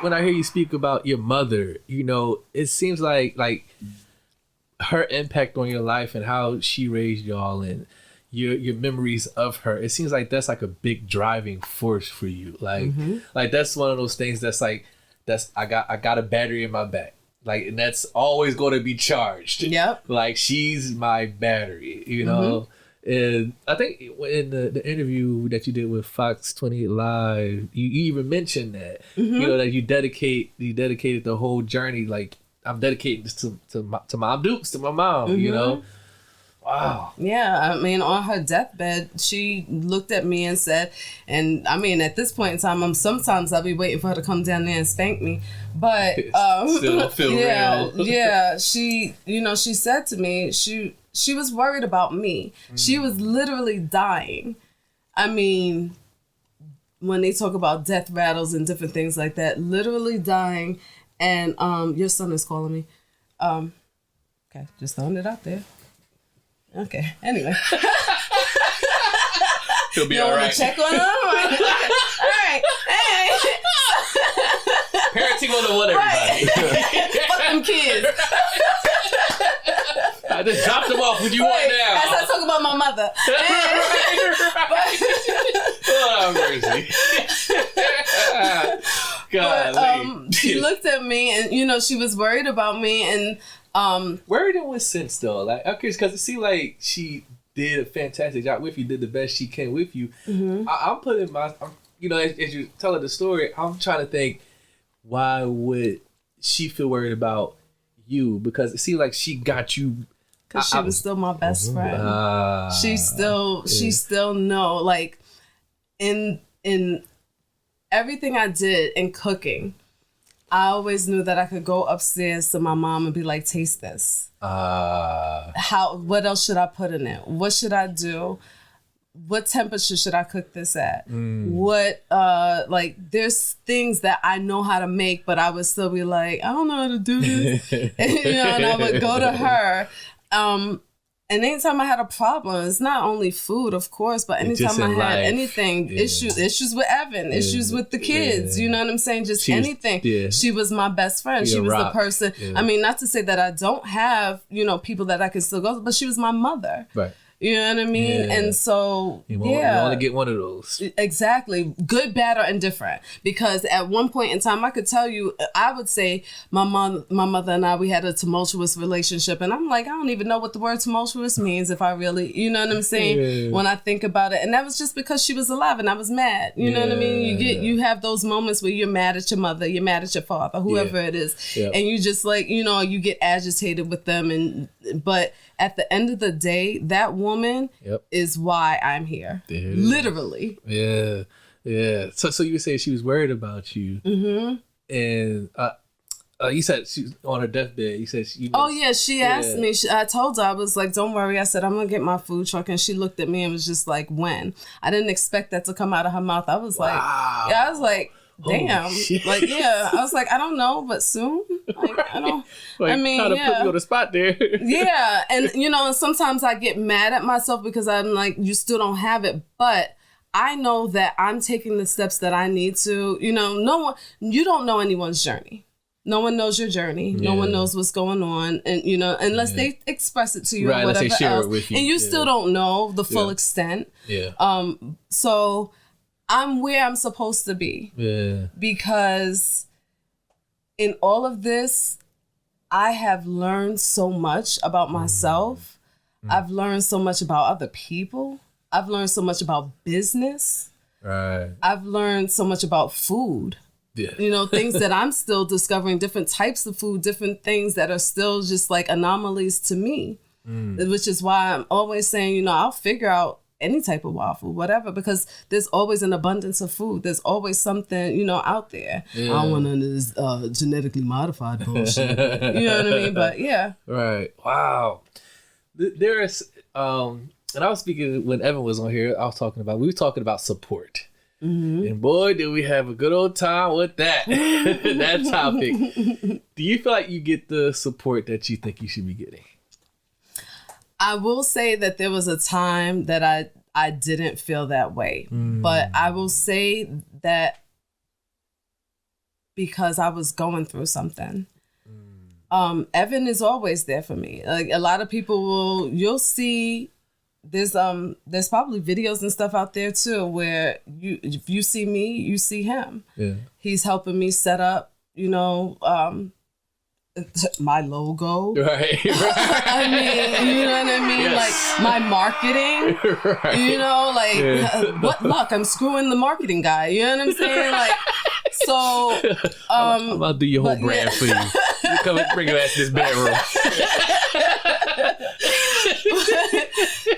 when I hear you speak about your mother, you know, it seems like her impact on your life and how she raised y'all and your memories of her, it seems like that's like a big driving force for you. Like like that's one of those things that's like, I got a battery in my back. Like, and that's always going to be charged.
Yep.
Like, she's my battery, you know? And I think in the interview that you did with Fox 28 Live, you even mentioned that, you know, that you dedicated the whole journey. Like, I'm dedicating this to Mom Dukes, to my mom, you know? Wow. Yeah,
I mean, on her deathbed, she looked at me and said, and I mean, at this point in time, sometimes I'll be waiting for her to come down there and spank me. But
still don't feel real.
Yeah, she, you know, she said to me, she was worried about me. She was literally dying. I mean, when they talk about death rattles and different things like that, literally dying. And your son is calling me. Okay, just throwing it out there. Okay. Anyway,
he'll be
you
all
want
right.
to check on him? All right. Hey.
Parenting 101, everybody.
Fuck them kids.
I just dropped them off. What do you want now?
As I talk about my mother.
Oh, mercy. God.
But, she looked at me, and you know, she was worried about me, and
worried in what sense though? Like, I'm curious because it seemed like she did a fantastic job with you, did the best she can with you. I'm putting you know, as you're telling the story, I'm trying to think, why would she feel worried about you? Because it seemed like she got you.
Because she was still my best friend. She still know, like, in everything I did in cooking, I always knew that I could go upstairs to my mom and be like, taste this. What else should I put in it? What should I do? What temperature should I cook this at? What, like, there's things that I know how to make, but I would still be like, I don't know how to do this. You know, and I would go to her. And anytime I had a problem, it's not only food, of course, but anytime I had anything, issues with Evan, issues with the kids, you know what I'm saying? Just anything. She was my best friend. She was the person. I mean, not to say that I don't have, you know, people that I can still go to, but she was my mother.
Right.
You know what I mean?
Yeah.
And so,
you only get one of those.
Exactly. Good, bad, or indifferent. Because at one point in time, I could tell you, I would say my mother and I, we had a tumultuous relationship. And I'm like, I don't even know what the word tumultuous means if I really, you know what I'm saying? When I think about it. And that was just because she was alive and I was mad. You know what I mean? You have those moments where you're mad at your mother, you're mad at your father, whoever it is. And you just like, you know, you get agitated with them. But at the end of the day, that woman is why I'm here. Literally.
Yeah. Yeah. So you say she was worried about you. And you said she was on her deathbed. You said she
asked me. I told her, I was like, don't worry. I said, I'm going to get my food truck. And she looked at me and was just like, when? I didn't expect that to come out of her mouth. I was like, I was like, damn. Like, I was like, I don't know, but soon. Like, I don't.
Like,
I mean,
kind of put me on the spot there.
And you know, sometimes I get mad at myself because I'm like, you still don't have it, but I know that I'm taking the steps that I need to. You know, you don't know anyone's journey. No one knows your journey. No one knows what's going on, and you know, unless they express it to you or whatever
share
else,
it with you.
and you still don't know the full extent. So I'm where I'm supposed to be. Because in all of this, I have learned so much about myself. I've learned so much about other people. I've learned so much about business.
Right.
I've learned so much about food.
Yeah.
You know, things that I'm still discovering, different types of food, different things that are still just like anomalies to me. Which is why I'm always saying, you know, I'll figure out any type of waffle, whatever, because there's always an abundance of food. There's always something, you know, out there. I don't want none of this genetically modified bullshit. You know what I mean? But yeah.
Right. Wow. There is, and I was speaking when Evan was on here, we were talking about support. And boy, did we have a good old time with that, that topic. Do you feel like you get the support that you think you should be getting?
I will say that there was a time that I didn't feel that way. But I will say that because I was going through something. Evan is always there for me. Like a lot of people you'll see there's probably videos and stuff out there too where if you see me, you see him. Yeah. He's helping me set up, you know, my logo. Right. I mean, you know what I mean? Yes. Like my marketing. Right. You know, like what luck? I'm screwing the marketing guy. You know what I'm saying? Like so I'm
about to do your whole brand for you. You come and bring your ass to this bedroom.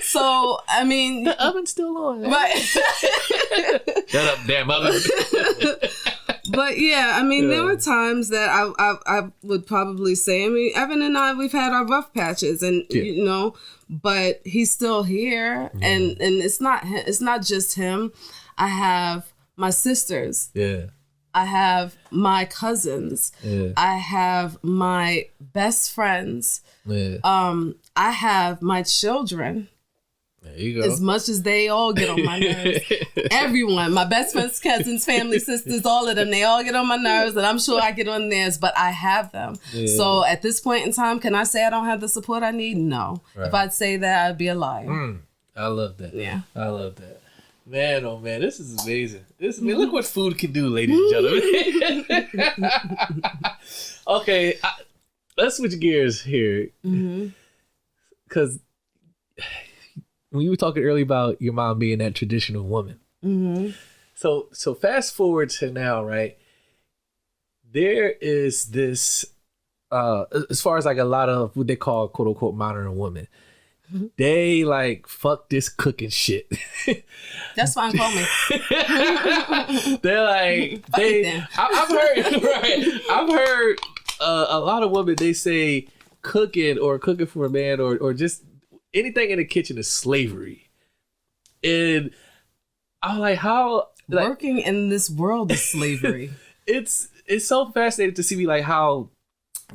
So I mean
the oven's still on.
Right.
Shut up, damn oven.
But yeah, I mean, there were times that I would probably say, I mean, Evan and I, we've had our rough patches and, you know, but he's still here. And it's not just him. I have my sisters. Yeah. I have my cousins. Yeah. I have my best friends. Yeah. I have my children.
There you go.
As much as they all get on my nerves. Everyone, my best friends, cousins, family, sisters, all of them, they all get on my nerves, and I'm sure I get on theirs, but I have them. Yeah. So at this point in time, can I say I don't have the support I need? No. Right. If I'd say that, I'd be a liar.
I love that.
Yeah.
I love that. Man, oh man, this is amazing. Look what food can do, ladies and gentlemen. Okay, let's switch gears here. Because when you were talking earlier about your mom being that traditional woman. So fast forward to now, right? There is this, as far as like a lot of what they call quote unquote modern women, they like fuck this cooking shit.
That's fine, call me.
They're like I've heard right. I've heard a lot of women, they say cooking for a man or just anything in the kitchen is slavery. And I'm like, how
working in this world is slavery.
It's so fascinating to see me like how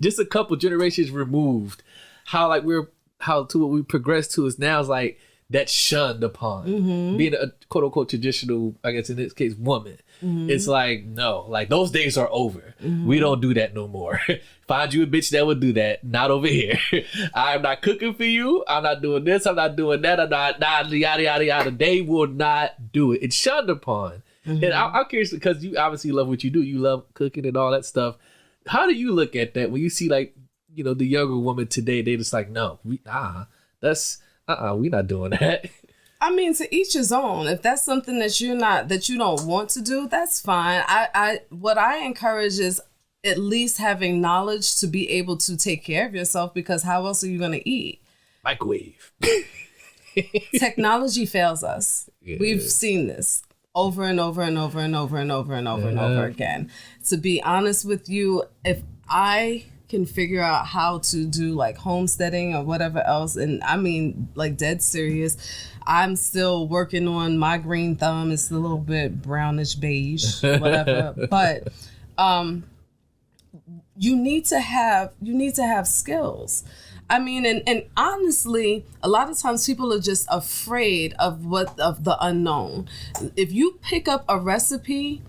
just a couple generations removed, how to what we progressed to is now is like that's shunned upon. Being a quote unquote traditional, I guess in this case, woman. It's like, no, like those days are over. We don't do that no more. Find you a bitch that would do that. Not over here. I'm not cooking for you. I'm not doing this. I'm not doing that. I'm not yada, yada, yada. They will not do it. It's shunned upon. And I'm curious because you obviously love what you do. You love cooking and all that stuff. How do you look at that when you see like, you know, the younger woman today, they just like, no, we're not doing that.
I mean, to each his own. If that's something that you don't want to do, that's fine. What I encourage is at least having knowledge to be able to take care of yourself, because how else are you going to eat?
Microwave.
Technology fails us. Yeah. We've seen this over and over and over and over and over and over and over again. To be honest with you, if I can figure out how to do like homesteading or whatever else, and I mean like dead serious, I'm still working on my green thumb. It's a little bit brownish beige, whatever. But you need to have skills. I mean, and honestly, a lot of times people are just afraid of the unknown. If you pick up a recipe,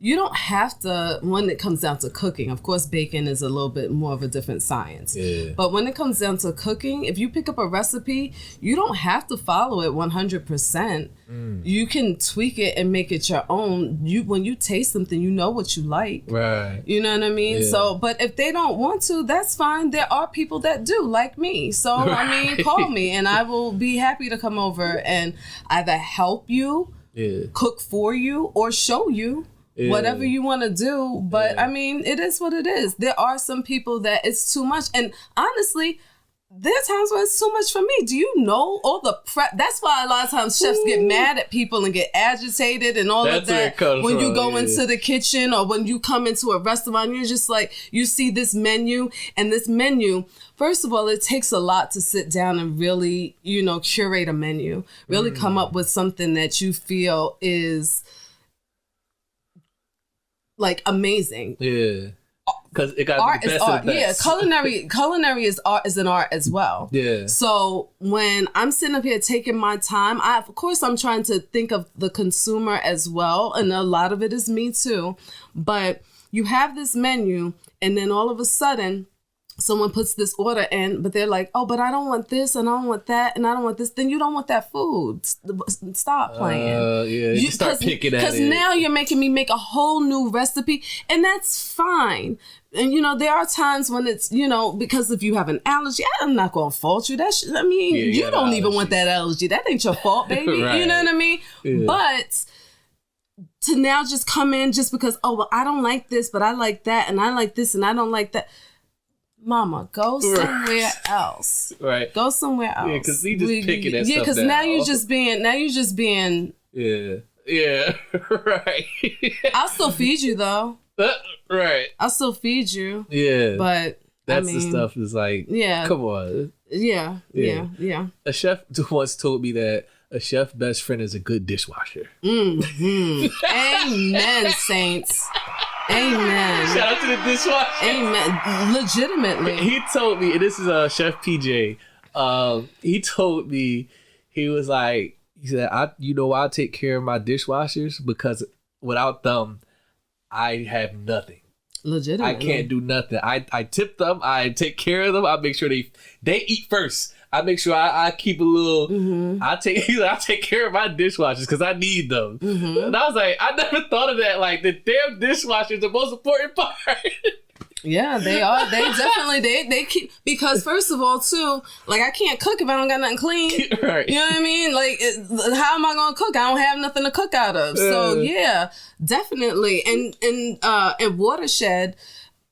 you don't have to, when it comes down to cooking, of course, baking is a little bit more of a different science. Yeah. But when it comes down to cooking, if you pick up a recipe, you don't have to follow it 100%. You can tweak it and make it your own. When you taste something, you know what you like.
Right.
You know what I mean? Yeah. So, but if they don't want to, that's fine. There are people that do, like me. So, right. I mean, call me and I will be happy to come over and either help you, cook for you, or show you. Yeah. Whatever you want to do. But I mean, it is what it is. There are some people that it's too much. And honestly, there are times when it's too much for me. Do you know all the prep? That's why a lot of times chefs get mad at people and get agitated and all of that. When you go into the kitchen or when you come into a restaurant, you're just like, you see this menu, and this menu, first of all, it takes a lot to sit down and really, curate a menu. Really come up with something that you feel is like amazing.
Yeah. Because it got art the best is art. Of the best.
Yeah, culinary is art, is an art as well.
Yeah.
So when I'm sitting up here taking my time, of course I'm trying to think of the consumer as well, and a lot of it is me too. But you have this menu, and then all of a sudden, someone puts this order in, but they're like, oh, but I don't want this, and I don't want that, and I don't want this. Then you don't want that food. Stop playing.
You start picking at it.
Because now you're making me make a whole new recipe, and that's fine. And, there are times when it's, because if you have an allergy, I'm not going to fault you. You don't even want that allergy. That ain't your fault, baby. Right. You know what I mean? Yeah. But to now just come in just because, oh, well, I don't like this, but I like that, and I like this, and I don't like that. Mama, go somewhere else.
Right.
Go somewhere else.
Yeah, because you just picking that stuff
because now you're just being.
Yeah. Yeah. Right.
I'll still feed you though.
Right.
I'll still feed you.
Yeah.
But
that's the stuff that's like, come on.
Yeah.
A chef once told me that a chef's best friend is a good dishwasher.
Mm-hmm. Amen, saints. Amen.
Shout out to the dishwasher.
Amen. Legitimately.
He told me, and this is Chef PJ. He told me, he was like, he said, I take care of my dishwashers because without them, I have nothing.
Legitimately.
I can't do nothing. I tip them. I take care of them. I make sure they eat first. I make sure I keep a little. Mm-hmm. I take care of my dishwashers because I need them. Mm-hmm. And I was like, I never thought of that. Like the damn dishwasher is the most important part.
Yeah, they are. They definitely they keep, because first of all too, like I can't cook if I don't got nothing clean.
Right.
You know what I mean? Like how am I gonna cook? I don't have nothing to cook out of. So yeah, definitely. And in Watershed,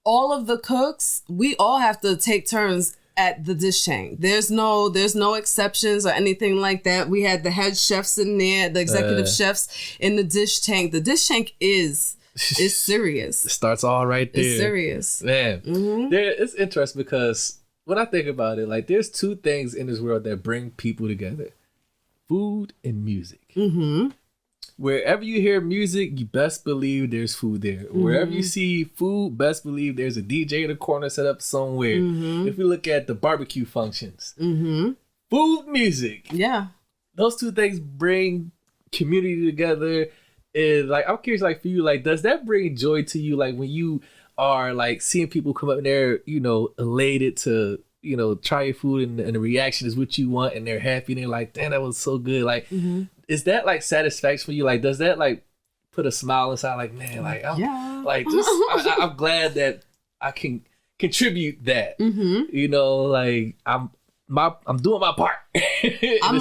all of the cooks, we all have to take turns at the dish tank. There's no exceptions or anything like that. We had the head chefs in there, the executive chefs in the dish tank. The dish tank is serious.
It starts all right there.
It's serious.
Man, it's interesting because when I think about it, like there's two things in this world that bring people together. Food and music. Mm-hmm. Wherever you hear music, you best believe there's food there. Mm-hmm. Wherever you see food, best believe there's a DJ in the corner set up somewhere. Mm-hmm. If we look at the barbecue functions, food, music.
Yeah.
Those two things bring community together. And like, I'm curious, like for you, like, does that bring joy to you? Like when you are like seeing people come up and they're, elated to, try your food and the reaction is what you want and they're happy and they're like, damn, that was so good. Like, is that like satisfaction for you? Like, does that like put a smile inside? Like, man, like, I'm glad that I can contribute that. Like I'm doing my part.
I'm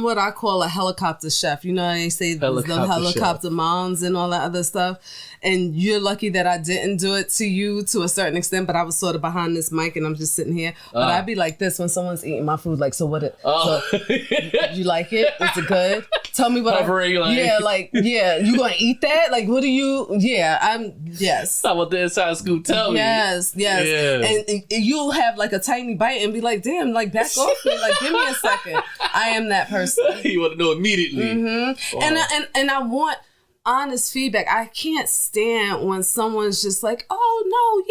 what I call a helicopter chef. You know, they say the helicopter moms and all that other stuff. And you're lucky that I didn't do it to you to a certain extent, but I was sort of behind this mic and I'm just sitting here. But I'd be like this when someone's eating my food, like, so what it, so, you like it? Is it good? Tell me what you gonna eat that? Like, what do you, yes.
I want the inside scoop, tell me.
Yes. Yeah. And you'll have like a tiny bite and be like, damn, like back off me, like give me a second. I am that person.
You want to know immediately.
Mm-hmm. Oh. And I want honest feedback. I can't stand when someone's just like, oh no,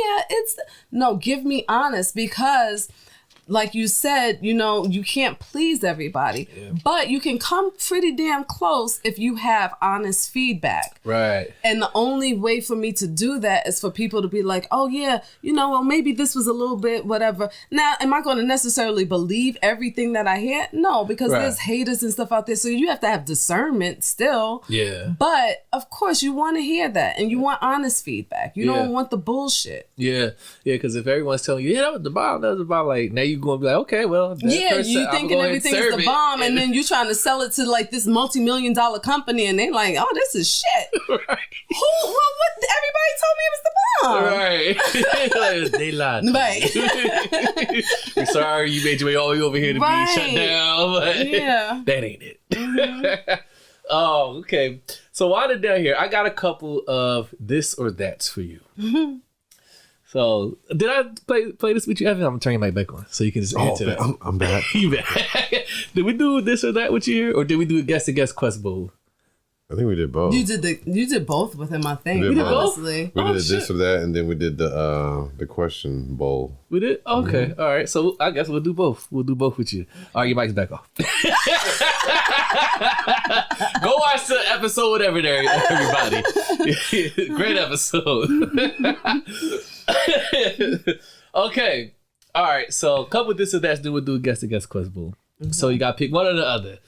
yeah, give me honest, because like you said, you know, you can't please everybody, but you can come pretty damn close if you have honest feedback.
Right.
And the only way for me to do that is for people to be like, oh yeah, you know, well, maybe this was a little bit whatever. Now, am I going to necessarily believe everything that I hear? No, because there's haters and stuff out there. So you have to have discernment still.
Yeah.
But of course you want to hear that and you want honest feedback. You don't want the bullshit.
Yeah. Yeah. Because if everyone's telling you, that was the bomb, like, now you're going to be like, okay, well,
you thinking everything is the bomb, and then you trying to sell it to like this multi-million-dollar company, and they like, oh, this is shit.
Right.
What? Everybody told me it was the bomb.
Right. They lied.
Right.
We're sorry you made your way all the way over here to be shut down, but that ain't it. Oh, okay. So while they're down here, I got a couple of this or that's for you. So, did I play this with you, Evan? I'm going to turn your mic back on so you can just answer that.
I'm back.
You back. Did we do this or that with you here? Or did we do a guess quest bowl?
I think we did both.
You did both with him, I think.
We did both?
Honestly.
We did this or that, and then we did the question bowl.
We did? Okay. All right. So, I guess we'll do both. We'll do both with you. All right, your mic's back off. Go watch the episode, whatever there, everybody. Great episode. Okay. All right. So, a couple of this or that's we'll do a guess quest bowl. So, you got to pick one or the other.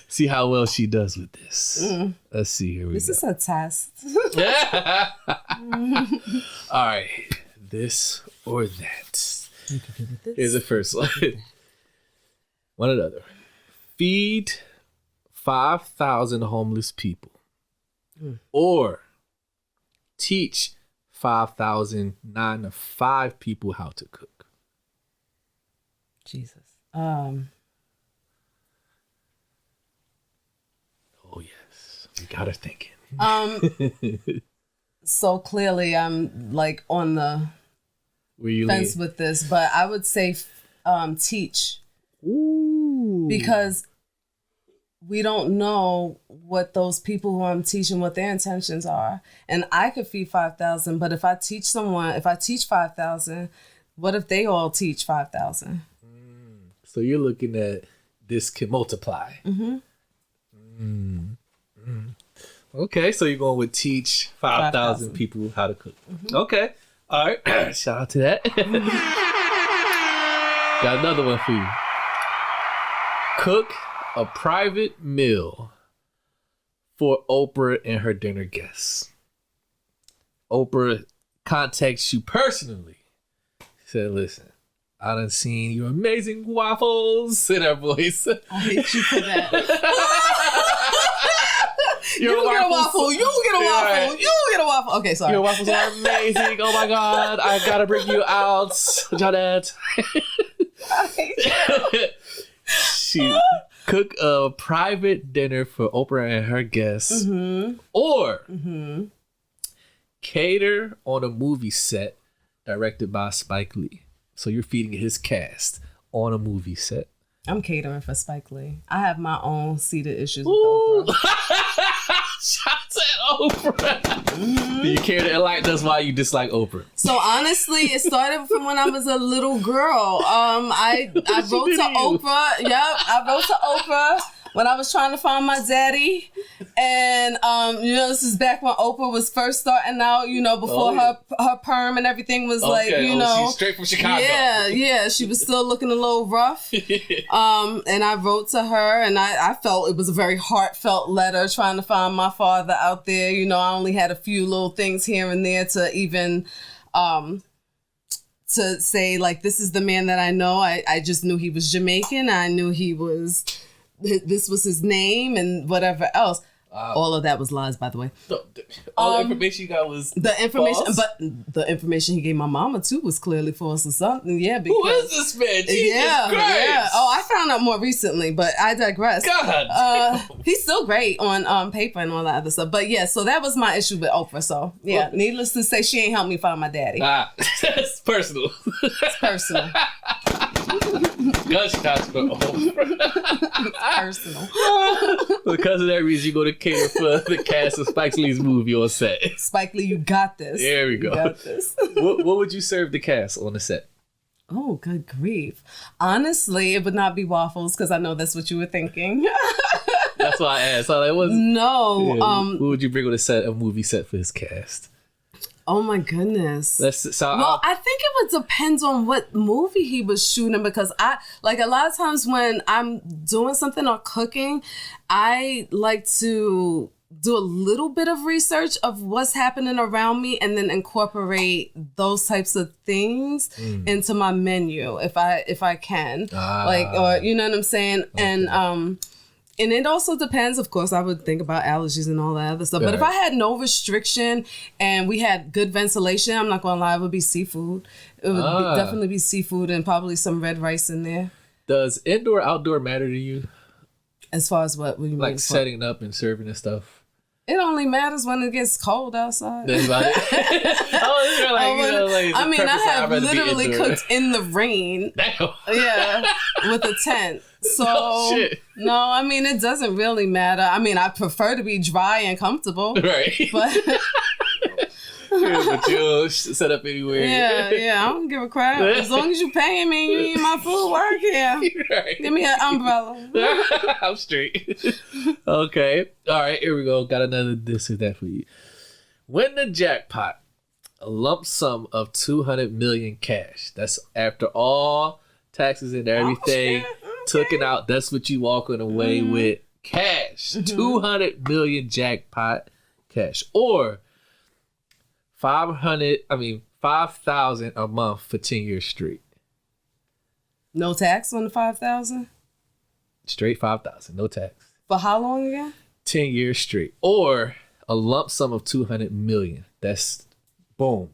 See how well she does with this. Let's see. Here we go.
This is a test.
All right. This or that. Here's the first one. One or the other. Feed 5,000 homeless people. Or teach 5,000 9-to-5 people how to cook.
Jesus.
Oh, yes. You got her thinking.
So clearly I'm like on the fence with this, but I would say teach.
Ooh.
Because we don't know what those people who I'm teaching, what their intentions are. And I could feed 5,000, but if I teach 5,000, what if they all teach 5,000?
So you're looking at this can multiply. Okay, so you're going with teach 5,000 people how to cook. Okay, all right. Shout out to that. Got another one for you. Cook a private meal for Oprah and her dinner guests. Oprah contacts you personally. Said, listen, I done seen your amazing waffles in her voice.
I hate you for that.
Your
you get a waffle. You get a waffle.
Right.
You get a waffle. Okay, sorry.
Your waffles are amazing. Oh my God. I gotta bring you out, Jonette. She cook a private dinner for Oprah and her guests. Or cater on a movie set directed by Spike Lee. So you're feeding his cast on a movie set.
I'm catering for Spike Lee. I have my own seated issues with Oprah.
Shots at Oprah. Do you care to enlighten us why you dislike Oprah?
So honestly, it started from when I was a little girl. I wrote to Oprah. Yep, I wrote to Oprah when I was trying to find my daddy. And, this is back when Oprah was first starting out, before her perm and everything was
she's straight from Chicago.
Yeah, she was still looking a little rough. And I wrote to her and I felt it was a very heartfelt letter trying to find my father out there. I only had a few little things here and there to even, to say like, this is the man that I know. I just knew he was Jamaican. I knew this was his name and whatever else. All of that was lies, by the way.
All the information you got was
the information,
false?
but the information he gave my mama too was clearly false or something. Yeah, because
who is this man? Jesus Christ.
Yeah. Oh, I found out more recently, but I digress.
God,
he's still great on paper and all that other stuff. But yeah, so that was my issue with Oprah. So yeah, needless to say, she ain't helped me find my daddy.
It's personal.
It's personal.
Gunshots for Oprah.
Personal.
Because of that reason, you go to cater for the cast of Spike Lee's movie on set.
Spike Lee, you got this.
There we go.
You got this.
What would you serve the cast on the set?
Oh, good grief. Honestly, it would not be Wafulz because I know that's what you were thinking.
That's why I asked. So that was
No.
who would you bring on a movie set for his cast?
Oh my goodness.
I
think it would depend on what movie he was shooting because I like a lot of times when I'm doing something or cooking, I like to do a little bit of research of what's happening around me and then incorporate those types of things into my menu if I can. Or you know what I'm saying? Okay. And it also depends, of course, I would think about allergies and all that other stuff. But if I had no restriction and we had good ventilation, I'm not going to lie, it would be seafood. It would definitely be seafood and probably some red rice in there.
Does indoor, outdoor matter to you?
As far as what you mean?
Like setting up and serving and stuff?
It only matters when it gets cold outside.
That's about it.
I have literally cooked in the rain.
Damn.
Yeah, with a tent. So, no, I mean, it doesn't really matter. I mean, I prefer to be dry and comfortable.
Right.
But
but you'll set up anywhere.
Yeah, I don't give a crap. As long as you paying me and you eat my food, work here. Right. Give me an umbrella.
I'm straight. Okay. All right, here we go. Got another this or that for you. Win the jackpot. A lump sum of $200 million cash. That's after all taxes and everything taken out. That's what you walking away with. Cash. $200 million jackpot cash. Or $5,000 a month for 10 years straight.
No tax on the $5,000?
Straight $5,000, no tax.
For how long again?
10 years straight. Or a lump sum of $200 million. That's boom.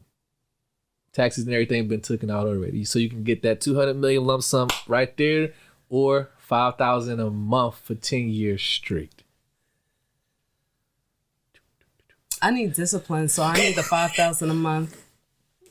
Taxes and everything been taken out already. So you can get that $200 million lump sum right there, or $5,000 a month for 10 years straight.
I need discipline, so I need the $5,000 a month.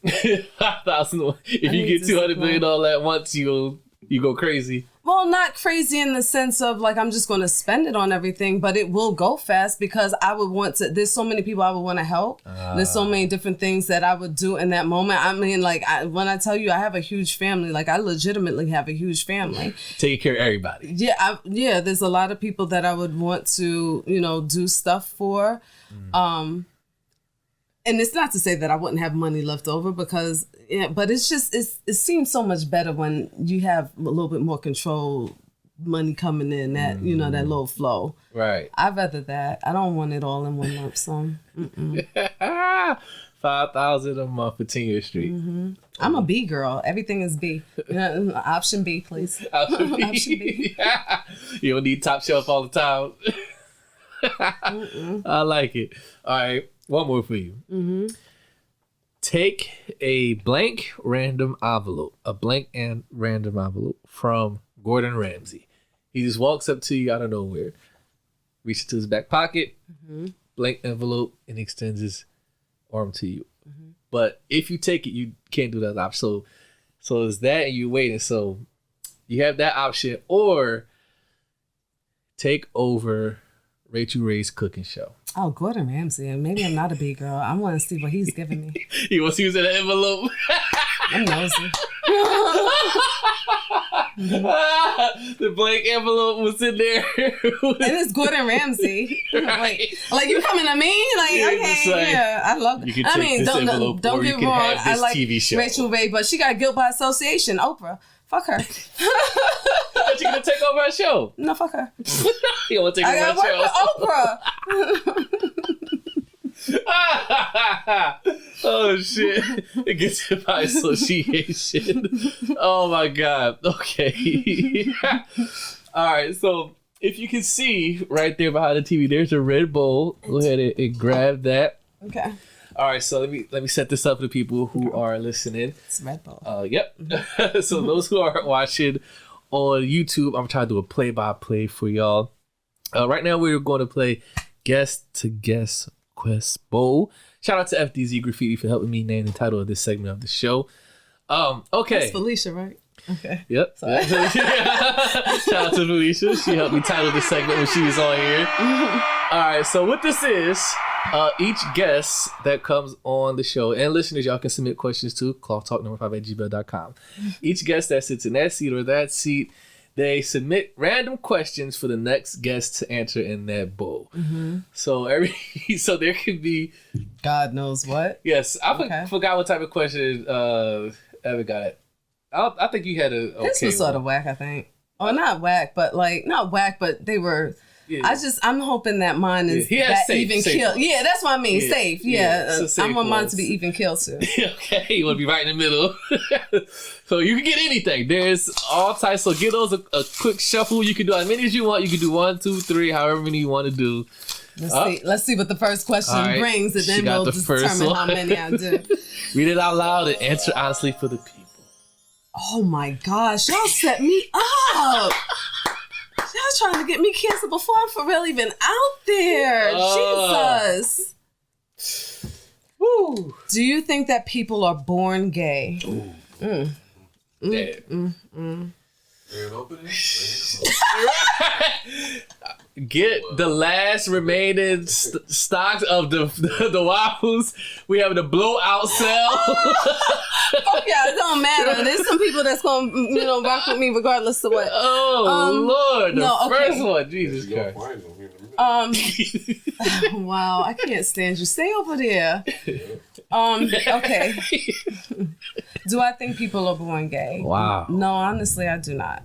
$5,000. If you get $200 million all at once, you go crazy.
Well, not crazy in the sense of like I'm just going to spend it on everything, but it will go fast because I would want to. There's so many people I would want to help. There's so many different things that I would do in that moment. I mean, like when I tell you I have a huge family, like I legitimately have a huge family.
Taking care of everybody.
Yeah. There's a lot of people that I would want to, do stuff for. And it's not to say that I wouldn't have money left over because, but it's just, it seems so much better when you have a little bit more control, money coming in, that, that little flow.
Right.
I'd rather that. I don't want it all in one lump sum.
$5,000 a month for 10 years straight.
I'm a B girl. Everything is B. Option B, please.
Option B. You don't need top shelf all the time. I like it. All right. One more for you. Take a blank random envelope from Gordon Ramsay. He just walks up to you out of nowhere, reaches to his back pocket, blank envelope, and extends his arm to you. But if you take it, you can't do that option. So it's that, and you're waiting. So you have that option, or take over Rachel Ray's cooking show.
Oh, Gordon Ramsay. Maybe I'm not a big girl. I want to see what he's giving me.
He wants to use an envelope.
I'm nosy.
The blank envelope was in there.
And it's Gordon Ramsay. Like you coming to me? I love it.
I mean, don't get me wrong. I like TV
Rachel Ray, but she got guilt by association. Oprah. Fuck her.
But you gonna take over her show?
No, fuck her.
You don't want to take over her show?
Oprah.
Oh shit! It gets hit by association. Oh my god. Okay. All right. So if you can see right there behind the TV, there's a red bowl. Go ahead and grab that.
Okay.
All right, so let me set this up for the people who are listening.
It's Red Bull.
Yep. So those who are watching on YouTube, I'm trying to do a play-by-play for y'all. Right now, we're going to play Guest to Guest Quest Bowl. Shout out to FDZ Graffiti for helping me name the title of this segment of the show. Okay.
That's Felicia, right? Okay.
Yep. Shout out to Felicia. She helped me title this segment when she was on here. All right, so what this is Each guest that comes on the show, and listeners, y'all can submit questions to clothtalk5@gmail.com. Each guest that sits in that seat or that seat, they submit random questions for the next guest to answer in that bowl. Mm-hmm. So there could be
God knows what.
Yes, I forgot what type of question Evan got it. I think you had a okay.
This was sort of whack, I think. Or not whack, but not whack, but they were. Yeah. I'm hoping that mine is that safe, even kill. Yeah, that's what I mean. Yeah. Safe. Yeah, safe I want mine to be even kill too.
Okay, you want to be right in the middle. So you can get anything. There's all types. So give those a quick shuffle. You can do as many as you want. You can do 1, 2, 3, however many you want to do.
Let's see what the first question brings, and then we'll determine how many I do.
Read it out loud and answer honestly for the people.
Oh my gosh, y'all set me up. Y'all trying to get me canceled before I'm for real even out there. Jesus. Woo. Do you think that people are born gay?
Get the last remaining stocks of the Wafulz. We have the blowout sale.
Fuck yeah, it don't matter. There's some people that's gonna rock with me regardless of what.
Lord, the first one, Jesus Christ.
Wow, I can't stand you. Stay over there. Okay. Do I think people are born gay?
Wow.
No, honestly, I do not.
I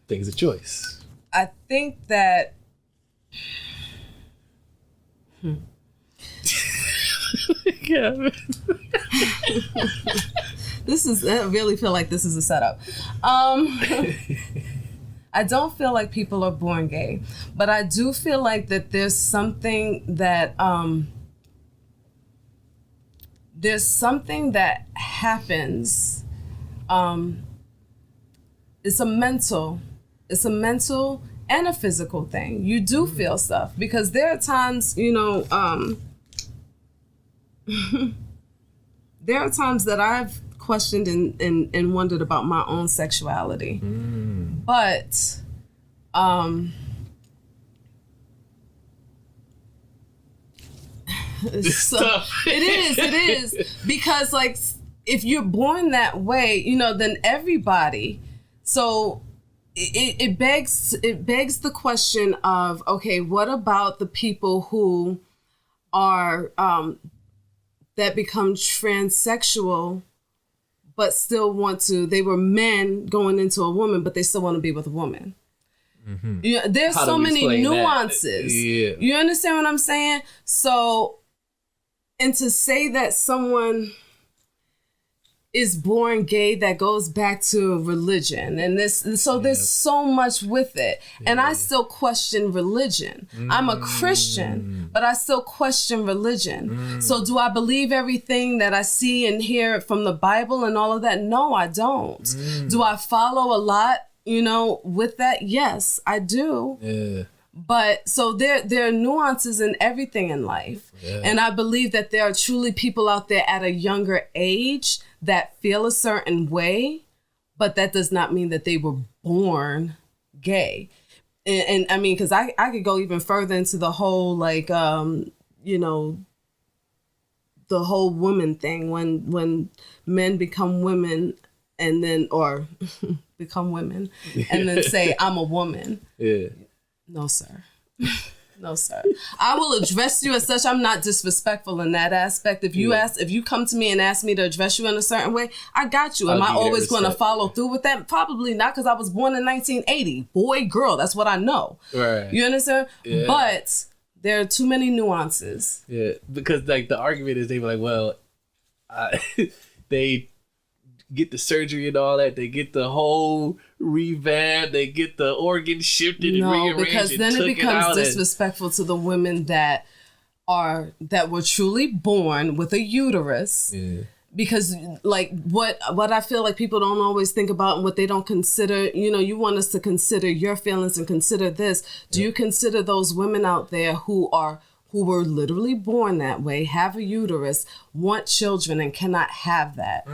think it's a choice.
I think that.
Yeah.
I really feel like this is a setup. I don't feel like people are born gay, but I do feel like that there's something that happens. It's a mental and a physical thing. You do feel stuff because there are times, there are times that I've questioned and wondered about my own sexuality. But so it is because like if you're born that way, then everybody. So it begs the question of, okay, what about the people who are that become transsexual but still they were men going into a woman, but they still want to be with a woman. Mm-hmm. There's so many nuances. Yeah. You understand what I'm saying? So, and to say that someone is born gay, that goes back to religion, and there's so much with it. And I still question religion. I'm a Christian, but I still question religion. So do I believe everything that I see and hear from the Bible and all of that? No, I don't. Do I follow a lot, with that? Yes, I do. Yeah. But so there are nuances in everything in life. Yeah. And I believe that there are truly people out there at a younger age that feel a certain way, but that does not mean that they were born gay. And I mean, because I could go even further into the whole, like, the whole woman thing, when men become women and then, or become women and then say, I'm a woman. Yeah. No, sir. No, sir. I will address you as such. I'm not disrespectful in that aspect. If you come to me and ask me to address you in a certain way, I got you. Am I always going to follow through with that? Probably not, because I was born in 1980. Boy, girl, that's what I know. Right. You understand? Yeah. But there are too many nuances.
Yeah, because like the argument is they were like, well, they get the surgery and all that. They get the whole revamp. They get the organ shifted and rearranged. No, because then it becomes
disrespectful to the women that were truly born with a uterus. Yeah. Because like what I feel like people don't always think about and what they don't consider, you want us to consider your feelings and consider this. Do you consider those women out there who were literally born that way, have a uterus, want children and cannot have that?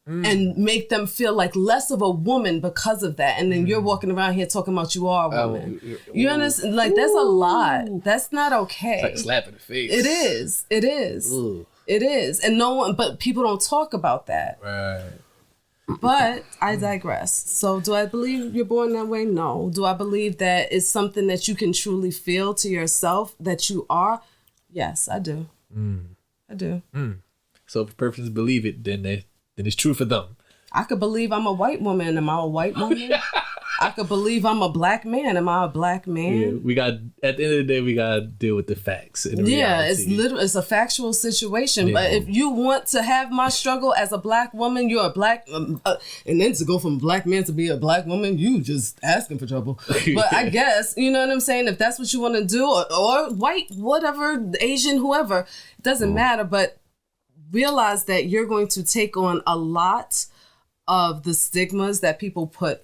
and make them feel like less of a woman because of that. And then you're walking around here talking about you are a woman. You understand? Like, that's a lot. That's not okay.
It's like a slap in the face.
It is. It is.
Ooh.
It is. And but people don't talk about that.
Right.
But I digress. So do I believe you're born that way? No. Do I believe that it's something that you can truly feel to yourself that you are? Yes, I do. I do.
So if a person believe it, then it's true for them.
I could believe I'm a white woman. Am I a white woman? I could believe I'm a black man. Am I a black man?
Yeah, we got at the end of the day, we gotta deal with the facts. And the
it's
reality.
it's a factual situation.
Yeah.
But if you want to have my struggle as a black woman, you're a black, and then to go from black man to be a black woman, you just asking for trouble. But I guess, you know what I'm saying? If that's what you want to do, or white, whatever, Asian, whoever, it doesn't matter. But realize that you're going to take on a lot of the stigmas that people put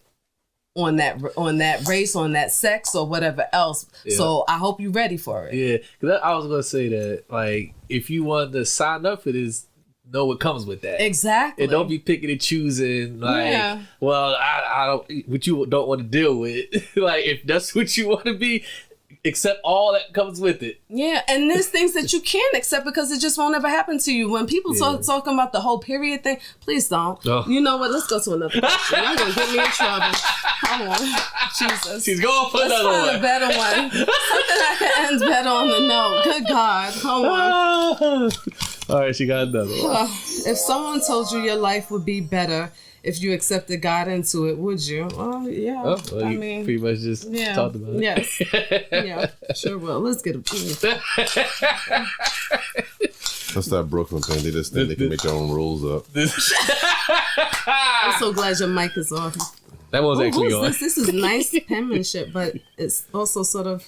on that race, on that sex, or whatever else.
Yeah.
So I hope you're ready for it.
Yeah, because I was gonna say that, like, if you want to sign up for this, know what comes with that.
Exactly.
And don't be picking and choosing. Like, well, I don't what you don't want to deal with. Like, if that's what you want to be, accept all that comes with it.
Yeah, and there's things that you can't accept because it just won't ever happen to you. When people start talking about the whole period thing, please don't.
Oh.
You know what? Let's go to another question. You're going to get me in trouble. Come on. Jesus.
She's going for
Let's
another
find
one.
a better one. Something I can end better on the note. Good God. Hold on.
All right, she got another one.
If someone told you your life would be better if you accepted God into it, would you? Well, yeah.
Oh, well,
I
you
mean,
pretty much just talked about it.
Yes. Yeah, sure will. Let's get a
That's that Brooklyn thing. They just think they can make their own rules up.
I'm so glad your mic is off.
That was actually
who's
on.
this? This is nice penmanship, but it's also sort of,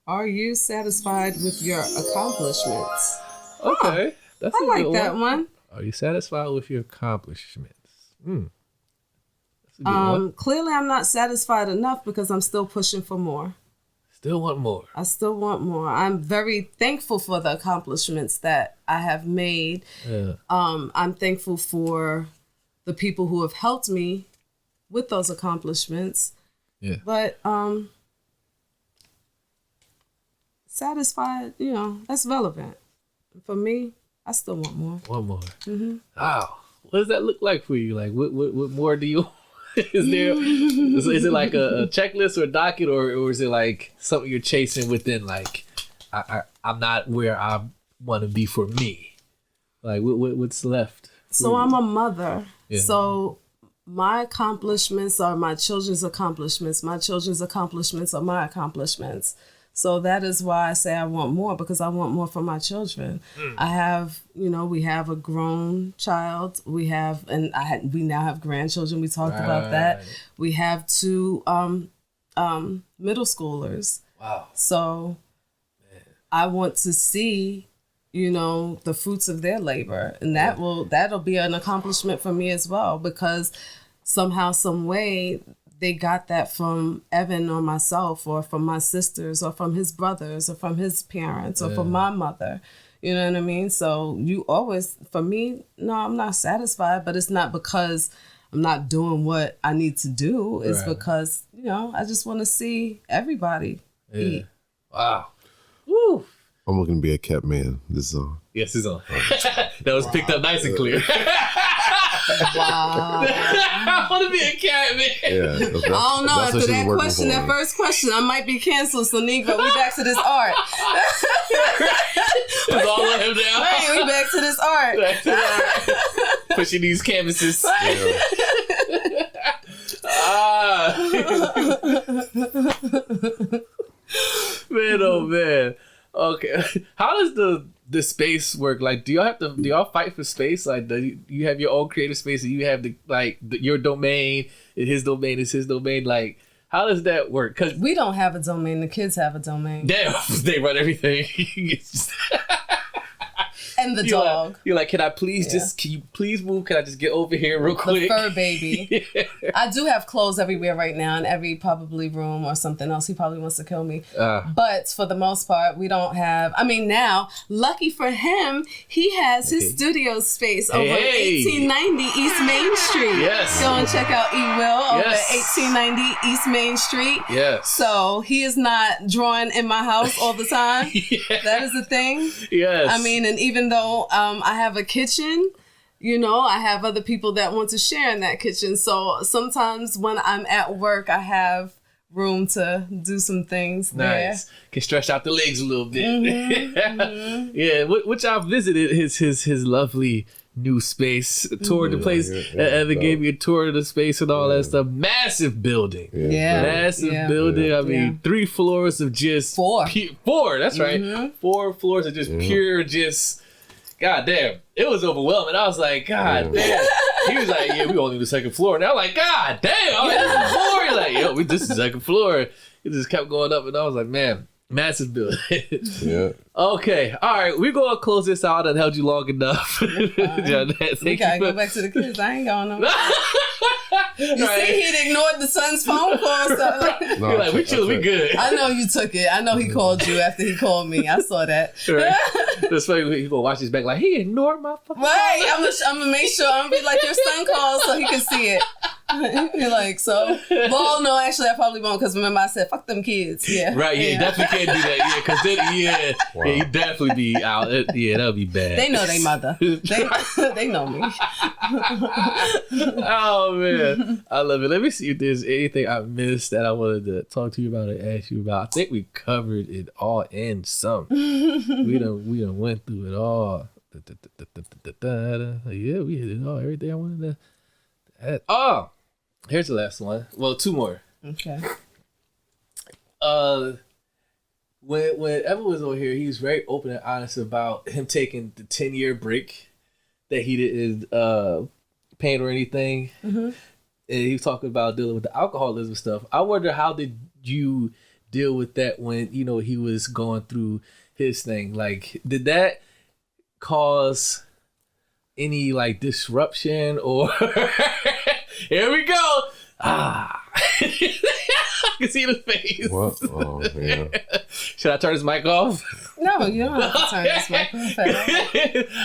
are you satisfied with your accomplishments?
Okay. That's
I
a
like
good
that one.
Are you satisfied with your accomplishments? That's a good one.
Clearly I'm not satisfied enough because I'm still pushing for more.
Still want more.
I still want more. I'm very thankful for the accomplishments that I have made.
Yeah.
I'm thankful for the people who have helped me with those accomplishments.
Yeah.
But satisfied, that's relevant. For me, I still want more.
One more. Mm-hmm. Wow. What does that look like for you? Like, what more do you? Is it like a checklist or a docket, or is it like something you're chasing within? Like, I'm not where I want to be for me. Like, what's left?
So I'm a mother.
Yeah.
So my accomplishments are my children's accomplishments. My children's accomplishments are my accomplishments. So that is why I say I want more, because I want more for my children. I have, we have a grown child. We now have grandchildren. We talked about that. We have 2 middle schoolers.
Wow.
So I want to see, the fruits of their labor, and that'll be an accomplishment for me as well, because somehow, some way, they got that from Evan or myself, or from my sisters, or from his brothers, or from his parents, or from my mother. You know what I mean? So you always, for me, no, I'm not satisfied, but it's not because I'm not doing what I need to do. It's because, I just want to see everybody eat.
Wow. Woo.
I'm looking to be a kept man. This is on.
Yes, it's on. That was picked up nice and clear.
Wow.
I want to be a cat, man.
Yeah.
I don't know. After that question, that first question, I might be canceled. So, Negro, we back to this art.
It's all on him now.
Right, we back to this art.
Pushing these canvases. Man, oh man. Okay. How does the space work? Like, do y'all fight for space? Like, do you have your own creative space, and you have your domain, and his domain is his domain? Like, how does that work? Because
we don't have a domain. The kids have a domain.
Damn, they run everything.
And the dog.
You're like, can you please move? Can I just get over here real quick?
The fur baby. I do have clothes everywhere right now in every probably room or something else. He probably wants to kill me. But for the most part, we don't have, now, lucky for him, he has his studio space over 1890 East Main Street.
Yes.
Go and check out E-Will over 1890 East Main Street.
Yes.
So he is not drawing in my house all the time. That is the thing.
Yes.
And even though I have a kitchen, I have other people that want to share in that kitchen. So sometimes when I'm at work, I have room to do some things there.
Can stretch out the legs a little bit.
Mm-hmm.
Yeah, which I visited his lovely new space, toured the place. Evan gave me a tour of the space and all that stuff. Massive building. Massive building. 3 floors of just... 4. 4, that's right. 4 floors of just pure, just... God damn. It was overwhelming. I was like, God damn. He was like, yeah, we only do the second floor. And I was like, God damn. I'm like, this is the floor. He's like, yo, this is the second floor. It just kept going up. And I was like, man, massive building.
Yeah.
Okay. All right. We're going to close this out. I held you long enough.
Jonette, we got to go back to the kids. I ain't going nowhere. You see, he'd ignored the son's phone call.
You're like, we chill, we good.
I know you took it. I know he called you after he called me. I saw that.
Right. That's funny. He's going to watch his back like, he ignored my fucking
right. I'm going to make sure. I'm going to be like, your son called so he can see it. You're like, so. Well, no, actually, I probably won't because remember I said, fuck them kids. Yeah.
Right, yeah, definitely can't do that. Yeah, because then, he'd definitely be out. Yeah, that would be bad.
They know they mother. They know me.
Oh, man. I love it. Let me see if there's anything I missed that I wanted to talk to you about or ask you about. I think we covered it all and some. We done went through it all. Yeah, we hit it all. Everything I wanted to add. Oh, here's the last one. Well, 2 more.
Okay.
When Evan was over here, he was very open and honest about him taking the 10-year break that he didn't paint or anything. Mm-hmm. And he was talking about dealing with the alcoholism stuff. I wonder, how did you deal with that when, he was going through his thing? Like, did that cause any, disruption or... Here we go! I can see the face.
What? Oh, yeah.
Should I turn his mic off?
No, you don't have to turn his mic off.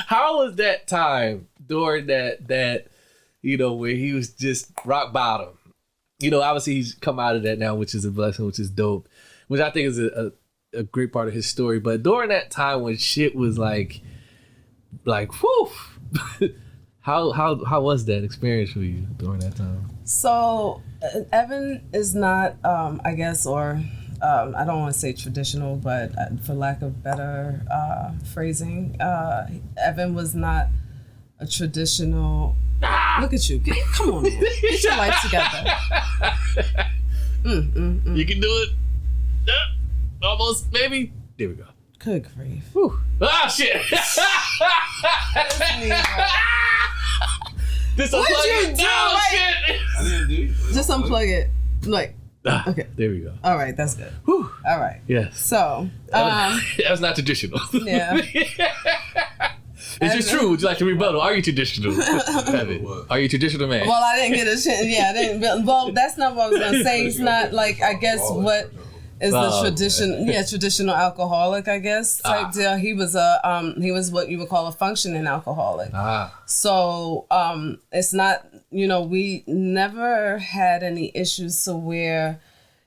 How was that time during that where he was just rock bottom? Obviously he's come out of that now, which is a blessing, which is dope, which I think is a great part of his story. But during that time when shit was like whew, how was that experience for you during that time? So
Evan is not, I guess, or I don't want to say traditional, but for lack of better phrasing, Evan was not a traditional. Look at you! Come on, man. Get your life together.
You can do it. Almost, maybe. There we go.
Good grief!
Whew. Ah, shit! Just unplug it. Oh, shit!
I didn't do it.
Just unplug it. Okay.
There we go.
All right, that's good.
Whew.
All right.
Yes.
So,
that was not traditional.
Yeah.
Is this true? Would you like to rebuttal? Are you traditional? Are you a traditional man?
Well, I didn't get a chance. Yeah, I didn't. Well, that's not what I was going to say. He's not I guess what is the tradition? Yeah, traditional alcoholic, I guess, type deal. He was he was what you would call a functioning alcoholic. So it's not, we never had any issues to where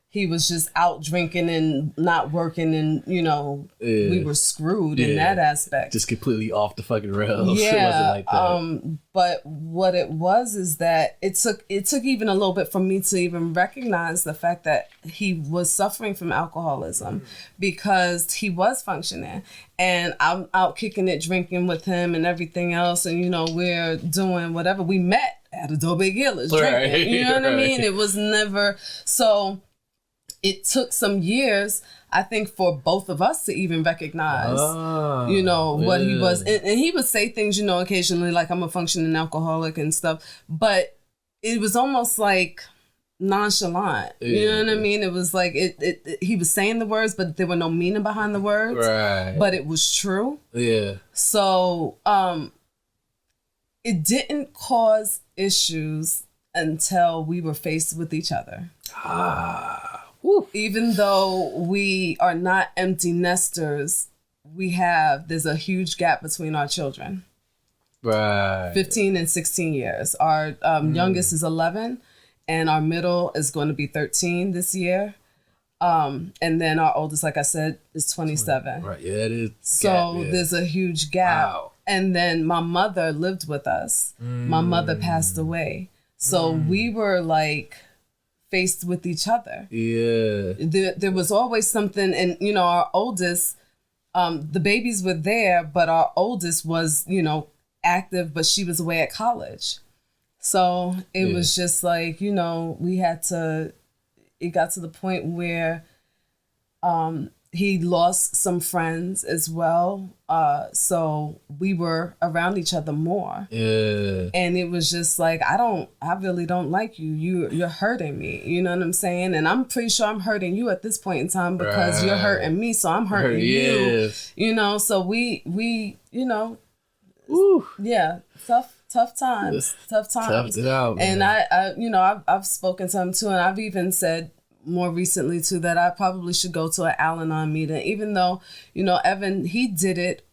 he was just out drinking and not working and, we were screwed in that aspect.
Just completely off the fucking rails.
Yeah.
It wasn't like that.
But what it was is that it took even a little bit for me to even recognize the fact that he was suffering from alcoholism because he was functioning. And I'm out kicking it, drinking with him and everything else. And, we're doing whatever. We met at Adobe Gillis drinking. You know what I mean? It was never... So... It took some years, I think, for both of us to even recognize, what he was. And he would say things, occasionally, like, I'm a functioning alcoholic and stuff. But it was almost like nonchalant. You know what I mean? It was like he was saying the words, but there were no meaning behind the words.
Right.
But it was true.
Yeah.
So it didn't cause issues until we were faced with each other. Even though we are not empty nesters, there's a huge gap between our children.
Right.
15 and 16 years. Our youngest is 11 and our middle is going to be 13 this year. And then our oldest, like I said, is 27.
Right. Yeah, it is.
So there's a huge gap.
Wow.
And then my mother lived with us. My mother passed away. So we were like faced with each other.
Yeah.
There was always something, and you know, our oldest, the babies were there, but our oldest was, you know, active, but she was away at college. So it was just like, you know, it got to the point where he lost some friends as well. So we were around each other more.
Yeah.
And it was just like, I really don't like you. You're hurting me. You know what I'm saying? And I'm pretty sure I'm hurting you at this point in time because you're hurting me. So I'm hurting you. You know, so we, you know, yeah, tough times.
Toughed it out, man.
And I you know, I've spoken to him too. And I've even said more recently too that I probably should go to an Al-Anon meeting, even though, you know, Evan, he did it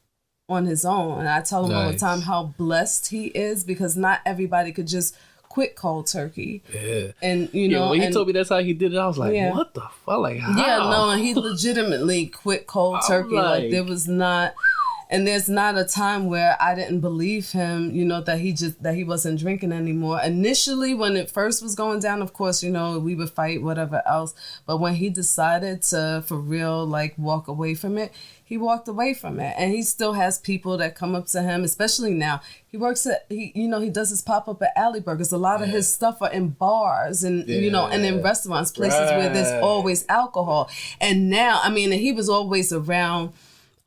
on his own. And I tell him all the time how blessed he is because not everybody could just quit cold turkey. Yeah. And, you know,
when he told me that's how he did it, I was like, what the fuck? Like, how?
Yeah, no, and he legitimately quit cold turkey. Like there was not... And there's not a time where I didn't believe him, you know, that he wasn't drinking anymore. Initially, when it first was going down, of course, you know, we would fight, whatever else. But when he decided to, for real, like walk away from it, he walked away from it. And he still has people that come up to him, especially now. He works he does his pop-up at Alley Burgers. A lot of his stuff are in bars and, you know, and in restaurants, places where there's always alcohol. And now, I mean, he was always around...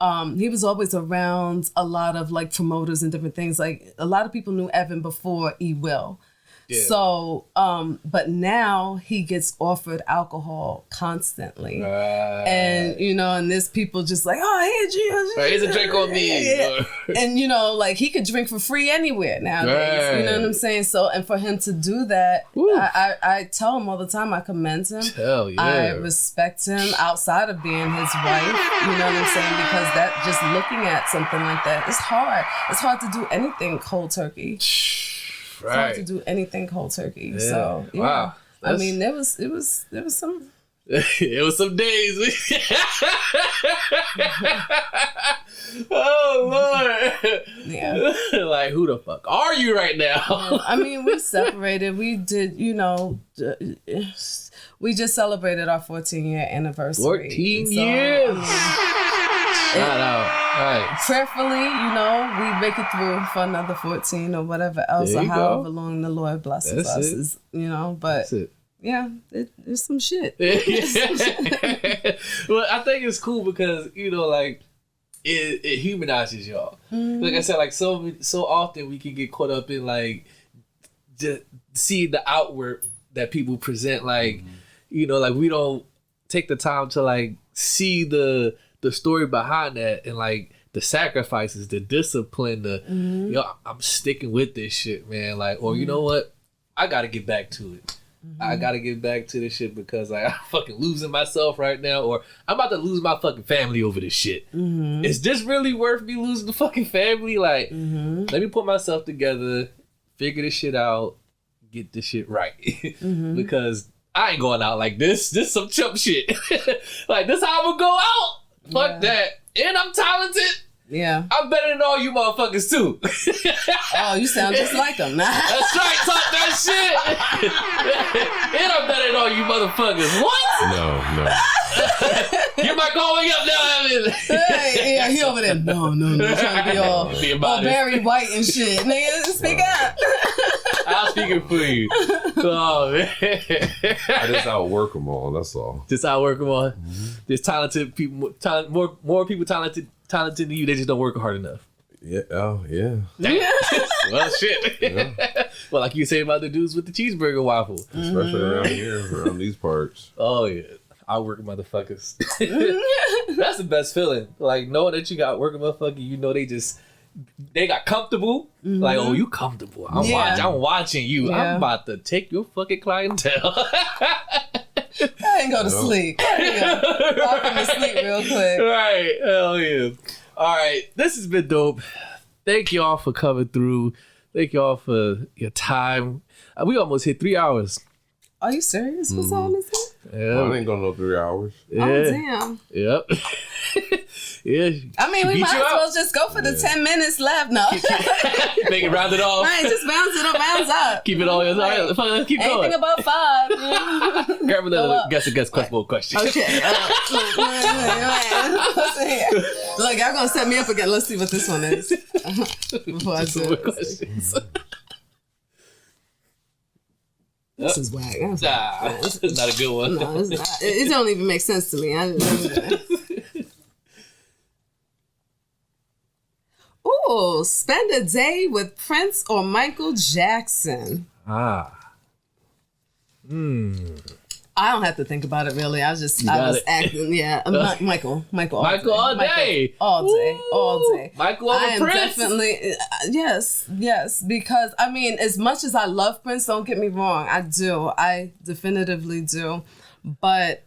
a lot of like promoters and different things. Like a lot of people knew Evan before E. Will. Yeah. So, but now he gets offered alcohol constantly. And, you know, and there's people just like, oh,
here's a drink on me.
Yeah. And, you know, like he could drink for free anywhere nowadays. You know what I'm saying? So, and for him to do that, I tell him all the time, I commend him.
Hell yeah.
I respect him outside of being his wife. You know what I'm saying? Because that, just looking at something like that, it's hard. It's hard to do anything cold turkey. It's hard to do anything cold turkey. Yeah. So yeah. Wow. I mean, there was some.
It was some days. Oh Lord.
Yeah.
Like, who the fuck are you right now?
Yeah. I mean, we separated. We did, you know. We just celebrated our 14-year anniversary.
14 years. Shout out. Right.
Prayerfully, you know, we make it through for another 14 or whatever else, or however long the Lord blesses us. Is, you know, but yeah, it's some shit.
Well, I think it's cool because, you know, like it humanizes y'all. Like I said, like so often we can get caught up in like just see the outward that people present, like you know, like we don't take the time to like see the story behind that and like the sacrifices, the discipline, yo, I'm sticking with this shit, man. Like, or you know what? I gotta get back to it. I gotta get back to this shit because like I'm fucking losing myself right now, or I'm about to lose my fucking family over this shit. Is this really worth me losing the fucking family? Like, let me put myself together, figure this shit out, get this shit right. Because I ain't going out like this. This some chump shit. Like, this how I'm gonna go out. Fuck that. And I'm talented.
Yeah.
I'm better than all you motherfuckers too.
Oh, you sound just like them.
That's right. Talk that shit. And I'm better than all you motherfuckers. What?
No.
You're my going up now.
Hey, yeah, he over there. No. Trying to be all Barry White and shit. Nigga, speak up.
I'll speak it for you. Oh, man.
I just outwork them all, that's all.
Just outwork them all. There's talented people, more people talented than you. They just don't work hard enough.
Yeah. Oh, yeah.
Well, shit.
Yeah.
Well, like you say about the dudes with the cheeseburger waffle.
Especially around here, around these parts.
Oh, yeah. I work motherfuckers. That's the best feeling. Like, knowing that you got working motherfucker, you know they got comfortable. Like, oh, you comfortable. I'm watching you.
Yeah.
I'm about to take your fucking clientele.
I ain't go to sleep. I'll come to sleep real quick.
Right. Hell yeah. All right. This has been dope. Thank y'all for coming through. Thank y'all for your time. We almost hit 3 hours.
Are you serious? What's all this?
Yeah.
Well, I ain't gonna know 3 hours.
Yeah.
Oh, damn.
Yep. Yeah.
I mean, we
Beat
might
you
as
up.
well just go for the 10 minutes left. No.
Make it round it off.
Right, just bounce it up, bounce up.
Keep it all. All right, fine, let's keep
Anything
going.
about 5.
Grab another guess question.
Okay. Look, y'all gonna set me up again. Let's see what this one is. Before I do it.
Questions.
This is whack.
Nah, this is not a good one.
No, it's not. It don't even make sense to me. Ooh, spend a day with Prince or Michael Jackson.
Ah.
I don't have to think about it really. I was acting. Yeah, Michael
Michael all day. Michael over
I am
Prince.
definitely yes. Because I mean, as much as I love Prince, don't get me wrong, I definitively do, but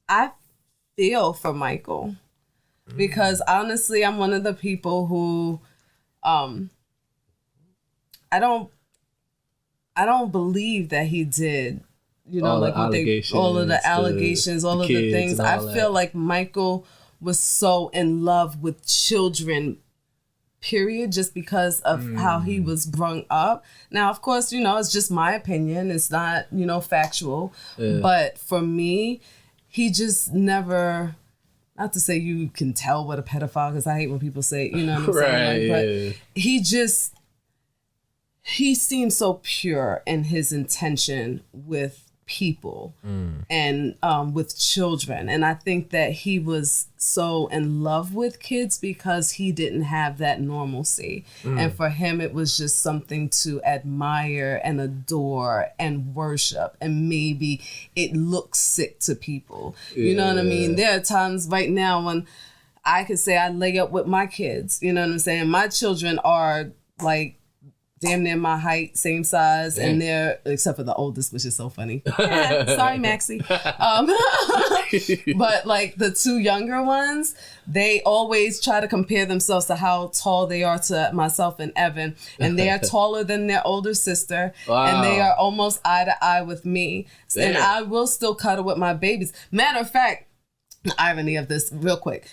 I feel for Michael because honestly, I'm one of the people who, I don't believe that he did. You know,
all
like
of the
allegations, all of the things. I feel like Michael was so in love with children, period, just because of how he was brung up. Now, of course, you know, it's just my opinion. It's not, you know, factual. Yeah. But for me, he just never, not to say you can tell what a pedophile, because I hate when people say, you know what I'm saying? Like, but he seemed so pure in his intention with people and with children. And I think that he was so in love with kids because he didn't have that normalcy. And for him, it was just something to admire and adore and worship. And maybe it looks sick to people. You know what I mean? There are times right now when I could say I lay up with my kids. You know what I'm saying? My children are like damn near my height, same size, and they're, except for the oldest, which is so funny. Sorry, Maxie. But like the 2 younger ones, they always try to compare themselves to how tall they are to myself and Evan. And they are taller than their older sister. Wow. And they are almost eye to eye with me. Damn. And I will still cuddle with my babies. Matter of fact, the irony of this real quick.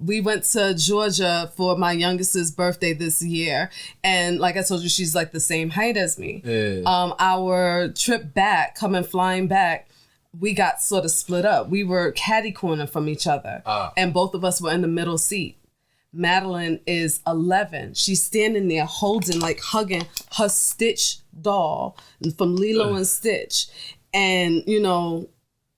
We went to Georgia for my youngest's birthday this year. And like I told you, she's like the same height as me. Our trip back, flying back, we got sort of split up. We were catty corner from each other. And both of us were in the middle seat. Madeline is 11. She's standing there holding, like hugging her Stitch doll from Lilo and Stitch. And, you know,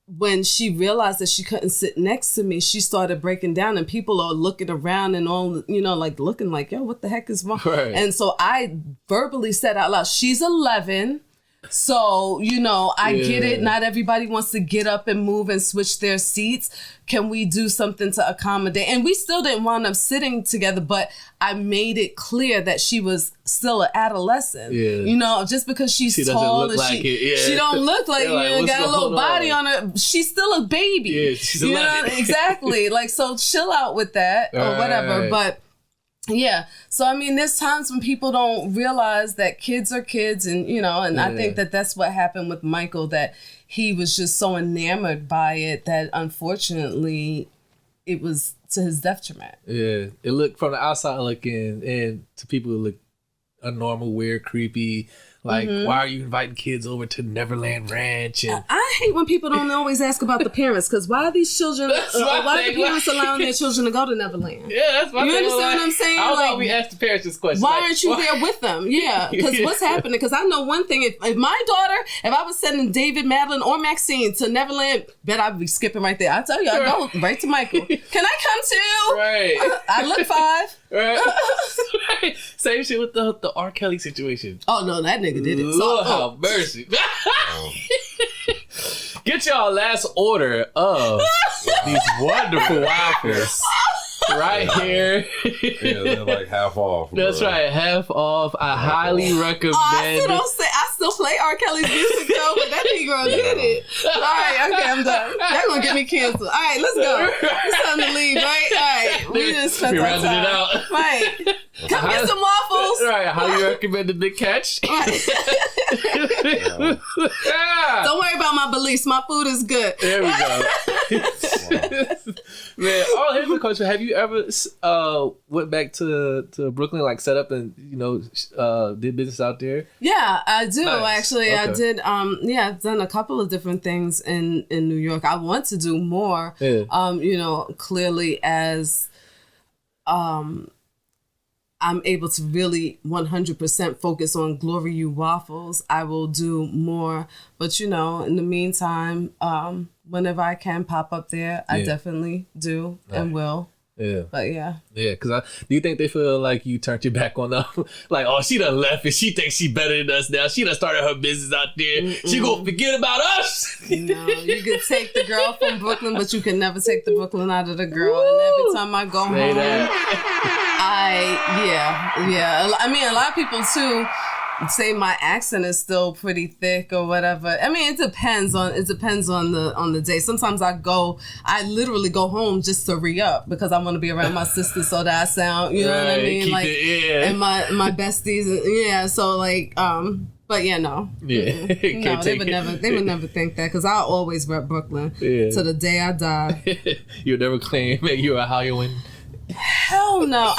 when she realized that she couldn't sit next to me, she started breaking down and people are looking around and all, you know, like looking like, yo, what the heck is wrong? Right. And so I verbally said out loud, she's 11. So, you know, I get it. Not everybody wants to get up and move and switch their seats. Can we do something to accommodate? And we still didn't wind up sitting together, but I made it clear that she was still an adolescent. You know, just because she's tall and she don't look like, you know, got a little body on her. She's still a baby. Yeah, she's 11. You know, exactly. Like, so chill out with that or whatever. Right. But yeah. So, I mean, there's times when people don't realize that kids are kids and, you know, and I think that that's what happened with Michael, that he was just so enamored by it that unfortunately it was to his detriment. Yeah.
It looked from the outside looking and to people it looked abnormal, weird, creepy. Like, why are you inviting kids over to Neverland Ranch? And
I I hate when people don't always ask about the parents, because why are these children, why are the parents allowing their children to go to Neverland?
Yeah, that's my thing.
You understand what I'm saying?
How about we ask the parents this question?
Why aren't you there with them? Yeah, because what's happening? Because I know one thing, if my daughter, if I was sending David, Madeline, or Maxine to Neverland, bet I'd be skipping right there. I tell you, I'd go right to Michael. Can I come too?
Right.
I look 5.
Right. Same shit with the R. Kelly situation.
Oh no, that nigga did it.
Lord have mercy. Get y'all last order of these wonderful waffles right here.
Yeah, they're like half off.
That's right, half off. I highly recommend.
I still play R. Kelly's music though, but that Negro did it. All right, okay, I'm done. Y'all gonna get me canceled. All right, let's go. It's time to leave, right? All right, we just spent our
rounded
time.
it out.
Right. Come get some waffles.
Right, how you recommend the big catch?
Right. Don't worry about my beliefs. My food is good.
There we go. Man, here's the question. Have you ever went back to Brooklyn, like set up and, did business out there?
Yeah, I do.
Nice.
Actually, okay. I did. I've done a couple of different things in New York. I want to do more. Yeah. Clearly as I'm able to really 100% focus on Glorieux Wafulz, I will do more. But, in the meantime, whenever I can pop up there, I definitely do and will. Yeah. But yeah.
Yeah, because do you think they feel like you turned your back on them? Like, oh, she done left and she thinks she better than us now. She done started her business out there. Mm-mm. She gonna forget about us.
No, you can take the girl from Brooklyn, but you can never take the Brooklyn out of the girl. Woo! And every time I go home, I mean, a lot of people too say my accent is still pretty thick or whatever. I mean, it depends on the day. Sometimes I literally go home just to re-up because I want to be around my sisters so that I sound, you know what I mean? Like, and my besties, so like, but yeah, no. Yeah. No, they would never think that because I'll always rep Brooklyn to the day I die.
You'll never claim that you're a Ohioan.
Hell no.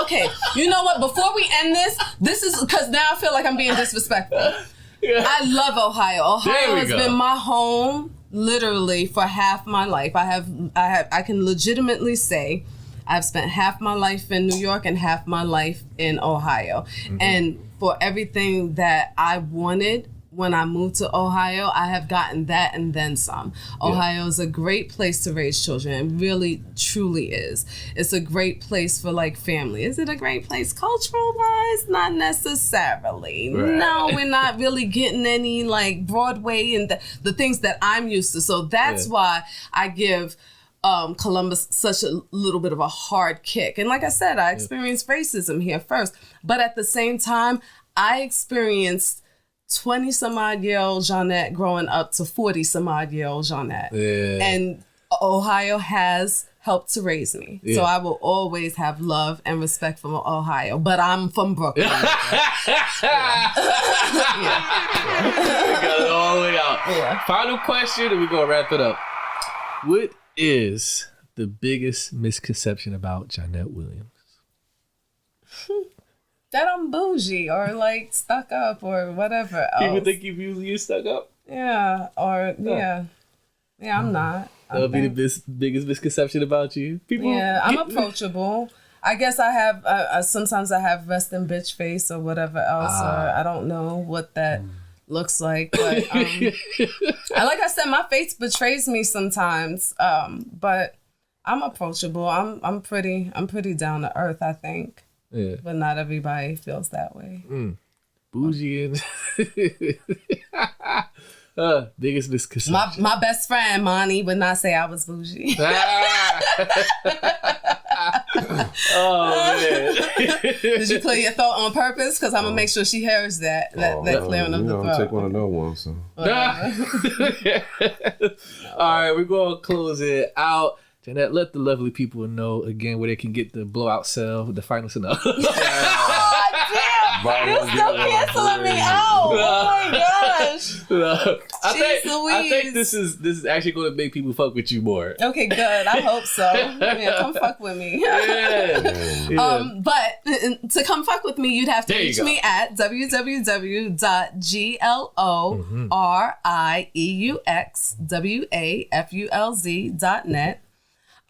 Okay, you know what? Before we end this is because now I feel like I'm being disrespectful. Yeah. I love Ohio. Ohio has been my home literally for half my life. I can legitimately say I've spent half my life in New York and half my life in Ohio. Mm-hmm. And for everything that I wanted when I moved to Ohio, I have gotten that and then some. Ohio is a great place to raise children. It really, truly is. It's a great place for like family. Is it a great place cultural wise? Not necessarily. Right. No, we're not really getting any like Broadway and the things that I'm used to. So that's why I give Columbus such a little bit of a hard kick. And like I said, I experienced racism here first. But at the same time, I experienced 20-some-odd-year-old Jonette growing up to 40-some-odd-year-old Jonette. Yeah. And Ohio has helped to raise me. Yeah. So I will always have love and respect for Ohio. But I'm from Brooklyn.
We got it all the way out. Yeah. Final question and we're going to wrap it up. What is the biggest misconception about Jonette Williams?
That I'm bougie or like stuck up or whatever else.
People think you stuck up?
Yeah, or yeah, I'm not.
That'll be the biggest misconception about you.
I'm approachable. I guess I have. Sometimes I have resting bitch face or whatever else, or I don't know what that looks like. But like I said, my face betrays me sometimes. But I'm approachable. I'm pretty down to earth, I think. Yeah. But not everybody feels that way.
Bougie and biggest misconception.
My best friend Monty would not say I was bougie.
Oh man!
Did you clear your throat on purpose? Because I'm gonna make sure she hears that clearing of the throat.
I'm take one of no one. So.
All right, we're gonna close it out. Jonette, let the lovely people know again where they can get the blowout sale, the finals and
You're still canceling me out. Oh my gosh.
I think this is actually going to make people fuck with you more.
Okay, good. I hope so. Yeah, come fuck with me. But to come fuck with me, you'd have to reach me at www.glorieuxwafulz.net.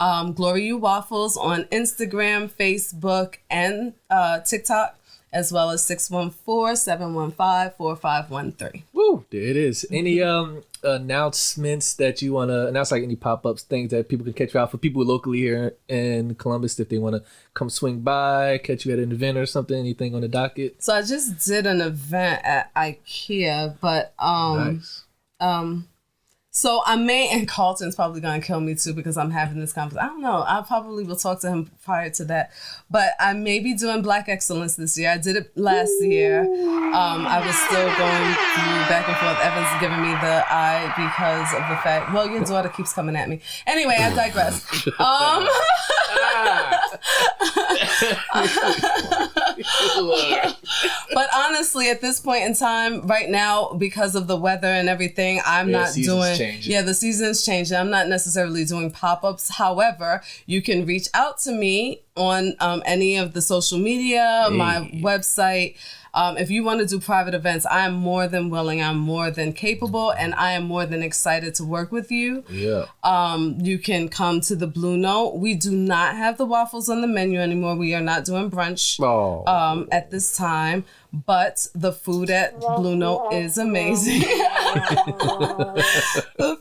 Glorieux Wafulz on Instagram, Facebook, and TikTok, as well as 614-715-4513.
Woo, there it is. Any announcements that you want to announce, like any pop-ups, things that people can catch you out for people locally here in Columbus if they want to come swing by, catch you at an event or something, anything on the docket?
So I just did an event at IKEA, but
Nice.
So I may, and Carlton's probably going to kill me too because I'm having this conversation. I don't know. I probably will talk to him prior to that. But I may be doing Black Excellence this year. I did it last year. I was still going through back and forth. Evan's giving me the eye because of the fact, well, your daughter keeps coming at me. Anyway, I digress. But honestly, at this point in time, right now, because of the weather and everything, I'm not doing...
changing.
Yeah, the season's changing. I'm not necessarily doing pop-ups. However, you can reach out to me on any of the social media, my website. If you want to do private events, I am more than willing. I'm more than capable, and I am more than excited to work with you.
Yeah.
You can come to the Blue Note. We do not have the waffles on the menu anymore. We are not doing brunch at this time. But the food at Blue Note is amazing. The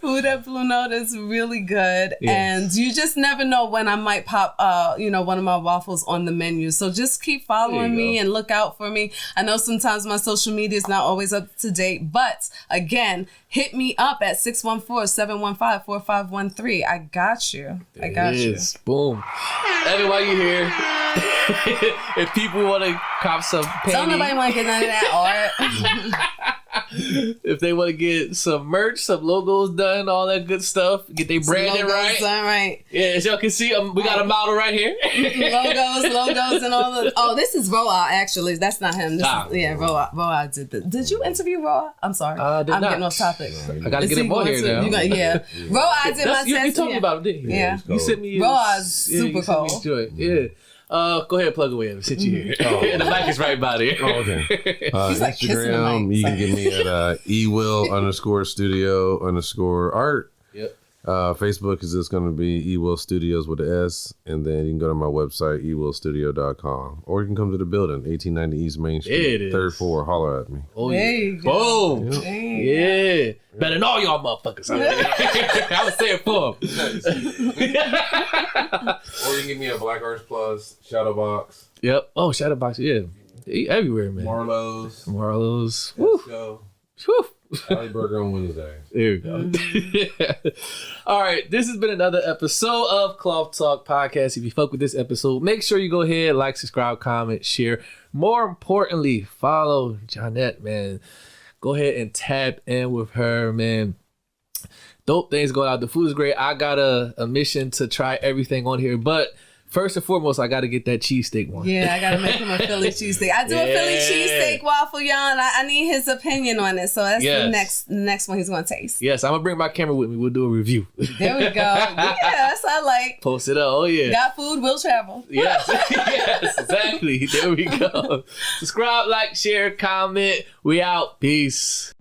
food at Blue Note is really good. Yes. And you just never know when I might pop, one of my waffles on the menu. So just keep following me and look out for me. I know sometimes my social media is not always up to date. But again, hit me up at 614-715-4513. I got you. I got you.
Boom. Evan, while you're here, if people want to cop some painting,
don't nobody want to get none of that art.
If they want to get some merch, some logos done, all that good stuff, get their branding right.
Done right.
Yeah, as y'all can see, we got a model right here.
logos, and all the. Oh, this is Roa. Actually, that's not him. Roa did this. Did you interview Roa? I'm sorry. I'm getting off topic.
I gotta get him on here now.
Roa did my test.
You told me about him, didn't you?
Yeah.
You sent me.
Roa's super cool.
Yeah. Go ahead, plug away and sit you here. And the mic is right by there.
Oh, okay. Instagram, you can get me at @ewill_studio_art.
Yep.
Facebook is just going to be ewill studios with an S, and then you can go to my website ewillstudio.com, or you can come to the building, 1890 East Main Street, third floor. Holler at me.
Oh,
there you go.
Boom. Yeah. Better than all y'all motherfuckers. I was saying for them.
Or you can give me a Black Arts Plus, Shadowbox.
Yep. Oh, Shadowbox. Yeah. They everywhere, man.
Marlowe's.
Woo.
Go.
Woo.
Alley Burger on Wednesday.
There we go. All right. This has been another episode of Cloth Talk Podcast. If you fuck with this episode, make sure you go ahead, like, subscribe, comment, share. More importantly, follow Jonette, man. Go ahead and tap in with her, man. Dope things going out. The food is great. I got a mission to try everything on here, but first and foremost, I got to get that cheesesteak one.
Yeah, I got to make him a Philly cheesesteak. I do a Philly cheesesteak waffle, y'all. I need his opinion on it. So that's the next one he's going to taste.
Yes, I'm going to bring my camera with me. We'll do a review.
There we go. Yes, I like.
Post it up. Oh, yeah.
Got food, will travel.
Yes. Yes, exactly. There we go. Subscribe, like, share, comment. We out. Peace.